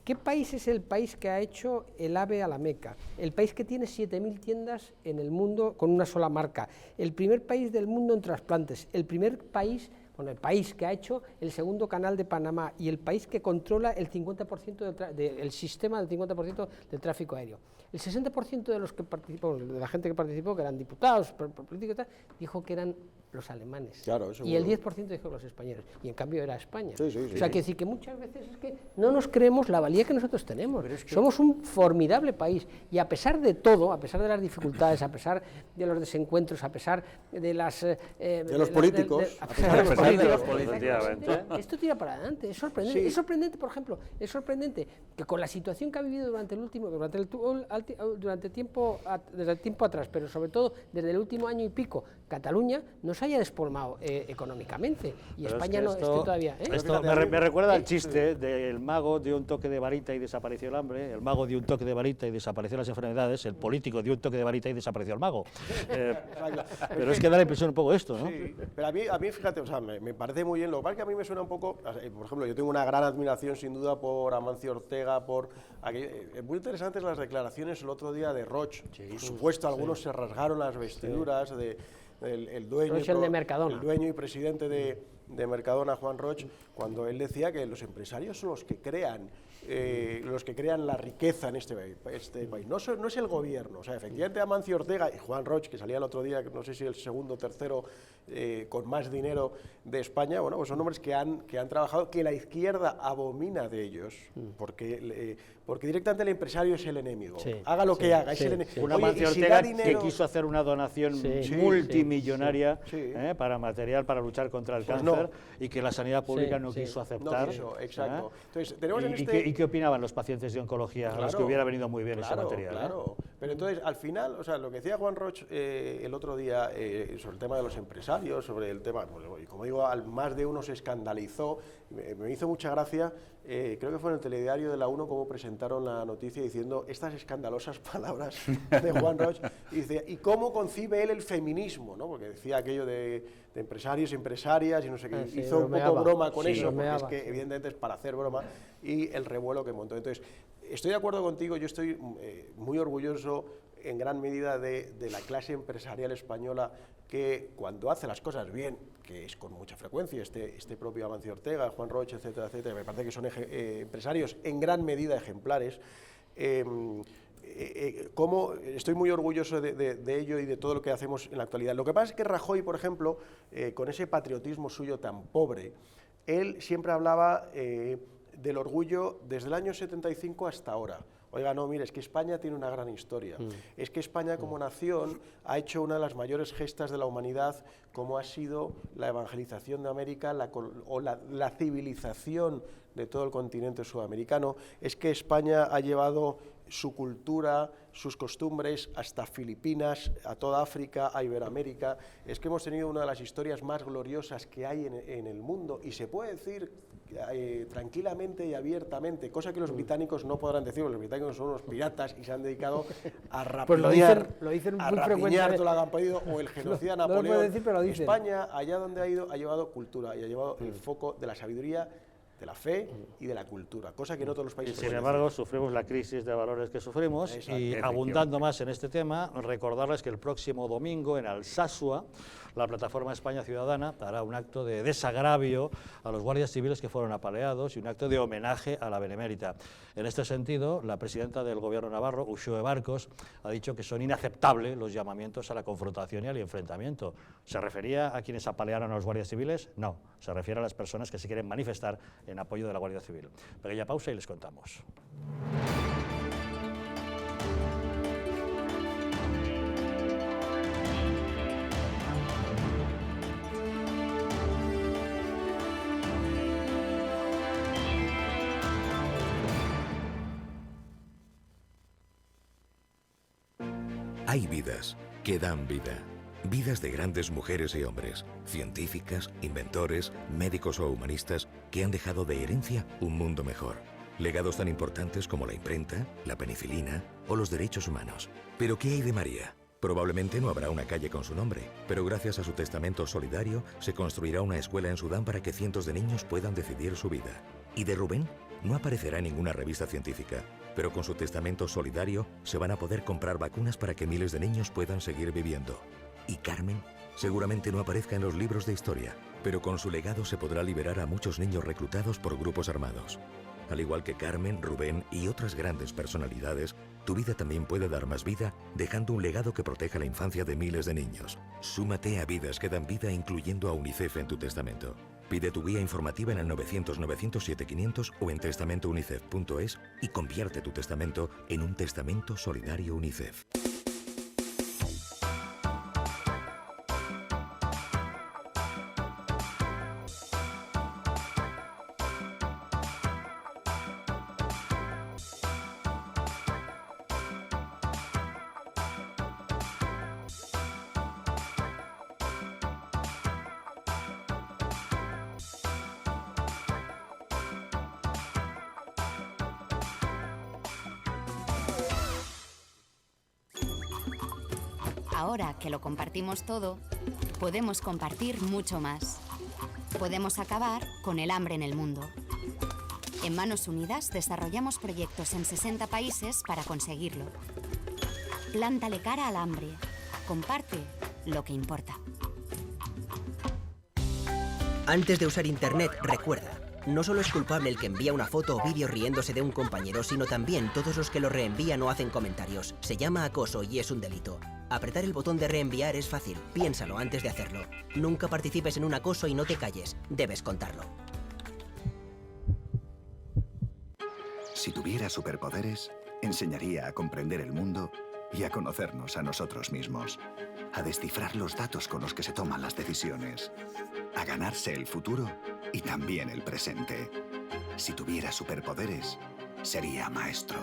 ¿qué país es el país que ha hecho el AVE a la Meca? El país que tiene 7.000 tiendas en el mundo con una sola marca, el primer país del mundo en trasplantes, el primer país, el país que ha hecho el segundo canal de Panamá y el país que controla el 50% del sistema del 50% del tráfico aéreo. El 60% de los que participó, de la gente que participó, que eran diputados, políticos y tal, dijo que eran los alemanes. Claro, eso y el 10% dijo los españoles. Y en cambio era España. Sí, o sea, que decir que muchas veces es que no nos creemos la valía que nosotros tenemos. Somos un formidable país. Y a pesar de todo, a pesar de las dificultades, a pesar de los desencuentros, a pesar de las... de los políticos. Esto tira para adelante. Es sorprendente. Sí. Es sorprendente, por ejemplo, que con la situación que ha vivido desde tiempo atrás, pero sobre todo desde el último año y pico, Cataluña no se haya despolmado económicamente, y pero España es que no esté todavía. Esto me recuerda al chiste del mago dio un toque de varita y desapareció el hambre, el mago dio un toque de varita y desapareció las enfermedades, el político dio un toque de varita y desapareció el mago. Pero es que da la impresión un poco esto, ¿no? Sí, pero a mí fíjate, o sea, me parece muy bien, lo que pasa es que a mí me suena un poco, por ejemplo, yo tengo una gran admiración sin duda por Amancio Ortega, muy interesantes las declaraciones el otro día de Roig, por supuesto, algunos se rasgaron las vestiduras el dueño y presidente de Mercadona, Juan Roig, cuando él decía que los empresarios son los que crean la riqueza en este país. No es el gobierno. O sea, efectivamente Amancio Ortega y Juan Roig, que salía el otro día, no sé si el segundo o tercero con más dinero de España, bueno, pues son hombres que han trabajado, que la izquierda abomina de ellos, porque directamente el empresario es el enemigo. Haga lo que haga, es el enemigo. Un Amancio Ortega que quiso hacer una donación multimillonaria para material para luchar contra el cáncer. poder y que la sanidad pública no quiso aceptar. No quiso, exacto. Entonces, tenemos ¿Y qué opinaban los pacientes de oncología a los que hubiera venido muy bien ese material? Claro, pero entonces, al final, o sea, lo que decía Juan Roig el otro día sobre el tema de los empresarios, sobre el tema, pues, y como digo, más de uno se escandalizó, me hizo mucha gracia, creo que fue en el telediario de la 1 como presentaron la noticia diciendo estas escandalosas palabras de Juan Roig, y dice, ¿y cómo concibe él el feminismo? ¿No? Porque decía aquello de empresarios y empresarias, y no sé qué, hizo un poco broma con eso, porque es que evidentemente es para hacer broma, y el revuelo que montó. Entonces, estoy de acuerdo contigo, yo estoy muy orgulloso en gran medida de la clase empresarial española, que cuando hace las cosas bien, que es con mucha frecuencia, este propio Amancio Ortega, Juan Roig, etcétera, etcétera, me parece que son empresarios en gran medida ejemplares. Como estoy muy orgulloso de ello y de todo lo que hacemos en la actualidad. Lo que pasa es que Rajoy, por ejemplo, con ese patriotismo suyo tan pobre, él siempre hablaba del orgullo desde el año 75 hasta ahora. Oiga, no, mire, es que España tiene una gran historia. Es que España como nación ha hecho una de las mayores gestas de la humanidad, como ha sido la evangelización de América o la civilización de todo el continente sudamericano. Es que España ha llevado su cultura, sus costumbres hasta Filipinas, a toda África, a Iberoamérica. Es que hemos tenido una de las historias más gloriosas que hay en el mundo, y se puede decir tranquilamente y abiertamente, cosa que los británicos no podrán decir, porque los británicos son unos piratas y se han dedicado a rapiñar, lo dicen a muy rapiñar todo lo que han podido, o el genocida no Napoleón. lo puedo decir, pero lo dicen. España, allá donde ha ido, ha llevado cultura y ha llevado el foco de la sabiduría, de la fe y de la cultura, cosa que no todos los países Sin embargo, sufrimos la crisis de valores que sufrimos. Y abundando más en este tema, recordarles que el próximo domingo en Alsasua, la plataforma España Ciudadana hará un acto de desagravio a los guardias civiles que fueron apaleados y un acto de homenaje a la Benemérita. En este sentido, la presidenta del Gobierno navarro, Uxue Barkos, ha dicho que son inaceptables los llamamientos a la confrontación y al enfrentamiento. ¿Se refería a quienes apalearon a los guardias civiles? No, se refiere a las personas que se quieren manifestar en apoyo de la Guardia Civil. Pequeña pausa y les contamos. Hay vidas que dan vida. Vidas de grandes mujeres y hombres, científicas, inventores, médicos o humanistas que han dejado de herencia un mundo mejor. Legados tan importantes como la imprenta, la penicilina o los derechos humanos. ¿Pero qué hay de María? Probablemente no habrá una calle con su nombre, pero gracias a su testamento solidario se construirá una escuela en Sudán para que cientos de niños puedan decidir su vida. ¿Y de Rubén? No aparecerá en ninguna revista científica, pero con su testamento solidario se van a poder comprar vacunas para que miles de niños puedan seguir viviendo. ¿Y Carmen? Seguramente no aparezca en los libros de historia, pero con su legado se podrá liberar a muchos niños reclutados por grupos armados. Al igual que Carmen, Rubén y otras grandes personalidades, tu vida también puede dar más vida dejando un legado que proteja la infancia de miles de niños. Súmate a Vidas que dan vida incluyendo a UNICEF en tu testamento. Pide tu guía informativa en el 900-900-7500 o en testamentounicef.es y convierte tu testamento en un testamento solidario UNICEF. Ahora que lo compartimos todo, podemos compartir mucho más. Podemos acabar con el hambre en el mundo. En Manos Unidas desarrollamos proyectos en 60 países para conseguirlo. Plántale cara al hambre. Comparte lo que importa. Antes de usar Internet, recuerda, no solo es culpable el que envía una foto o vídeo riéndose de un compañero, sino también todos los que lo reenvían o hacen comentarios. Se llama acoso y es un delito. Apretar el botón de reenviar es fácil, piénsalo antes de hacerlo. Nunca participes en un acoso y no te calles, debes contarlo. Si tuviera superpoderes, enseñaría a comprender el mundo y a conocernos a nosotros mismos, a descifrar los datos con los que se toman las decisiones. a ganarse el futuro y también el presente. Si tuviera superpoderes, sería maestro.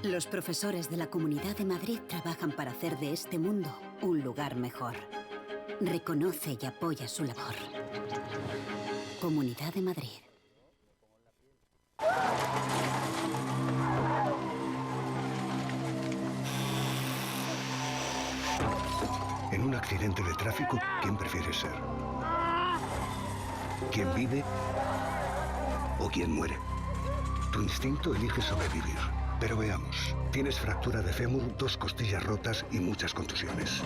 Los profesores de la Comunidad de Madrid trabajan para hacer de este mundo un lugar mejor. Reconoce y apoya su labor. Comunidad de Madrid. En un accidente de tráfico, ¿quién prefieres ser? ¿Quién vive o quién muere? Tu instinto elige sobrevivir. Pero veamos, tienes fractura de fémur, 2 costillas rotas y muchas contusiones.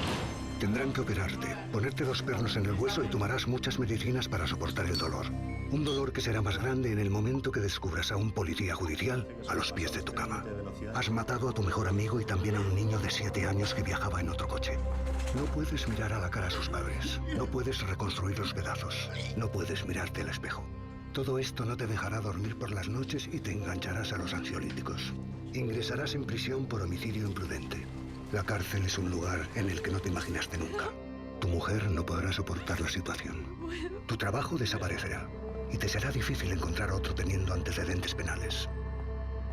Tendrán que operarte, ponerte 2 pernos en el hueso y tomarás muchas medicinas para soportar el dolor. Un dolor que será más grande en el momento que descubras a un policía judicial a los pies de tu cama. Has matado a tu mejor amigo y también a un niño de 7 años que viajaba en otro coche. No puedes mirar a la cara a sus padres. No puedes reconstruir los pedazos. No puedes mirarte al espejo. Todo esto no te dejará dormir por las noches y te engancharás a los ansiolíticos. Ingresarás en prisión por homicidio imprudente. La cárcel es un lugar en el que no te imaginaste nunca. Tu mujer no podrá soportar la situación. Tu trabajo desaparecerá y te será difícil encontrar otro teniendo antecedentes penales.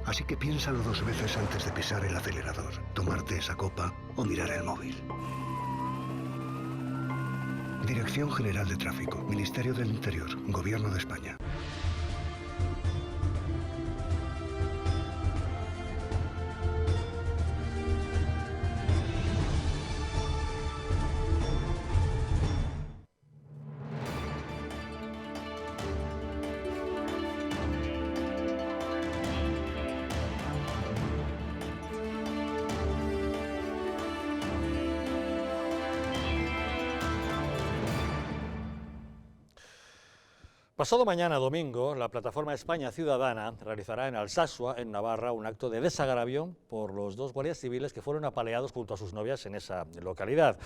Así que piénsalo 2 veces antes de pisar el acelerador, tomarte esa copa o mirar el móvil. Dirección General de Tráfico, Ministerio del Interior, Gobierno de España. Pasado mañana, domingo, la plataforma España Ciudadana realizará en Alsasua, en Navarra, un acto de desagravio por los 2 guardias civiles que fueron apaleados junto a sus novias en esa localidad.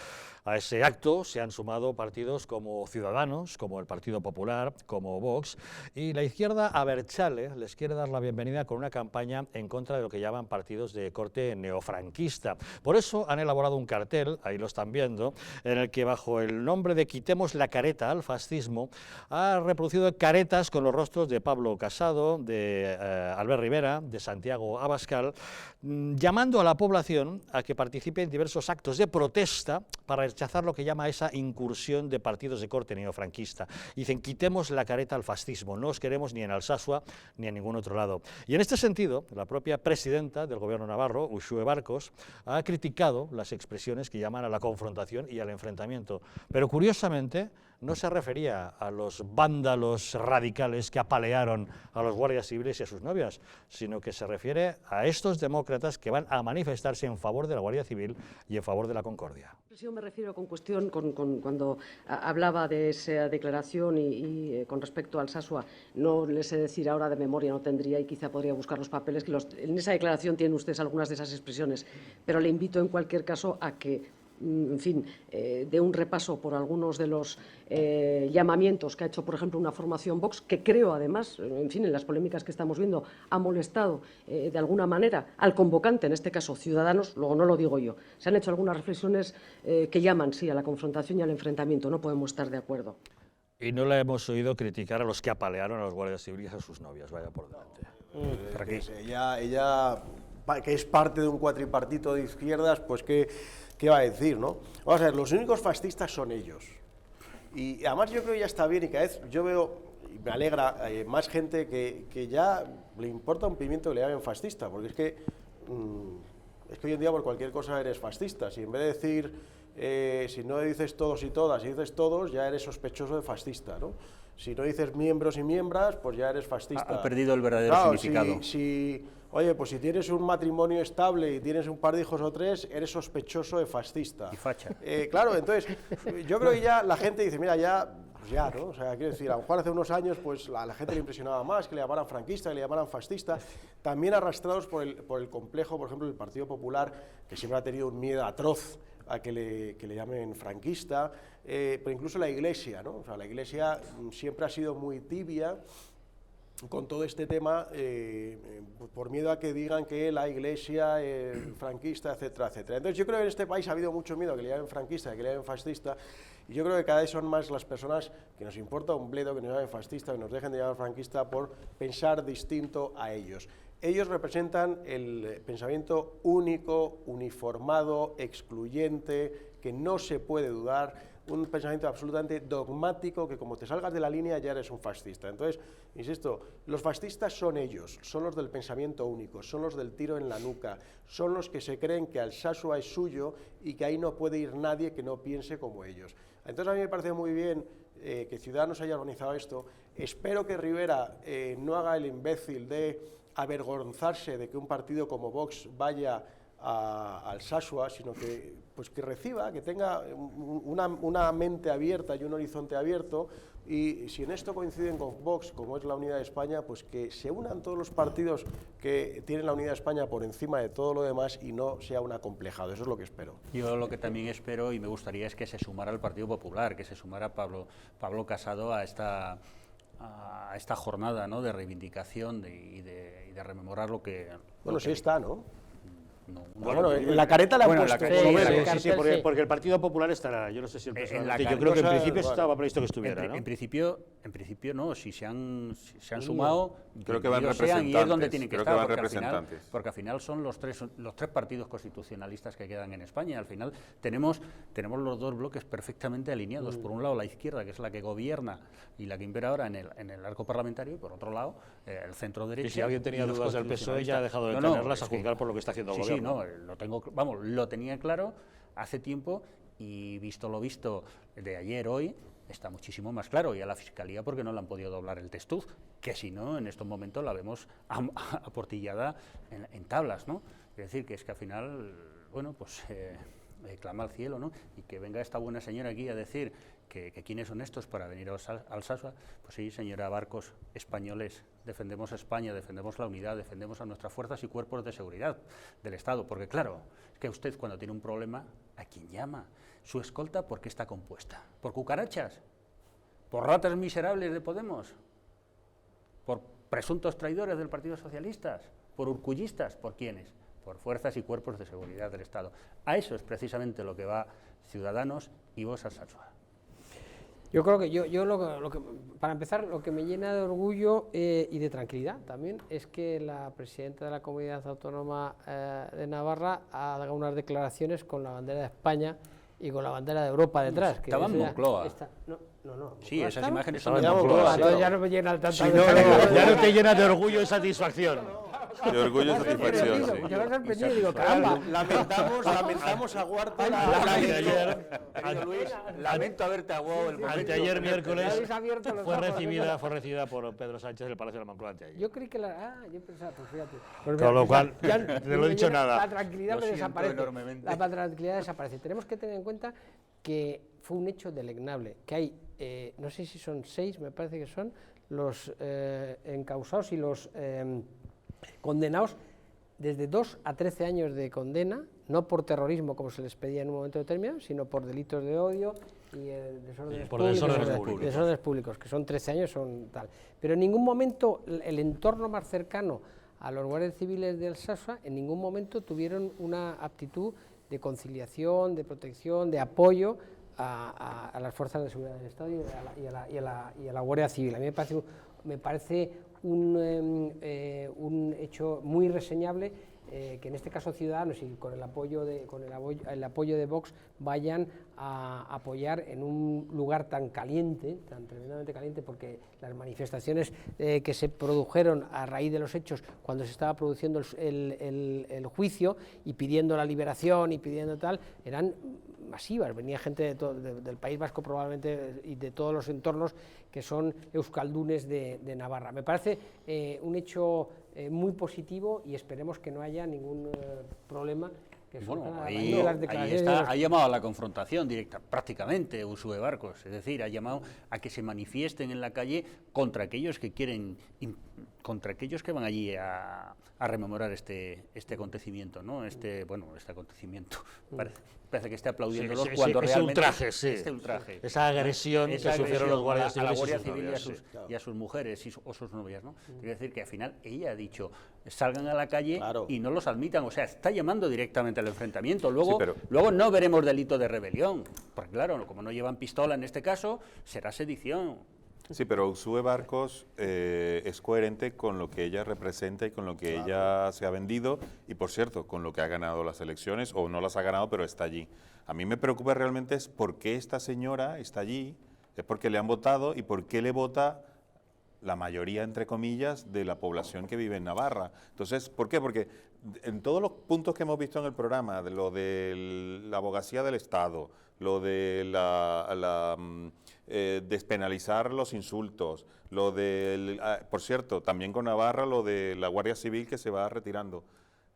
A ese acto se han sumado partidos como Ciudadanos, como el Partido Popular, como Vox, y la izquierda abertzale les quiere dar la bienvenida con una campaña en contra de lo que llaman partidos de corte neofranquista. Por eso han elaborado un cartel, ahí lo están viendo, en el que bajo el nombre de Quitemos la careta al fascismo ha reproducido caretas con los rostros de Pablo Casado, de Albert Rivera, de Santiago Abascal, llamando a la población a que participe en diversos actos de protesta para rechazar lo que llama esa incursión de partidos de corte neofranquista. Dicen, quitemos la careta al fascismo, no os queremos ni en Alsasua ni en ningún otro lado. Y en este sentido, la propia presidenta del gobierno navarro, Uxue Barkos, ha criticado las expresiones que llaman a la confrontación y al enfrentamiento. Pero curiosamente, no se refería a los vándalos radicales que apalearon a los guardias civiles y a sus novias, sino que se refiere a estos demócratas que van a manifestarse en favor de la Guardia Civil y en favor de la concordia. Yo me refiero cuando hablaba de esa declaración y con respecto al Alsasua, no les sé decir ahora de memoria, no tendría y quizá podría buscar los papeles, que en esa declaración tienen ustedes algunas de esas expresiones, pero le invito en cualquier caso a que en fin, de un repaso por algunos de los llamamientos que ha hecho, por ejemplo, una formación Vox, que creo, además, en fin, en las polémicas que estamos viendo, ha molestado de alguna manera al convocante, en este caso Ciudadanos, luego no lo digo yo. Se han hecho algunas reflexiones que llaman, sí, a la confrontación y al enfrentamiento. No podemos estar de acuerdo. Y no la hemos oído criticar a los que apalearon a los guardias civiles y a sus novias. Vaya por delante. Ella, que es parte de un cuatripartito de izquierdas, pues ¿qué va a decir, no? Vamos a ver, los únicos fascistas son ellos. Y además yo creo que ya está bien y cada vez yo veo, y me alegra, más gente que ya le importa un pimiento que le llamen fascista, porque es que hoy en día por cualquier cosa eres fascista. Si en vez de decir, si no dices todos y todas, si dices todos, ya eres sospechoso de fascista, ¿no? Si no dices miembros y miembras, pues ya eres fascista. Ha perdido el verdadero significado. Oye, pues si tienes un matrimonio estable y tienes un par de hijos o 3, eres sospechoso de fascista. Y facha. Claro, entonces, yo creo que ya la gente dice, mira, pues ya, ¿no? O sea, quiero decir, a lo mejor hace unos años, pues a la gente le impresionaba más que le llamaran franquista, que le llamaran fascista, también arrastrados por el complejo, por ejemplo, del Partido Popular, que siempre ha tenido un miedo atroz a que le llamen franquista, pero incluso la Iglesia, ¿no? O sea, la Iglesia siempre ha sido muy tibia con todo este tema, por miedo a que digan que la Iglesia franquista, etcétera, etcétera. Entonces yo creo que en este país ha habido mucho miedo a que le llamen franquista, a que le llamen fascista, Y yo creo que cada vez son más las personas que nos importa un bledo, que nos llamen fascista, que nos dejen de llamar franquista por pensar distinto a ellos. Ellos representan el pensamiento único, uniformado, excluyente, que no se puede dudar, un pensamiento absolutamente dogmático que como te salgas de la línea ya eres un fascista. Entonces, insisto, los fascistas son ellos, son los del pensamiento único, son los del tiro en la nuca, son los que se creen que Alsasua es suyo y que ahí no puede ir nadie que no piense como ellos. Entonces a mí me parece muy bien que Ciudadanos haya organizado esto. Espero que Rivera no haga el imbécil de avergonzarse de que un partido como Vox vaya a Alsasua, sino que, pues que reciba, que tenga una mente abierta y un horizonte abierto, y si en esto coinciden con Vox, como es la Unidad de España, pues que se unan todos los partidos que tienen la Unidad de España por encima de todo lo demás y no sea un acomplejado. Eso es lo que espero. Yo lo que también espero y me gustaría es que se sumara el Partido Popular, que se sumara Pablo Casado a esta jornada, ¿no?, de reivindicación y de rememorar lo que... Bueno, sí está, ¿no? Bueno, en la careta la han puesto. Sí, porque el Partido Popular estará, yo no sé si el personal, yo creo que en principio estaba previsto que estuviera, ¿no? En principio no, si se han sumado, creo que van representantes, y es donde tienen que estar, porque al final son los tres partidos constitucionalistas que quedan en España. Al final tenemos los dos bloques perfectamente alineados. Por un lado la izquierda, que es la que gobierna y la que impera ahora en el arco parlamentario, y por otro lado el centro derecha. Y si alguien tenía dudas del PSOE ya ha dejado de tenerlas a juzgar por lo que está haciendo el gobierno. Sí, lo tenía claro hace tiempo y visto lo visto de ayer, hoy, está muchísimo más claro. Y a la Fiscalía porque no le han podido doblar el testuz, que si no, en estos momentos la vemos aportillada en tablas, ¿no? Es decir, que es que al final, bueno, pues clama al cielo, ¿no? Y que venga esta buena señora aquí a decir que quiénes son estos para venir a Alsasua. Pues sí, señora Barcos, españoles, defendemos a España, defendemos la unidad, defendemos a nuestras fuerzas y cuerpos de seguridad del Estado, porque claro, es que usted cuando tiene un problema, ¿a quién llama? Su escolta, ¿por qué está compuesta? ¿Por cucarachas? ¿Por ratas miserables de Podemos? ¿Por presuntos traidores del Partido Socialista? ¿Por urcullistas? ¿Por quiénes? Por fuerzas y cuerpos de seguridad del Estado. A eso es precisamente lo que va Ciudadanos y Vox Alsasua. Yo creo que para empezar, lo que me llena de orgullo y de tranquilidad también es que la presidenta de la Comunidad Autónoma de Navarra haga unas declaraciones con la bandera de España y con la bandera de Europa detrás. Estaba en Moncloa. No. Sí, esas imágenes estaban en Moncloa. Ya no me llena tanto. Ya no te llena de orgullo y satisfacción. De orgullo y satisfacción, sí. Yo me sorprendí y digo, caramba. Lamentamos a Huarte. Lamento haberte aguado el momento. Anteayer miércoles fue recibida por Pedro Sánchez del Palacio de la Moncloa anteayer. Yo creí que yo pensaba, pues fíjate. Con lo cual, no lo he dicho nada. La tranquilidad me desaparece. La tranquilidad desaparece. Tenemos que tener en cuenta que fue un hecho deleznable, que hay, no sé si son 6, me parece que son, los encausados y los condenados desde 2 a 13 años de condena, no por terrorismo como se les pedía en un momento determinado, sino por delitos de odio y desórdenes públicos, que son 13 años, son tal. Pero en ningún momento el entorno más cercano a los guardias civiles de Alsasua, en ningún momento tuvieron una aptitud de conciliación, de protección, de apoyo a las fuerzas de seguridad del Estado y a la Guardia Civil. A mí me parece un hecho muy reseñable que en este caso Ciudadanos y con el apoyo de Vox vayan a apoyar en un lugar tan caliente, tan tremendamente caliente, porque las manifestaciones que se produjeron a raíz de los hechos cuando se estaba produciendo el juicio y pidiendo la liberación y pidiendo tal, eran masivas. Venía gente del País Vasco probablemente y de todos los entornos que son euskaldunes de Navarra. Me parece un hecho muy positivo y esperemos que no haya ningún problema. Bueno, ahí ha llamado a la confrontación directa, prácticamente, Uxue Barcos, es decir, ha llamado a que se manifiesten en la calle contra aquellos que quieren contra aquellos que van allí a rememorar este acontecimiento, ¿no? Este acontecimiento. Parece que esté aplaudiéndolo cuando realmente... Este ultraje, esa agresión que sufrieron los guardias civiles a la Guardia Civil y a sus mujeres o sus novias, ¿no? Quiere decir que al final ella ha dicho, salgan a la calle y no los admitan, o sea, está llamando directamente al enfrentamiento. Luego no veremos delito de rebelión, porque claro, como no llevan pistola en este caso, será sedición. Sí, pero Uxue Barcos es coherente con lo que ella representa y con lo que ella se ha vendido y, por cierto, con lo que ha ganado las elecciones, o no las ha ganado, pero está allí. A mí me preocupa realmente es por qué esta señora está allí, es porque le han votado y por qué le vota la mayoría, entre comillas, de la población que vive en Navarra. Entonces, ¿por qué? Porque en todos los puntos que hemos visto en el programa, de lo de la abogacía del Estado, lo de despenalizar los insultos, lo de, por cierto, también con Navarra, lo de la Guardia Civil que se va retirando.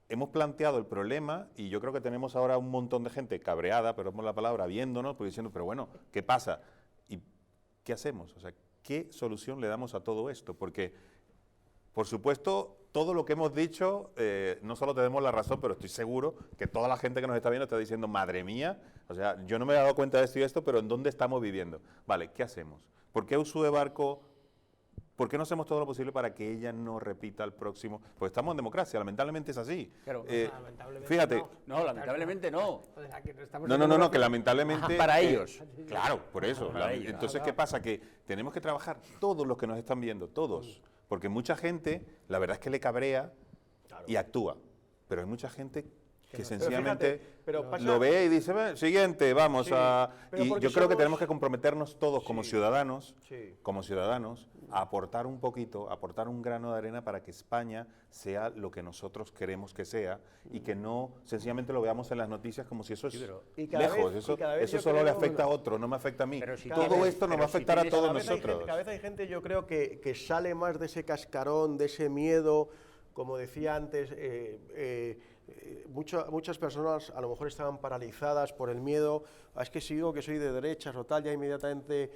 Hemos planteado el problema y yo creo que tenemos ahora un montón de gente cabreada, pero es la palabra, viéndonos, pues diciendo, pero bueno, ¿qué pasa? ¿Y qué hacemos? O sea, ¿qué solución le damos a todo esto? Porque, por supuesto, todo lo que hemos dicho, no solo tenemos la razón, pero estoy seguro que toda la gente que nos está viendo está diciendo, madre mía, o sea, yo no me he dado cuenta de esto y esto, pero ¿en dónde estamos viviendo? Vale, ¿qué hacemos? ¿Por qué Uxue Barco? ¿Por qué no hacemos todo lo posible para que ella no repita el próximo? Pues estamos en democracia, lamentablemente es así. Claro, lamentablemente fíjate. No, lamentablemente no. No, que lamentablemente... para ellos. Claro, por eso. Entonces, ¿qué pasa? Que tenemos que trabajar todos los que nos están viendo, todos. Porque mucha gente, la verdad es que le cabrea y actúa. Pero hay mucha gente que sencillamente lo ve y dice, siguiente, vamos a... Y yo creo que tenemos que comprometernos todos como ciudadanos, a aportar un poquito, aportar un grano de arena para que España sea lo que nosotros queremos que sea y que no sencillamente lo veamos en las noticias como si eso es lejos, eso solo le afecta a otro, no me afecta a mí. Todo esto nos va a afectar a todos nosotros. Cada vez hay gente, yo creo, que sale más de ese cascarón, de ese miedo, como decía antes, muchas personas a lo mejor estaban paralizadas por el miedo, es que si digo que soy de derechas o tal, ya inmediatamente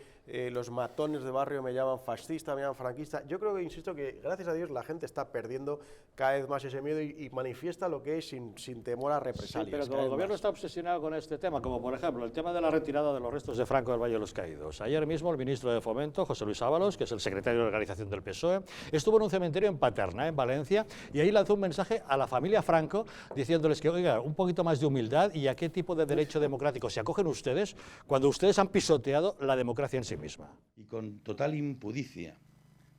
los matones de barrio me llaman fascista, me llaman franquista. Yo creo que, insisto, que gracias a Dios la gente está perdiendo cada vez más ese miedo y manifiesta lo que es sin temor a represalias. Sí, pero como el gobierno está obsesionado con este tema, como por ejemplo el tema de la retirada de los restos de Franco del Valle de los Caídos. Ayer mismo el ministro de Fomento, José Luis Ábalos, que es el secretario de organización del PSOE, estuvo en un cementerio en Paterna, en Valencia, y ahí lanzó un mensaje a la familia Franco diciéndoles que, oiga, un poquito más de humildad y a qué tipo de derecho democrático se acogen ustedes cuando ustedes han pisoteado la democracia en sí misma. Y con total impudicia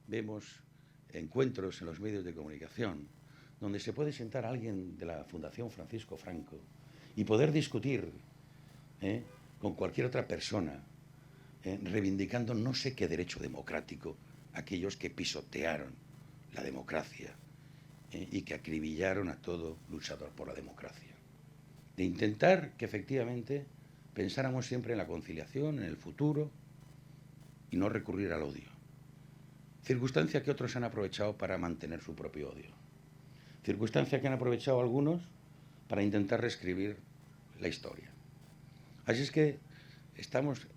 vemos encuentros en los medios de comunicación donde se puede sentar alguien de la Fundación Francisco Franco y poder discutir con cualquier otra persona reivindicando no sé qué derecho democrático aquellos que pisotearon la democracia y que acribillaron a todo luchador por la democracia. De intentar que efectivamente pensáramos siempre en la conciliación, en el futuro y no recurrir al odio. Circunstancia que otros han aprovechado para mantener su propio odio. Circunstancia que han aprovechado algunos para intentar reescribir la historia. Así es que estamos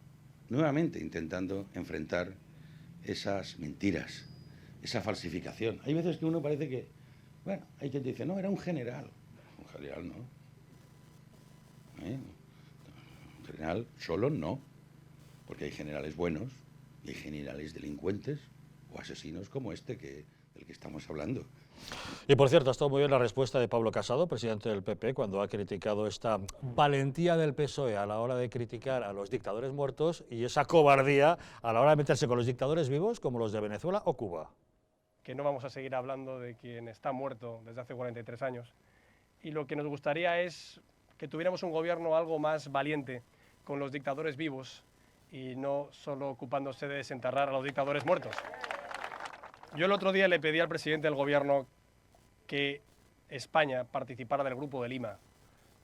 nuevamente intentando enfrentar esas mentiras, esa falsificación. Hay veces que uno parece que, bueno, hay quien dice, no, era un general. Un general no. Un general solo no, porque hay generales buenos y hay generales delincuentes o asesinos como este del que estamos hablando. Y por cierto, ha estado muy bien la respuesta de Pablo Casado, presidente del PP, cuando ha criticado esta valentía del PSOE a la hora de criticar a los dictadores muertos y esa cobardía a la hora de meterse con los dictadores vivos como los de Venezuela o Cuba. Que no vamos a seguir hablando de quien está muerto desde hace 43 años. Y lo que nos gustaría es que tuviéramos un gobierno algo más valiente con los dictadores vivos y no solo ocupándose de desenterrar a los dictadores muertos. Yo el otro día le pedí al presidente del gobierno que España participara del Grupo de Lima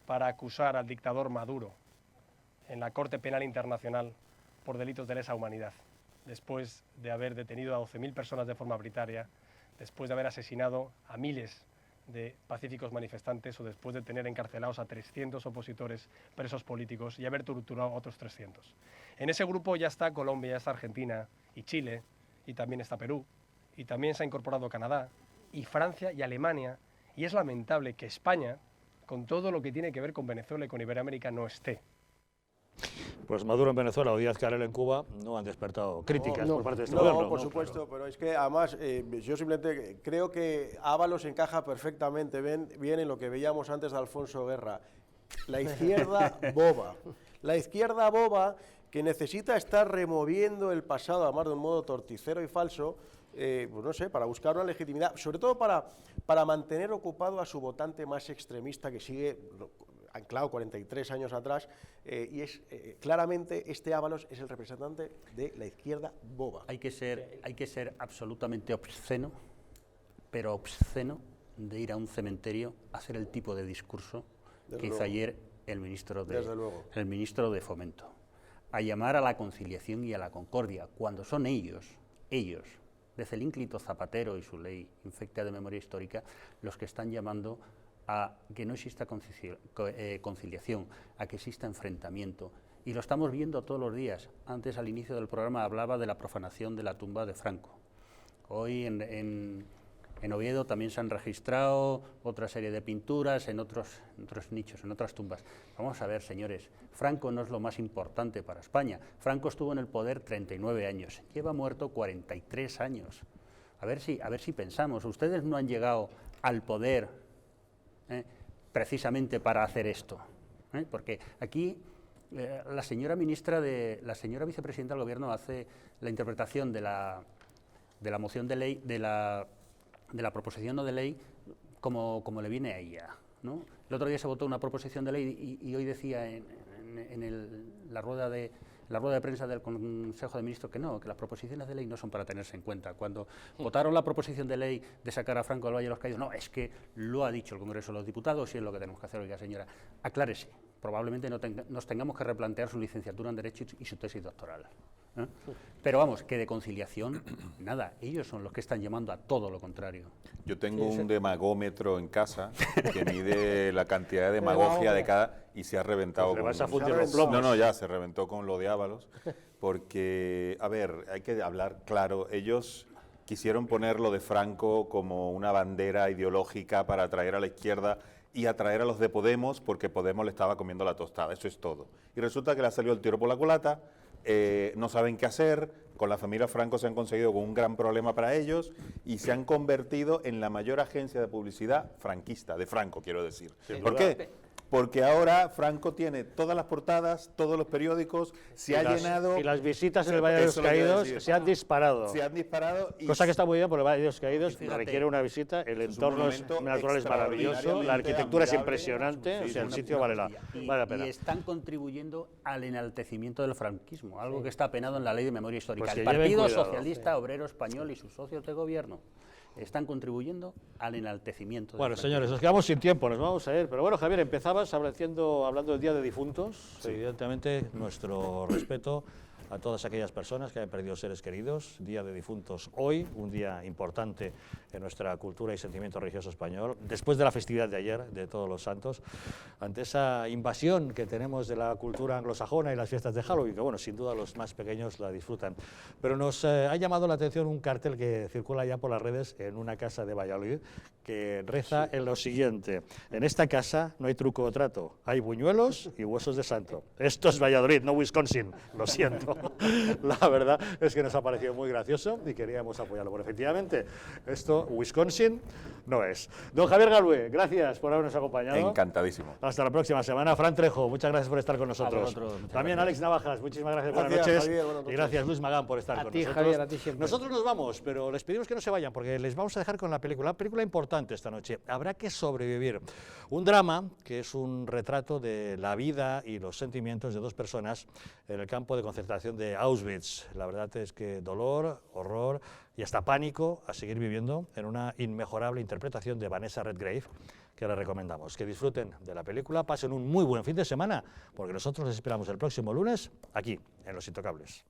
para acusar al dictador Maduro en la Corte Penal Internacional por delitos de lesa humanidad, después de haber detenido a 12.000 personas de forma arbitraria, después de haber asesinado a miles de pacíficos manifestantes o después de tener encarcelados a 300 opositores presos políticos y haber torturado a otros 300. En ese grupo ya está Colombia, ya está Argentina y Chile, y también está Perú, y también se ha incorporado Canadá, y Francia y Alemania, y es lamentable que España, con todo lo que tiene que ver con Venezuela y con Iberoamérica, no esté. Pues Maduro en Venezuela o Díaz-Canel en Cuba no han despertado críticas por parte de este no, gobierno. por supuesto, pero es que además yo simplemente creo que Ábalos encaja perfectamente bien en lo que veíamos antes de Alfonso Guerra. La izquierda boba. La izquierda boba que necesita estar removiendo el pasado, además de un modo torticero y falso, pues no sé, para buscar una legitimidad, sobre todo para mantener ocupado a su votante más extremista que sigue anclado 43 años atrás, y es claramente este Ábalos es el representante de la izquierda boba. Hay que ser absolutamente obsceno, pero obsceno, de ir a un cementerio a hacer el tipo de discurso que hizo ayer el ministro de Fomento, a llamar a la conciliación y a la concordia, cuando son ellos, desde el ínclito Zapatero y su ley infecta de memoria histórica, los que están llamando a que no exista conciliación, a que exista enfrentamiento. Y lo estamos viendo todos los días. Antes, al inicio del programa, hablaba de la profanación de la tumba de Franco. Hoy en Oviedo también se han registrado otra serie de pinturas en otros nichos, en otras tumbas. Vamos a ver, señores, Franco no es lo más importante para España. Franco estuvo en el poder 39 años, lleva muerto 43 años. A ver si pensamos, ustedes no han llegado al poder precisamente para hacer esto, porque aquí la señora vicepresidenta del Gobierno hace la interpretación de la moción de ley, de la proposición no de ley, como le viene a ella, ¿no? El otro día se votó una proposición de ley y hoy decía en la rueda de prensa del Consejo de Ministros que las proposiciones de ley no son para tenerse en cuenta. Cuando votaron la proposición de ley de sacar a Franco del Valle de los Caídos, no, es que lo ha dicho el Congreso de los Diputados y es lo que tenemos que hacer. Oiga, señora, aclárese, probablemente nos tengamos que replantear su licenciatura en Derecho y su tesis doctoral. Pero vamos, que de conciliación, nada, ellos son los que están llamando a todo lo contrario. Yo tengo un demagómetro en casa que mide la cantidad de demagogia de cada y se ha reventado. Ya se reventó con lo de Ábalos, porque, a ver, hay que hablar claro, ellos quisieron poner lo de Franco como una bandera ideológica para atraer a la izquierda y atraer a los de Podemos, porque Podemos le estaba comiendo la tostada, eso es todo. Y resulta que le ha salido el tiro por la culata. No saben qué hacer, con la familia Franco se han conseguido con un gran problema para ellos y se han convertido en la mayor agencia de publicidad franquista, de Franco quiero decir. ¿Por qué? Porque ahora Franco tiene todas las portadas, todos los periódicos, llenado... Y las visitas en el Valle de los Caídos se han disparado. Cosa que está muy bien, porque el Valle de los Caídos requiere una visita, el entorno natural es maravilloso, la arquitectura es impresionante, o sea, el sitio vale la pena. Y están contribuyendo al enaltecimiento del franquismo, algo que está penado en la Ley de Memoria Histórica. Pues el Partido Socialista Obrero Español y sus socios de gobierno están contribuyendo al enaltecimiento. Bueno, señores, nos quedamos sin tiempo, nos vamos a ir. Pero bueno, Javier, empezabas hablando del Día de Difuntos. Sí. Evidentemente, nuestro respeto a todas aquellas personas que han perdido seres queridos. Día de Difuntos hoy, un día importante en nuestra cultura y sentimiento religioso español, después de la festividad de ayer, de Todos los Santos, ante esa invasión que tenemos de la cultura anglosajona y las fiestas de Halloween, que bueno, sin duda los más pequeños la disfrutan. Pero nos ha llamado la atención un cartel que circula ya por las redes en una casa de Valladolid, que reza en lo siguiente: en esta casa no hay truco o trato, hay buñuelos y huesos de santo. Esto es Valladolid, no Wisconsin, lo siento. La verdad es que nos ha parecido muy gracioso y queríamos apoyarlo, pero efectivamente esto Wisconsin no es. Don Javier Galvue, gracias por habernos acompañado. Encantadísimo. Hasta la próxima semana. Fran Trejo, muchas gracias por estar con nosotros. También Alex Navajas, muchísimas gracias, buenas noches. Javier, y gracias Luis Magán por estar con nosotros. Javier, a ti siempre. Nosotros nos vamos, pero les pedimos que no se vayan porque les vamos a dejar con la película importante esta noche. Habrá que sobrevivir. Un drama que es un retrato de la vida y los sentimientos de dos personas en el campo de concentración de Auschwitz. La verdad es que dolor, horror y hasta pánico a seguir viviendo en una inmejorable interpretación de Vanessa Redgrave que les recomendamos. Que disfruten de la película, pasen un muy buen fin de semana, porque nosotros les esperamos el próximo lunes aquí, en Los Intocables.